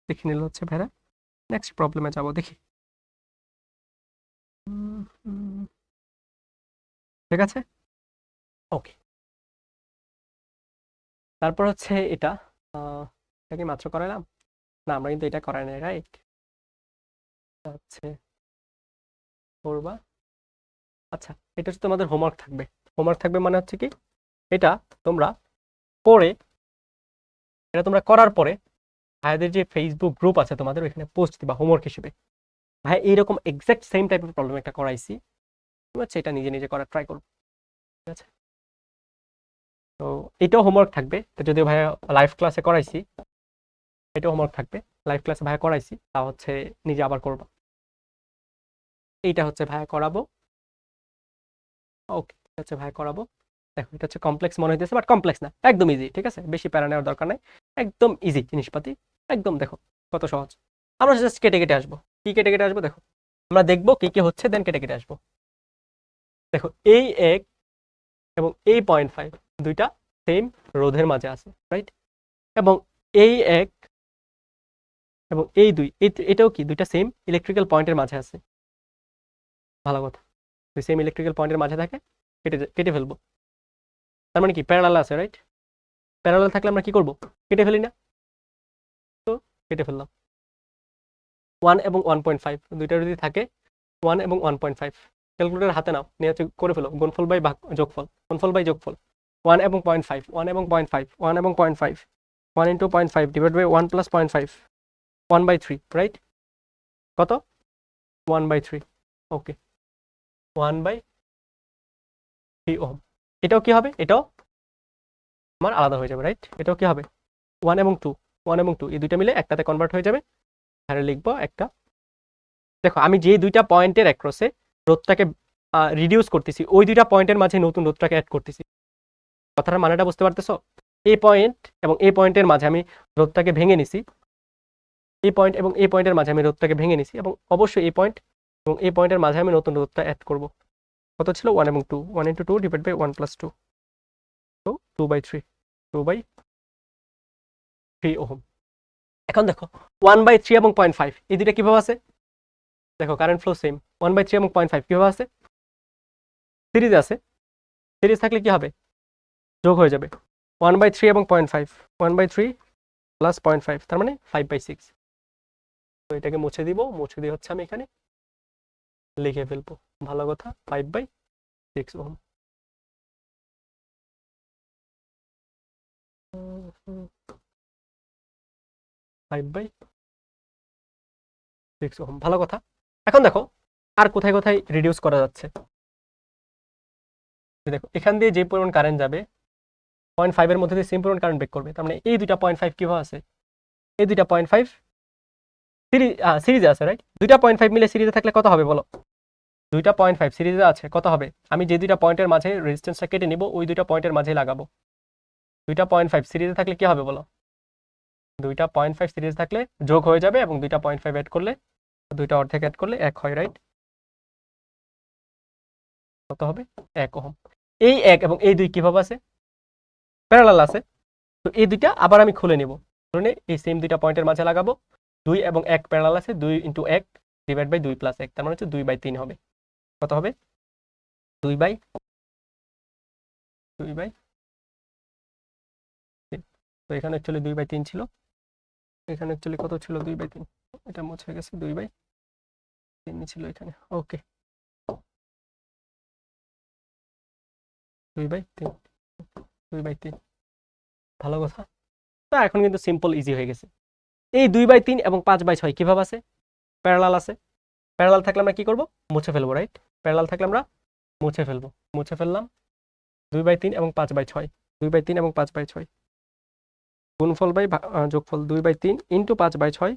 দেখে নিলে হচ্ছে ভেড়া। নেক্সট প্রবলেমে যাব, দেখি। ঠিক আছে, ওকে। তারপর হচ্ছে এটা এটা কি মাত্র করালাম? না, আমরা কিন্তু এটা করাই নাই, রাইট? হচ্ছে করবা। আচ্ছা, এটা হচ্ছে তোমাদের হোমওয়ার্ক থাকবে। হোমওয়ার্ক থাকবে মানে হচ্ছে কি, এটা তোমরা করে, এটা তোমরা করার পরে ভাইয়াদের যে ফেসবুক গ্রুপ আছে তোমাদের, ওইখানে পোস্ট দিবা হোমওয়ার্ক হিসেবে, ভাই এইরকম এক্সাক্ট সেম টাইপের প্রবলেম একটা করাইছি, ঠিক আছে? এটা নিজে নিজে করার ট্রাই করবো, ঠিক আছে? তো এটাও হোমওয়ার্ক থাকবে, তো যদিও ভাইয়া লাইভ ক্লাসে করাইছি, এটাও হোমওয়ার্ক থাকবে। লাইভ ক্লাসে ভাইয়া করাইছি, তা হচ্ছে নিজে আবার করবা। এইটা হচ্ছে ভাইয়া করাবো, ওকে, এটা হচ্ছে ভাইয়া করাবো। দেখো, এটা হচ্ছে কমপ্লেক্স মনে হইতেছে, বাট কমপ্লেক্স না, একদম ইজি, ঠিক আছে? বেশি প্যারা নেওয়ার দরকার নাই, একদম ইজি জিনিসপাতি, একদম দেখো কত সহজ। আমরা জাস্ট কেটে কেটে আসবো। কি কেটে কেটে আসবো? দেখো, আমরা দেখবো কি কি হচ্ছে, দেন কেটে কেটে আসবো। দেখো, এই এক এবং এই 0.5 দুইটা সেম রোধের মাঝে আছে, রাইট? এবং এই এক এবং এই দুই, এটাও কি দুইটা সেম ইলেকট্রিক্যাল পয়েন্টের মাঝে আছে। ভালো কথা, দুই সেম ইলেকট্রিক্যাল পয়েন্টের মাঝে থাকে, কেটে কেটে ফেলবো। তার মানে কি প্যারালাল আছে, রাইট? প্যারালাল থাকলে আমরা কি করব? কেটে ফেলি না? তো কেটে ফেললাম। 1 এবং 1.5 দুইটা যদি থাকে, 1 এবং 1.5, ক্যালকুলেটর হাতে নাও, নিয়ে হচ্ছে করে ফেলো গুণফল বাই যোগফল, গুণফল বাই যোগফল। 1 এবং 0.5, 1 এবং 0.5, 1 এবং 0.5, 1 into 0.5 divide by 1 plus 0.5, 1/3, right? কত? 1/3, ওকে, 1/3 ওহম। এটাও কি হবে? এটাও আমার আলাদা হয়ে যাবে, রাইট? এটাও কি হবে? 1 এবং 2, 1 এবং 2 এই দুইটা মিলে একটাতে কনভার্ট হয়ে যাবে। আর লিখবো একটা, দেখো আমি যে দুইটা পয়েন্টের অ্যাক্রসে রোধটাকে রিডিউস করতেছি, ওই দুইটা পয়েন্টের মাঝে নতুন রোধটাকে অ্যাড করতেছি। কথাটার মানেটা বুঝতে পারতেছো? এই পয়েন্ট এবং এই পয়েন্টের মাঝে আমি রোধটাকে ভেঙে নিছি, এই পয়েন্ট এবং এই পয়েন্টের মাঝে আমি রোধটাকে ভেঙে নিছি, এবং অবশ্যই এই পয়েন্ট এবং এই পয়েন্টের মাঝে আমি নতুন রোধটা অ্যাড করব। কত ছিল? 1 এবং 2, 1 ইন্টু 2 ডিভাইড বাই 1 প্লাস 2, তো 2/3, 2/3 ওহম। এখন দেখো 1/3 এবং 0.5 এই দুইটা কিভাবে আছে? দেখো কারেন্ট ফ্লো সেম, 1/3 এবং 0.5 কিভাবে আছে? সিরিজ আছে। সিরিজ থাকলে কি হবে? যোগ হয়ে যাবে। 1/3 এবং 0.5, 1/3 প্লাস 0.5, তার মানে 5/6। তো এটাকে মুছে দিব, মুছে দিয়ে হচ্ছে আমি এখানে লিখে ফেলবো, ভালো কথা, 5/6 ওহম। 5/6 ওহম, ভালো কথা। এখন দেখো আর কোথায় কোথায় রিডিউস করা যাচ্ছে। দেখো এখান দিয়ে যে পরিমাণ কারেন্ট যাবে, 0.5 এর মধ্যে দিয়ে সেম পরিমাণ কারেন্ট ব্রেক করবে, তার মানে এই দুইটা 0.5 কিভাবে আছে? এই দুইটা 0.5 সিরিজে আছে, রাইট? দুইটা 0.5 মিলে সিরিজে থাকলে কত হবে বলো? দুইটা 0.5 সিরিজে আছে, কত হবে? আমি যে দুইটা পয়েন্টের মাঝে রেজিস্ট্যান্সটা কেটে নিব ওই দুইটা পয়েন্টের মাঝেই লাগাবো। দুইটা 0.5 সিরিজে থাকলে কি হবে বলো? দুইটা 0.5 সিরিজ থাকলে যোগ হয়ে যাবে এবং দুইটা 0.5 অ্যাড করলে, দুইটা অর্ধেক অ্যাড করলে 1 হয়, রাইট? কত হবে? 1 ওহম। এই 1 এবং এই 2 কিভাবে আছে? প্যারালাল আছে। তো এই দুইটা আবার আমি খুলে নিব, খুলে এই সেম দুইটা পয়েন্টের মাঝে লাগাবো। 2 এবং 1 প্যারালাল আছে, 2 × 1 ডিভাইড বাই 2 + 1, তার মানে হচ্ছে 2/3 হবে। কত হবে? 2/3। তো এখানে অ্যাকচুয়ালি 2/3 ছিল, এখানে অ্যাকচুয়ালি কত ছিল? 2/3, এটা মুছে গেছে, 2/3 ছিল এখানে। ওকে, 2/3, 2/3, ভালো কথা। তো এখন কিন্তু সিম্পল ইজি হয়ে গেছে। এই 2/3 এবং 5/6 কিভাবে আছে? প্যারালাল আছে। প্যারালাল থাকলে আমরা কি করব? মুছে ফেলবো, রাইট? প্যারালাল থাকলে আমরা মুছে ফেলবো। মুছে ফেললাম 2/3 এবং 5/6, 2/3 এবং 5/6 গুণফল বাই যোগফল 2/3 into 5/6,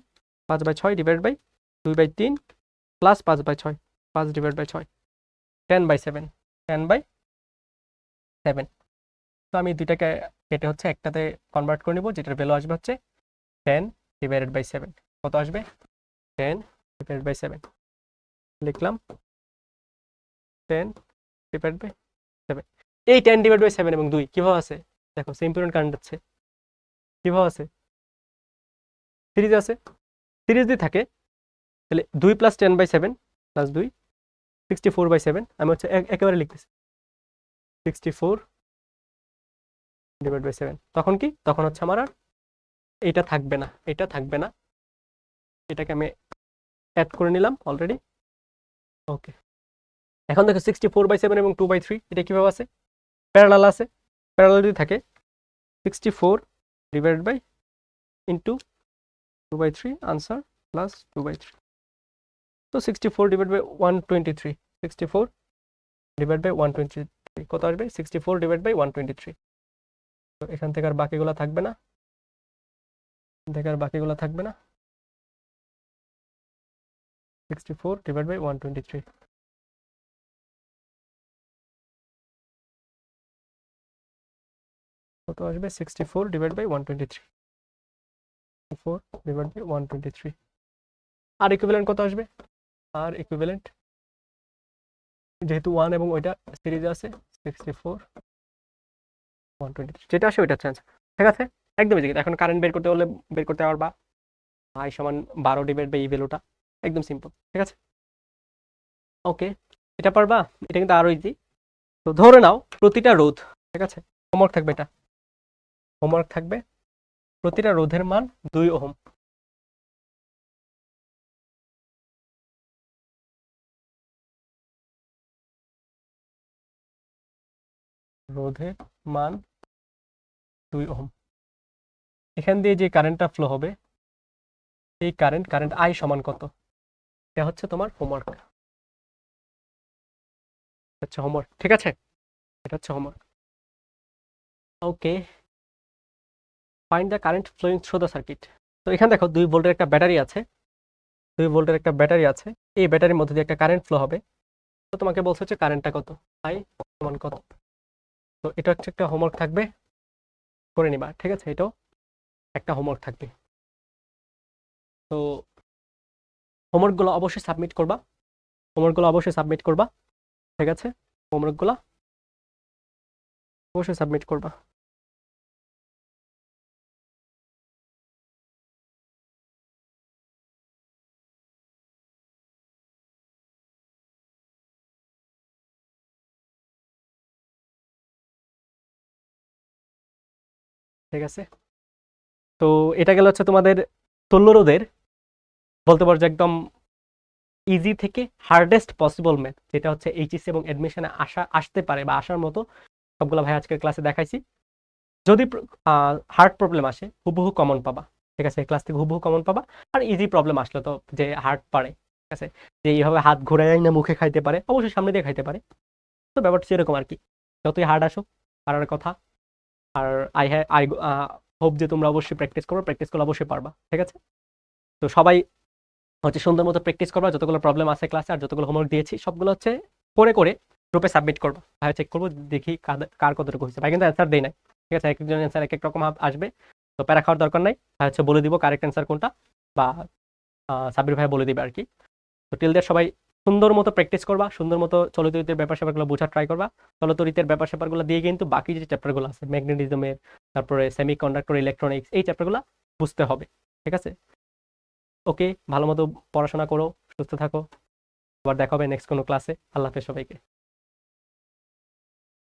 5/6 divide by 2/3 plus 5/6, 5 divide by 6, 10/7, 10/7। তো আমি দুইটাকে কেটে হচ্ছে একটাতে কনভার্ট করে নিব, যেটার ভ্যালু আসবে হচ্ছে 10 ডিভাইডেড বাই 7। কত আসবে? 10 ডিভাইডেড বাই 7 লিখলাম, 10 ডিভাইড বাই 7। এই 10 ডিভাইড বাই 7 এবং 2 কিভাবে আছে? দেখো সেম পরিমাণ কারেন্ট আছে, কিভাবে আছে? সিরিজ আছে। সিরিজ দিয়ে থাকে তাহলে 2 + 10/7 প্লাস 2 64/7, আমি হচ্ছে একেবারে লিখতেছি 64 ডিভাইড বাই 7। তখন কি? তখন হচ্ছে আমার আর এটা থাকবে না, এটা থাকবে না, এটাকে আমি অ্যাড করে নিলাম অলরেডি। ওকে, এখন দেখো 64/7 এবং 2/3 এটা কিভাবে আছে? প্যারালাল আছে। প্যারালাল যদি থাকে 64 divided by into 2/3 answer plus 2/3। তো 64 ডিভাইড বাই 123, 64 ডিভাইড বাই 123 কত আসবে? 64 ডিভাইড বাই 123। তো এখান থেকে আর বাকিগুলো থাকবে না, বাকিগুলো থাকবে না। 64 ডিভাইড বাই 123 কত আসবে? 64 divide by 123, 64 divide by 123। R equivalent কত আসবে? আর ইকুইভ্যালেন্ট যেহেতু 1 এবং ওইটা সিরিজে আছে 64 123, যেটা আসে ওইটা হচ্ছে আনসার। ঠিক আছে, একদম ইজি। এখন কারেন্ট বের করতে হলে বের করতে পারবা I সমান 12 ডিভাইড বাই এই ভ্যালুটা, একদম সিম্পল। ঠিক আছে, ওকে, এটা পারবা? এটা কিন্তু আরো ইজি। তো ধরে নাও প্রতিটা রোধ, ঠিক আছে, হোমওয়ার্ক থাকবে, এটা হোমওয়ার্ক থাকবে, প্রতিটা রোধের মান 2 ওহম। রোধের মান 2 ওহম। এখান দিয়ে যে কারেন্টটা ফ্লো হবে, এই কারেন্ট আই সমান কত? এটা হচ্ছে তোমার হোমওয়ার্ক, হচ্ছে হোমওয়ার্ক। ঠিক আছে, এটা হচ্ছে homework. Okay, find the current flowing through the circuit. তো এখানে দেখো 2 ভোল্টের একটা ব্যাটারি আছে, 2 ভোল্টের একটা ব্যাটারি আছে, এই ব্যাটারির মধ্যে দিয়ে একটা কারেন্ট ফ্লো হবে। তো তোমাকে বলছে হচ্ছে কারেন্টটা কত, আই সমান কত। তো এটা হচ্ছে একটা হোমওয়ার্ক থাকবে, করে নিবা। ঠিক আছে, এটাও একটা হোমওয়ার্ক থাকবে। তো হোমওয়ার্কগুলো অবশ্যই সাবমিট করবা, হোমওয়ার্কগুলো অবশ্যই সাবমিট করবা। ঠিক আছে, হোমওয়ার্কগুলো অবশ্যই সাবমিট করবা। ঠিক আছে, তো এটা গেল হচ্ছে তোমাদের তুল্যরোধের, বলতে পারো যে একদম ইজি থেকে হার্ডেস্ট পসিবল ম্যাথ, যেটা হচ্ছে এইচএসসি এবং অ্যাডমিশনে আসতে পারে বা আসার মতো সবগুলো ভাই আজকের ক্লাসে দেখাইছি। যদি হার্ড প্রবলেম আসে হুবহু কমন পাবা। ঠিক আছে, ক্লাস থেকে হুবহু কমন পাবা। আর ইজি প্রবলেম আসলে তো যে হার্ড পারে, ঠিক আছে, যে এইভাবে হাত ঘুরাই না মুখে খাইতে পারে, অবশ্যই সামনে দিয়ে খাইতে পারে। তো ব্যাপারটা সেরকম আর কি, যতই হার্ড আসুক পারার কথা। আর আই হোপ যে তোমরা অবশ্যই প্র্যাকটিস করো, প্র্যাকটিস করলে অবশ্যই পারবা। ঠিক আছে? তো সবাই হচ্ছে সুন্দর মতো প্র্যাকটিস করবা, যতগুলো প্রবলেম আছে ক্লাসে আর যতগুলো হোমওয়ার্ক দিয়েছি সবগুলো হচ্ছে করে করে গ্রুপে সাবমিট করবা। ভাই চেক করবো দেখি কার কতটুকু হয়েছে। ভাই কিন্তু অ্যান্সার দেই নাই, ঠিক আছে? এক একজন অ্যান্সার এক এক রকম আসবে, তো প্যারা খাওয়ার দরকার নাই। ভাই হচ্ছে বলে দিব কারেক্ট অ্যান্সার কোনটা, বা সাব্বির ভাই বলে দিবে আর কি। তো টিল দ্যাট সবাই সুন্দর মতো প্র্যাকটিস করবা, সুন্দর মতো চলতরিতের ব্যাপার স্যাপারগুলো বোঝার ট্রাই করবা। চলতরিতের ব্যাপার স্যাপারগুলো দিয়ে কিন্তু বাকি যে চ্যাপ্টারগুলো আছে ম্যাগনেটিজমের, তারপরে সেমিকন্ডাক্টর, ইলেকট্রনিক্স, এই চ্যাপ্টারগুলো বুঝতে হবে। ঠিক আছে? ওকে, ভালো মতো পড়াশোনা করো, সুস্থ থাকো। আবার দেখা হবে নেক্সট কোনো ক্লাসে। আল্লাহ হাফেজ সবাইকে।